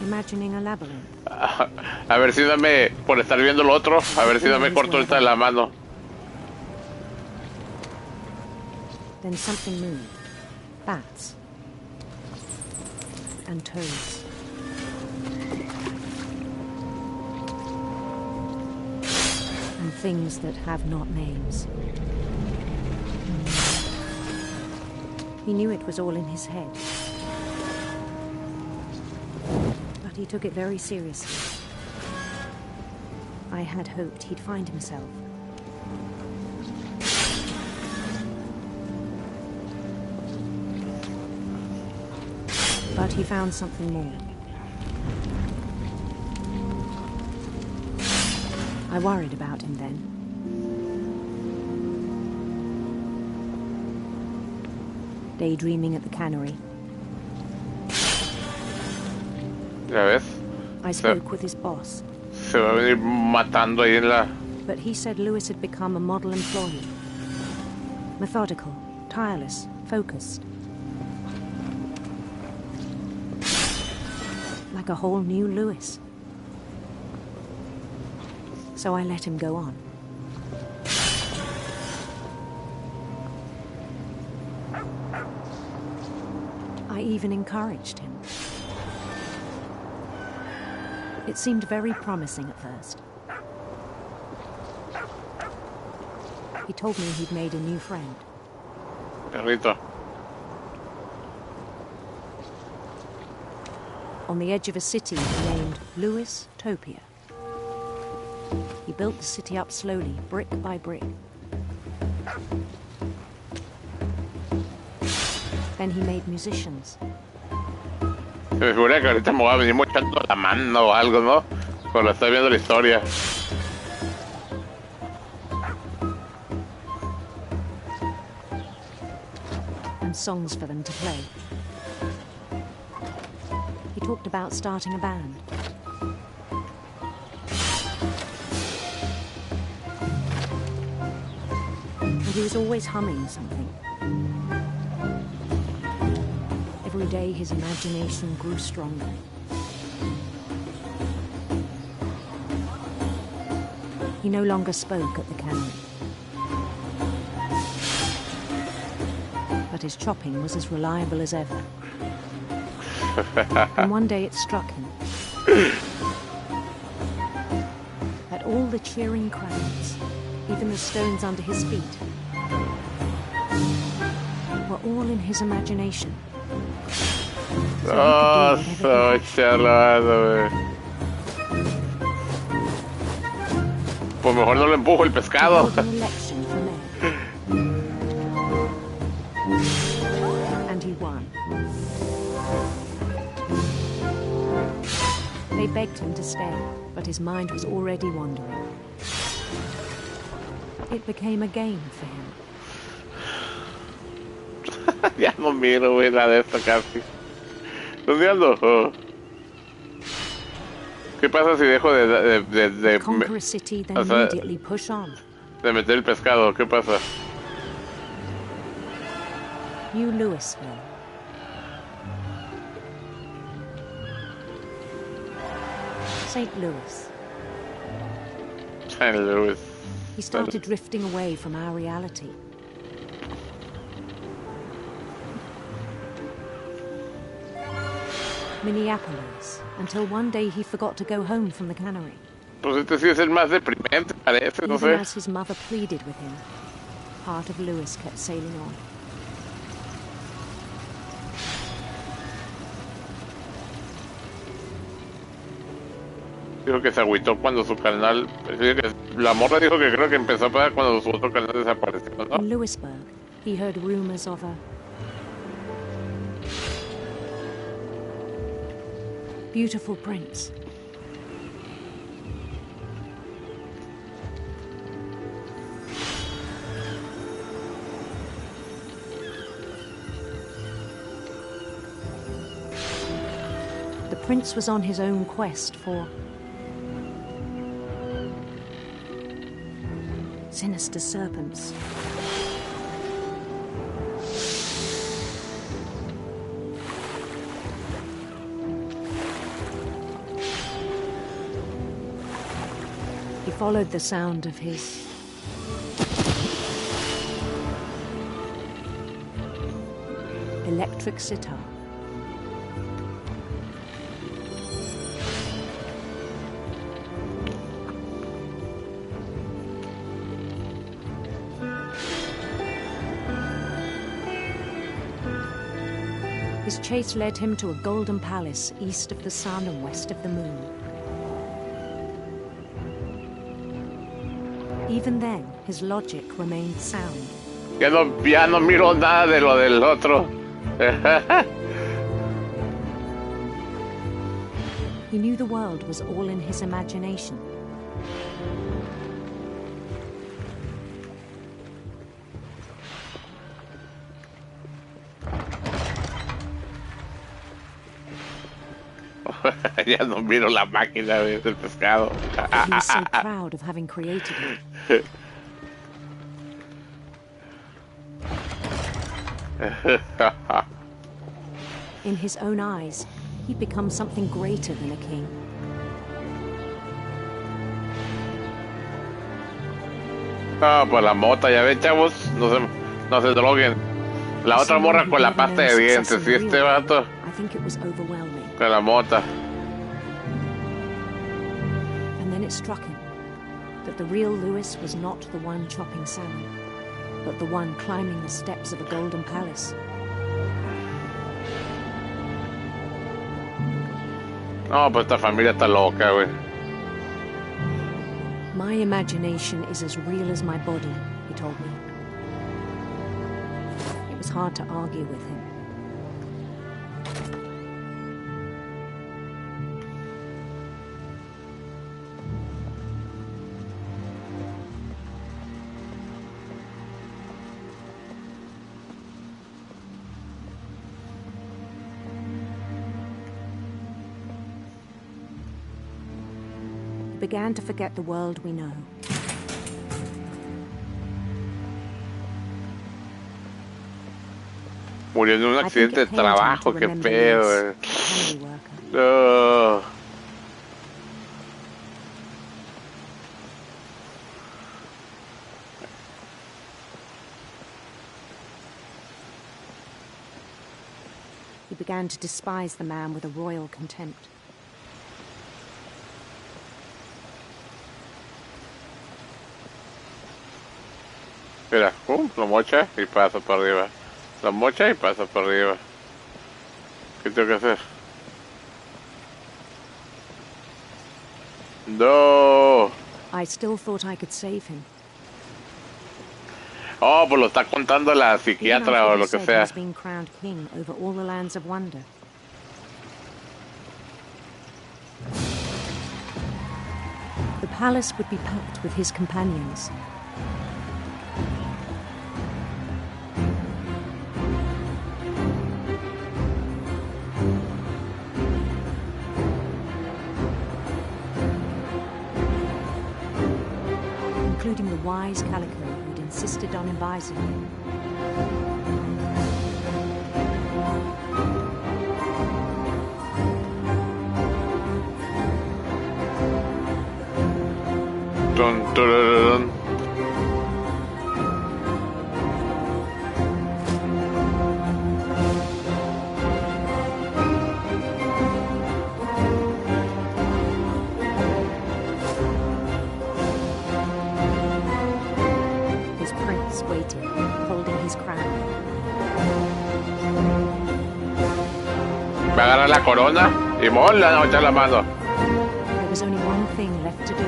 imagining a labyrinth. A ver si no me, por estar viendo lo otro, a ver si no me corto ahorita la mano. Then something moved. Bats. And toads. And things that have not names. He knew it was all in his head. But he took it very seriously. I had hoped he'd find himself. But he found something more. I worried about him then. Daydreaming at the cannery. ¿Ya ves? I spoke with his boss. Se va a venir matando ahí en la... But he said Lewis had become a model employee. Methodical, tireless, focused. Like a whole new Lewis. So I let him go on. I even encouraged him. It seemed very promising at first. He told me he'd made a new friend. Perrito. On the edge of a city named Lewis-topia. He built the city up slowly, brick by brick. Then he made musicians. Se me figura que ahorita me voy a venir mochando la mano o algo, ¿no? Cuando estoy viendo la historia. And songs for them to play. He talked about starting a band. And he was always humming something. Every day his imagination grew stronger. He no longer spoke at the cannery. But his chopping was as reliable as ever. And one day it struck him that all the cheering crowds, even the stones under his feet, were all in his imagination. Oh, so charlado, güey. Pues mejor no lo empujo el pescado. And he won. They begged him to stay, but his mind was already wandering. It became a game for him. Ya no miro, güey, la de esta casi. ¿Dónde ando? Oh. ¿Qué pasa si dejo Conquer a city, then immediately push on. de meter el pescado? ¿Qué pasa? New Louisville. St. Louis. St. Louis. He started drifting away from our reality. Minneapolis, until one day he forgot to go home from the cannery. Pues este sí es el más deprimente, parece, no Even sé. as his mother pleaded with him, part of Lewis kept sailing on. Dijo que se agüitó cuando su canal... La morra dijo que creo que empezó a pagar cuando su otro canal desapareció, ¿no? In Lewisburg, he heard rumors of a beautiful prince. The prince was on his own quest for sinister serpents. He followed the sound of his electric sitar. His chase led him to a golden palace east of the sun and west of the moon. Even then, his logic remained sound. Ya no miro nada de lo del otro. He knew the world was all in his imagination. Ya no miro la máquina del pescado. He was so proud of having created it. In his own eyes, he'd become something greater than a king. Ah, pues la mota, ya ven, chavos, no se droguen. La otra morra con la pasta de dientes, y este vato I think it was overwhelming. con la mota. And then it struck him that the real Lewis was not the one chopping salmon, but the one climbing the steps of a golden palace. No, pues esta familia está loca, güey. My imagination is as real as my body, he told me. It was hard to argue with him. Began to forget the world we know. Murió en un accidente de trabajo, qué pedo. No. He began to despise the man with a royal contempt. Mira, lo mocha y pasa para arriba. Lo mocha y pasa para arriba. ¿Qué tengo que hacer? No. I still thought I could save him. Oh, pues lo está contando la psiquiatra o lo que sea. He's been crowned king over all the lands of wonder. The palace would be packed with his companions. Including the wise Calico who'd insisted on advising him. Tun, turururun. His prince waited, holding his crown. Me agarra la corona y mola, no echar la mano. There was only one thing left to do.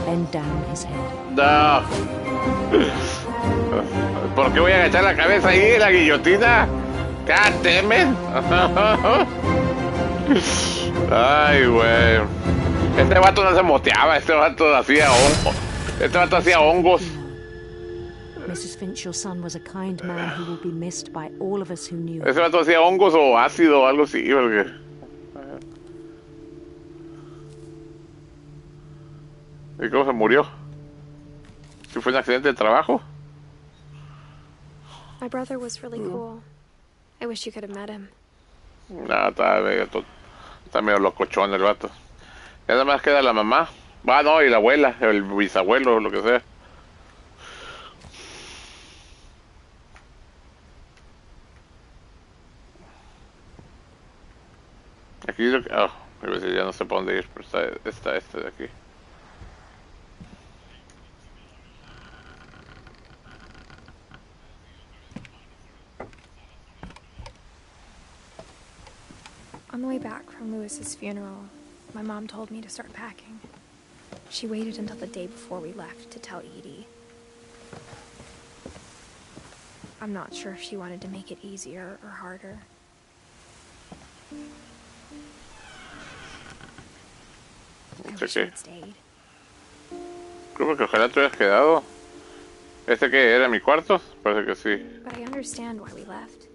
Bend down his head. No. ¿Por qué voy a agachar la cabeza ahí, la guillotina? God damn it. Ay, güey. Este vato no se moteaba, este vato hacía hongos. Mrs. Finch, your son was a kind man who will be missed by all of us who knew him. Ese vato hacía hongos o ácido o algo así, porque... ¿Y cómo se murió? ¿Si fue un accidente de trabajo? My brother was really cool. I wish you could have met him. No, está medio locochón el vato. Ya nada más queda la mamá. Ah, no, y la abuela, el bisabuelo, lo que sea. Aquí lo que... Oh, a veces ya no sé para dónde ir, pero está este de aquí. On the way back from Lewis's funeral, my mom told me to start packing. She waited until the day before we left to tell Edie. I'm not sure if she wanted to make it easier or harder. I wish I'd stayed. Creo que ojalá te hubieras quedado. ¿Este qué? ¿Era mi cuarto? Parece que sí. But I understand why we left.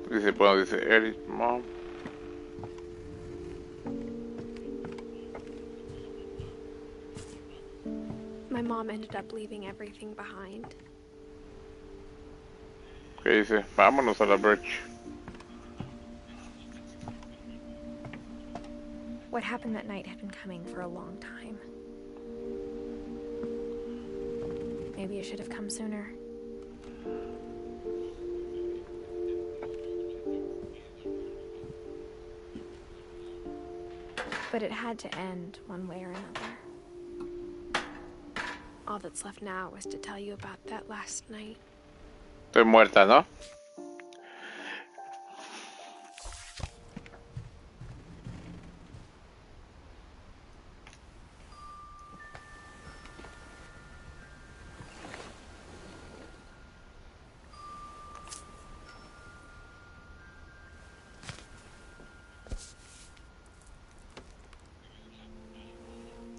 Dice, bueno, dice Edith, mom. My mom ended up leaving everything behind. ¿Qué dice? Vámonos a la bridge. What happened that night had been coming for a long time. Maybe it should have come sooner. But it had to end one way or another. All that's left now is to tell you about that last night. Estoy muerta, ¿no?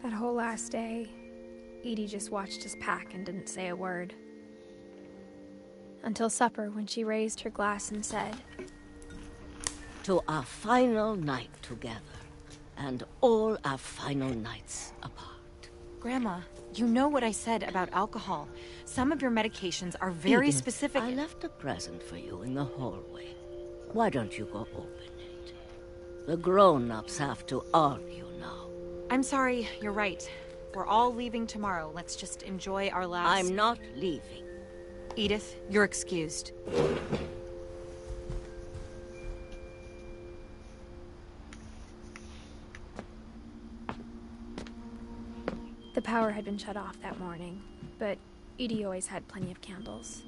That whole last day, Edie just watched us pack and didn't say a word. Until supper, when she raised her glass and said, "To our final night together, and all our final nights apart." Grandma, you know what I said about alcohol. Some of your medications are very Edith, specific. I left a present for you in the hallway. Why don't you go open it? The grown-ups have to argue now. I'm sorry, you're right. We're all leaving tomorrow. Let's just enjoy our last... I'm not leaving. Edith, you're excused. The power had been shut off that morning, but Edie always had plenty of candles.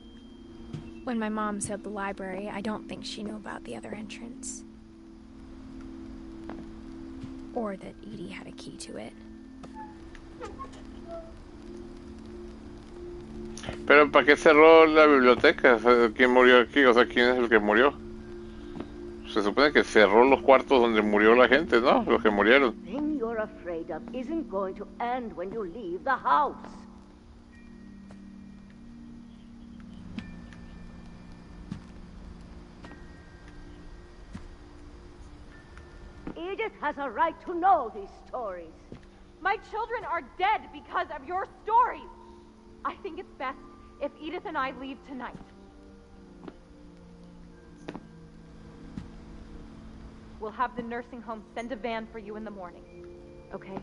When my mom sealed the library, I don't think she knew about the other entrance. Or that Edie had a key to it. Pero ¿para qué cerró la biblioteca? O sea, ¿quién murió aquí? O sea, ¿quién es el que murió? Se supone que cerró los cuartos donde murió la gente, ¿no? Los que murieron. The thing you're afraid of isn't going to end when you leave the house. Edith has a right to know these stories. My children are dead because of your stories. I think it's best if Edith and I leave tonight. We'll have the nursing home send a van for you in the morning, okay?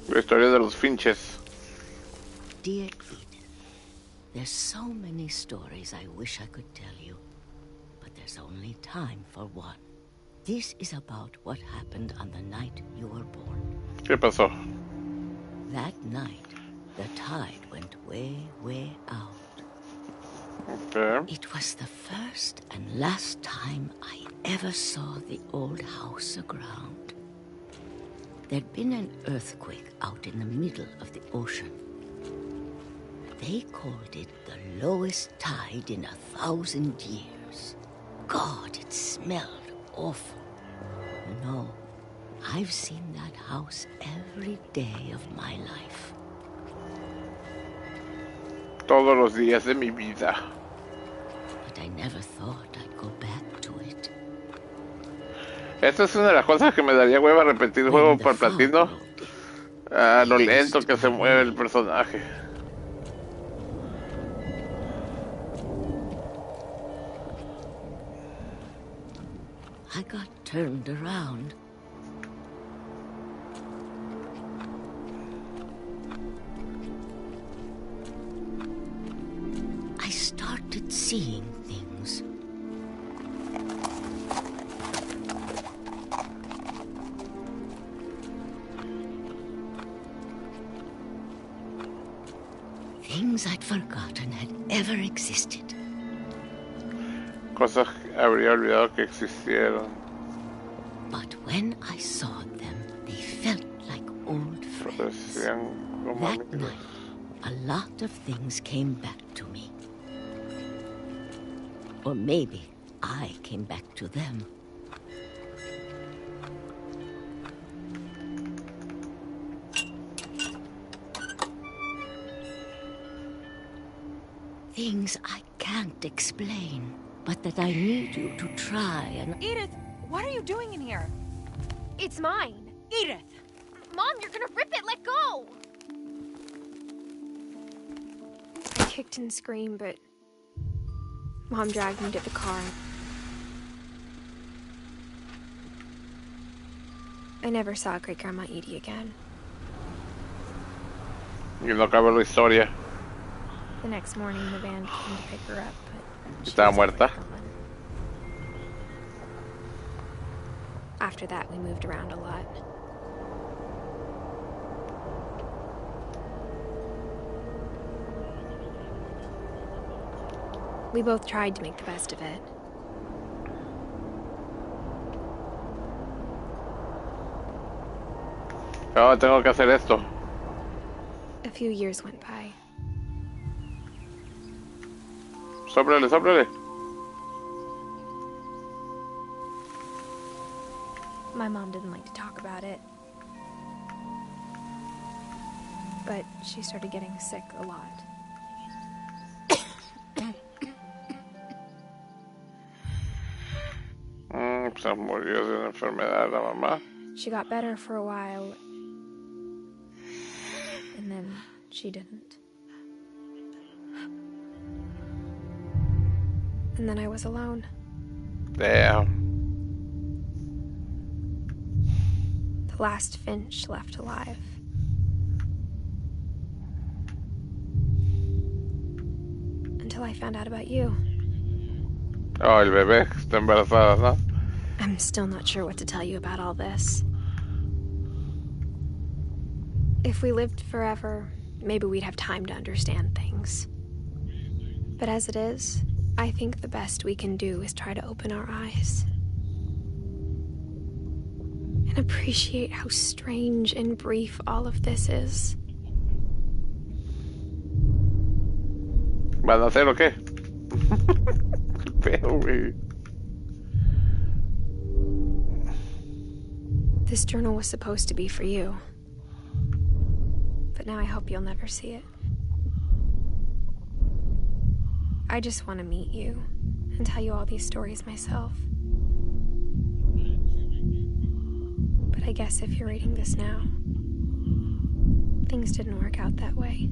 La historia de los Finches. Dear Edith, there's so many stories I wish I could tell you, but there's only time for one. This is about what happened on the night you were born. ¿Qué pasó? That night, the tide went way, way out. Okay. It was the first and last time I ever saw the old house aground. There'd been an earthquake out in the middle of the ocean. They called it the lowest tide in 1,000 years. God, it smelled awful. No, I've seen that house every day of my life. Todos los días de mi vida. But I never thought I'd go back to it. Esta es una de las cosas que me daría hueva repetir juego por platino. Lo lento que se mueve el personaje. I got turned around. I started seeing things. Things I'd forgotten had ever existed. Cosas que habría olvidado que existieron. But when I saw them, they felt like old friends. That night, a lot of things came back to me. Or maybe I came back to them. Things I can't explain, but that I need you to try and... Edith, what are you doing in here? It's mine. Edith! Mom, you're gonna rip it! Let go! I kicked and screamed, but Mom dragged me to the car. I never saw Great-Grandma Edie again. Y no acaba la historia. The next morning, the van came to pick her up, but Estaba muerta. after that, we moved around a lot. We both tried to make the best of it. Oh, tengo que hacer esto. A few years went by. Sóplale, sóplale. My mom didn't like to talk about it. But she started getting sick a lot. Se murió de una enfermedad la mamá. She got better for a while. And then she didn't. And then I was alone. Damn. The last Finch left alive. Until I found out about you. Oh, el bebé está embarazada, ¿no? I'm still not sure what to tell you about all this. If we lived forever, maybe we'd have time to understand things. But as it is, I think the best we can do is try to open our eyes. And appreciate how strange and brief all of this is. ¿Van a hacer o qué? Pero, güey. This journal was supposed to be for you. But now I hope you'll never see it. I just want to meet you and tell you all these stories myself. I guess if you're reading this now, things didn't work out that way.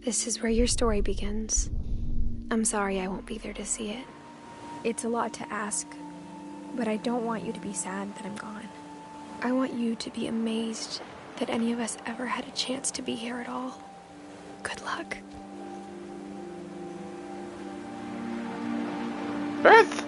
This is where your story begins. I'm sorry I won't be there to see it. It's a lot to ask, but I don't want you to be sad that I'm gone. I want you to be amazed that any of us ever had a chance to be here at all. Good luck. Beth.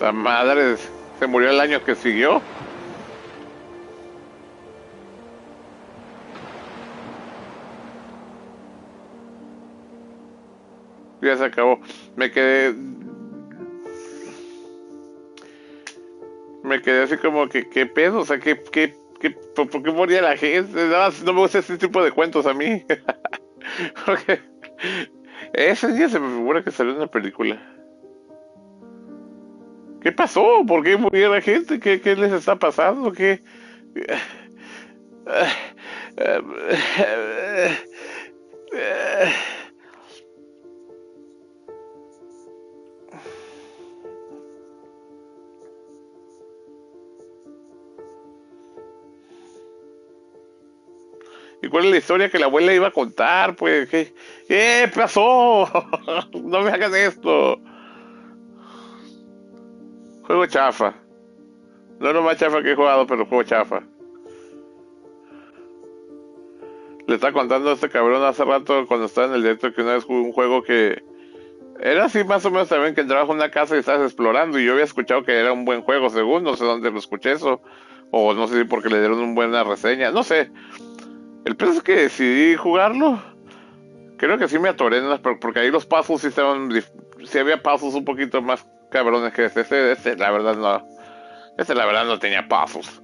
La madre se murió el año que siguió. Ya se acabó. Me quedé así como que qué pedo, o sea, por qué moría la gente. No me gusta este tipo de cuentos a mí. Porque ese día se me figura que salió una película. ¿Qué pasó? ¿Por qué murió la gente? ¿Qué les está pasando? ¿Qué? ¿Y cuál es la historia que la abuela iba a contar? Pues, ¿qué pasó? No me hagas esto. Juego chafa. No es lo más chafa que he jugado, pero juego chafa. Le estaba contando a este cabrón hace rato cuando estaba en el directo que una vez jugué un juego que era así más o menos también, que entrabas a una casa y estabas explorando, y yo había escuchado que era un buen juego, según, no sé dónde lo escuché eso, o no sé si porque le dieron una buena reseña, no sé. El peor es que decidí jugarlo. Creo que sí me atoré, ¿no? Porque ahí los puzzles sí estaban, sí había puzzles un poquito más cabrones que ese la verdad no. Ese la verdad no tenía puzzles.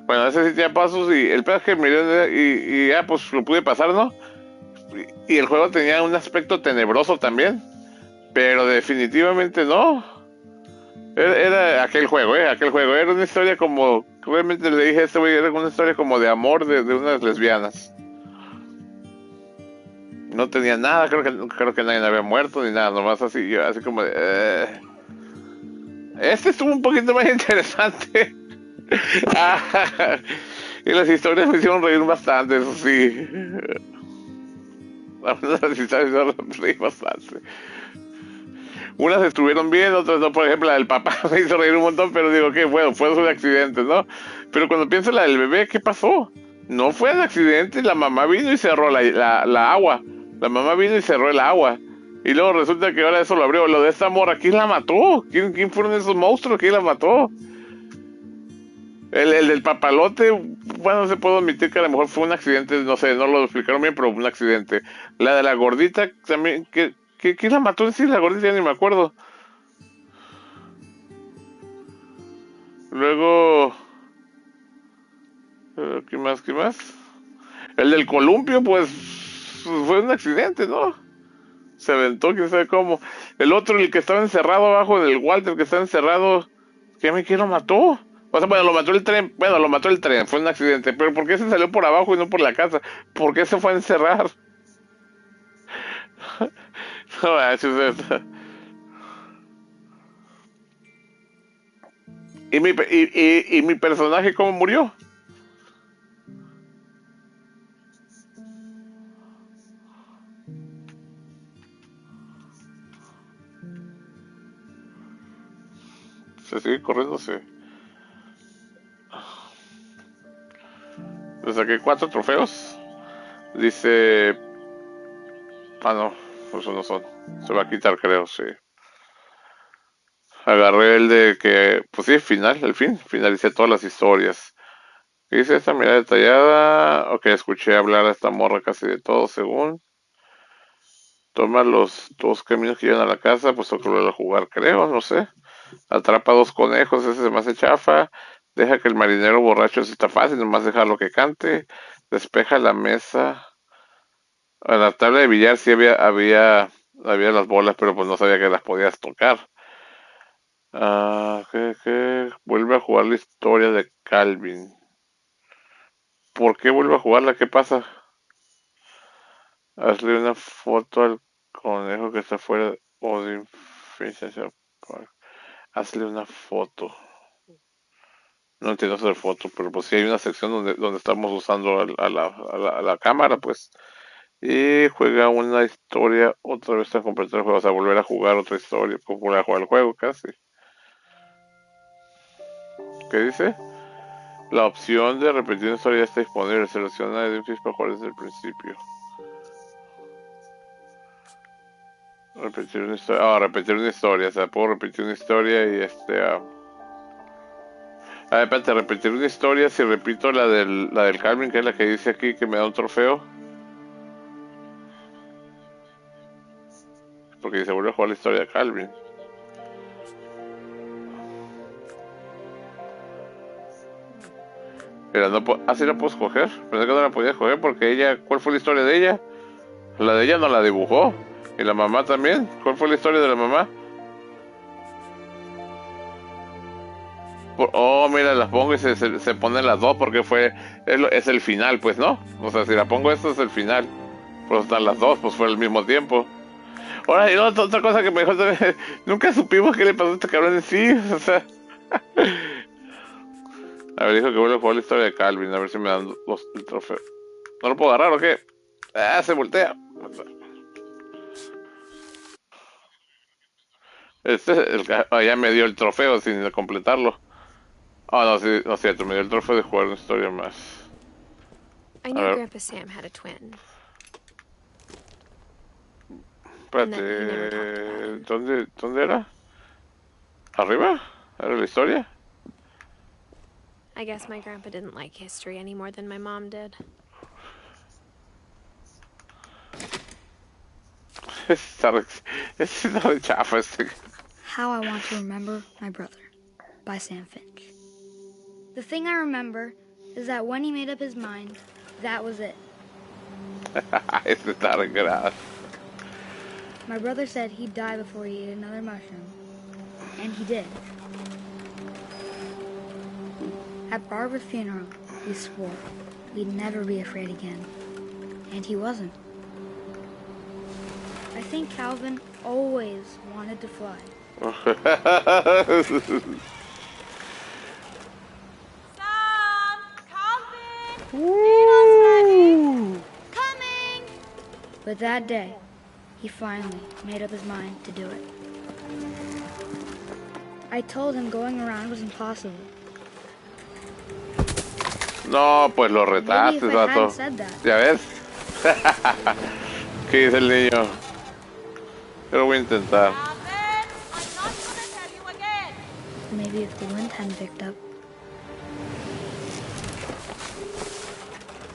Bueno, ese sí tenía puzzles, y el peor es que miré y ya pues lo pude pasar, ¿no? Y el juego tenía un aspecto tenebroso también, pero definitivamente no. Era aquel juego, aquel juego. Era una historia como, realmente le dije a este güey, era una historia como de amor de unas lesbianas. No tenía nada, creo que nadie había muerto ni nada, nomás así, yo, así como de... Este estuvo un poquito más interesante. Y las historias me hicieron reír bastante, eso sí. Las historias me hicieron reír bastante. Unas estuvieron bien, otras no. Por ejemplo, la del papá me hizo reír un montón, pero digo que bueno, fue un accidente, ¿no? Pero cuando pienso en la del bebé, ¿qué pasó? No fue un accidente, la mamá vino y cerró la agua. La mamá vino y cerró el agua. Y luego resulta que ahora eso lo abrió. Lo de esta morra, ¿quién la mató? ¿Quién fueron esos monstruos? ¿Quién la mató? El del papalote, bueno, se puede admitir que a lo mejor fue un accidente, no sé, no lo explicaron bien, pero un accidente. La de la gordita también, ¿quién la mató en sí? La gordita ya ni me acuerdo. Luego... ¿Qué más? El del columpio, pues fue un accidente, ¿no? Se aventó, quién sabe cómo. El otro, el que estaba encerrado abajo del Walter, que estaba encerrado, ¿quién lo mató? O sea, bueno, lo mató el tren, fue un accidente. Pero ¿por qué se salió por abajo y no por la casa? ¿Por qué se fue a encerrar? No manches, ¿Y mi personaje cómo murió? Se sigue corriendo, sí. Le saqué 4 trofeos. Dice... Ah, no, esos no son. Se va a quitar, creo, sí. Agarré el de que... Pues sí, el fin. Finalicé todas las historias. Hice esta mirada detallada. Ok, escuché hablar a esta morra casi de todo, según. Toma los 2 caminos que llevan a la casa. Pues tengo que volver a jugar, creo, no sé. Atrapa 2 conejos, ese se me hace chafa. Deja que el marinero borracho, eso está fácil, nomás dejarlo que cante. Despeja la mesa. En la tabla de billar sí había las bolas, pero pues no sabía que las podías tocar. ¿Qué? Vuelve a jugar la historia de Calvin. ¿Por qué vuelve a jugarla? ¿Qué pasa? Hazle una foto al conejo que está fuera o de Finch. Hazle una foto. No entiendo hacer foto, pero pues sí hay una sección donde estamos usando a la cámara, pues. Y juega una historia otra vez a completar el juego, o sea, volver a jugar otra historia, pues, volver a jugar el juego casi. ¿Qué dice? La opción de repetir una historia ya está disponible. Selecciona a Edith Finch para jugar desde el principio. Repetir una historia. Repetir una historia. O sea, puedo repetir una historia y espérate, repetir una historia. Si repito la del Carmen, que es la que dice aquí que me da un trofeo. Porque dice, vuelve a jugar la historia de Calvin. Mira, no así la puedo escoger. Pensé que no la podía escoger porque ella. ¿Cuál fue la historia de ella? La de ella no la dibujó. Y la mamá también. ¿Cuál fue la historia de la mamá? Mira, las pongo y se ponen las dos porque es el final, pues, ¿no? O sea, si la pongo esto es el final. Pues están las dos, pues fue al mismo tiempo. Ahora, y otra cosa que me dijo también, nunca supimos qué le pasó a este cabrón en sí, o sea. A ver, dijo que vuelve a jugar la historia de Calvin, a ver si me dan el trofeo. ¿No lo puedo agarrar o qué? Se voltea. Ya me dio el trofeo sin completarlo. No, sí, no es cierto, me dio el trofeo de jugar una historia más. I knew Grandpa Sam had a twin. Espérate, ¿dónde era? ¿Arriba? ¿Era la historia? I guess my grandpa didn't like history any more than my mom did. Es una chafa este. How I Want to Remember My Brother by Sam Finch. The thing I remember is that when he made up his mind, that was it. Este está regrado. My brother said he'd die before he ate another mushroom. And he did. At Barbara's funeral, we swore we'd never be afraid again. And he wasn't. I think Calvin always wanted to fly. Sam! Calvin! Dinner's ready! Coming! But that day, he finally made up his mind to do it. I told him going around was impossible. No, pues lo retaste, vato. ¿Ya ves? ¿Qué dice el niño? Yo lo voy a intentar. Maybe if the wind hadn't picked up.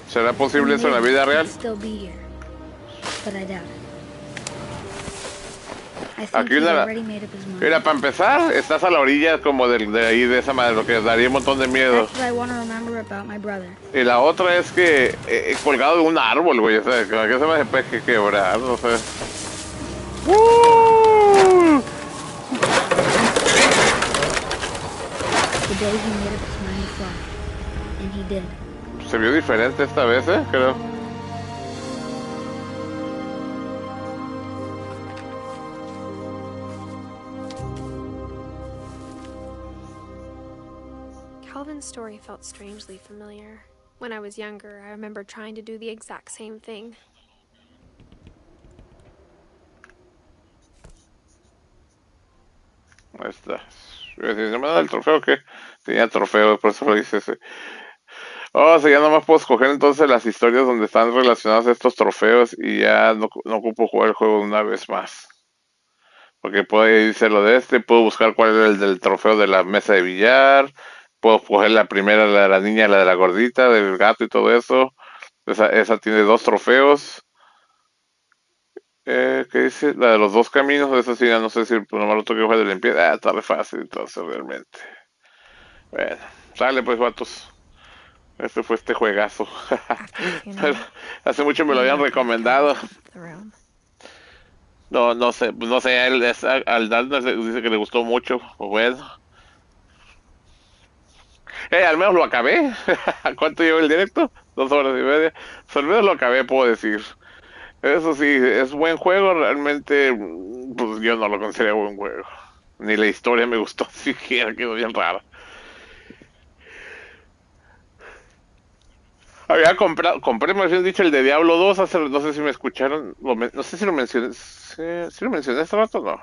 ¿Será posible eso en la vida real? Still be here, but I doubt it. Aquí mira, para empezar, estás a la orilla como de ahí de esa madre, lo que daría un montón de miedo. Y la otra es que colgado de un árbol, güey, o sea, que se me puede que quebrar, no sé. Se vio diferente esta vez, creo. Calvin's story felt strangely familiar. When I was younger, I remember trying to do the exact same thing. Ahí está. ¿No me da el trofeo? ¿Qué? Tenía trofeo, por eso lo hice ese. O sea, ya nomás puedo escoger entonces las historias donde están relacionadas a estos trofeos y ya no ocupo jugar el juego una vez más. Porque puedo irse lo de puedo buscar cuál era el del trofeo de la mesa de billar, puedo coger la primera, la de la niña, la de la gordita, del gato y todo eso. Esa tiene 2 trofeos. ¿Qué dice? La de los 2 caminos, esa sí, ya no sé si nomás lo tengo que jugar de limpieza. Está re fácil entonces realmente. Bueno, sale pues, vatos. Este fue este juegazo. Hace mucho me lo habían recomendado. No, no sé, pues no sé, él al Darkness dice que le gustó mucho, pues bueno. Al menos lo acabé. ¿Cuánto llevo el directo? 2 horas y media. Pues al menos lo acabé, puedo decir. Eso sí, es buen juego, realmente, pues yo no lo considero buen juego. Ni la historia me gustó siquiera, quedó bien rara. Había compré más bien dicho el de Diablo 2 hace, no sé si me escucharon, no sé si lo mencioné, si lo mencioné hace rato, no.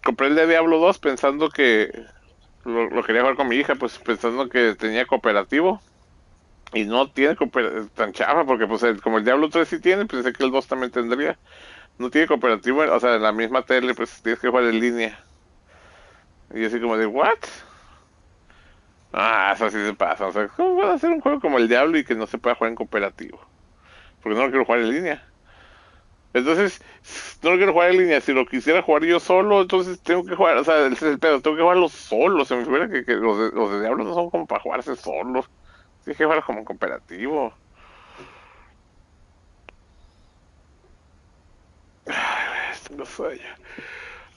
Compré el de Diablo 2 pensando que lo quería jugar con mi hija, pues pensando que tenía cooperativo. Y no tiene tan chafa, porque pues como el Diablo 3 sí tiene, pensé que el 2 también tendría. No tiene cooperativo, o sea, en la misma tele, pues tienes que jugar en línea. Y así como de, ¿what? Ah, eso sí se pasa. O sea, ¿cómo van a hacer un juego como el Diablo y que no se pueda jugar en cooperativo? Porque no lo quiero jugar en línea. Entonces, no lo quiero jugar en línea. Si lo quisiera jugar yo solo, entonces tengo que jugar, o sea, ese es el pedo, tengo que jugarlo solo. Se me figura que los de Diablo no son como para jugarse solos. Tienes que jugar como en cooperativo. Tengo sueño.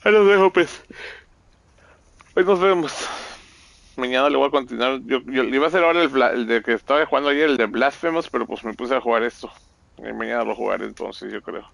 Ahí los dejo, pues. Hoy nos vemos. Mañana le voy a continuar. Yo le iba a hacer ahora el de que estaba jugando ayer, el de Blasphemous, pero pues me puse a jugar esto. Y mañana lo jugaré entonces, yo creo.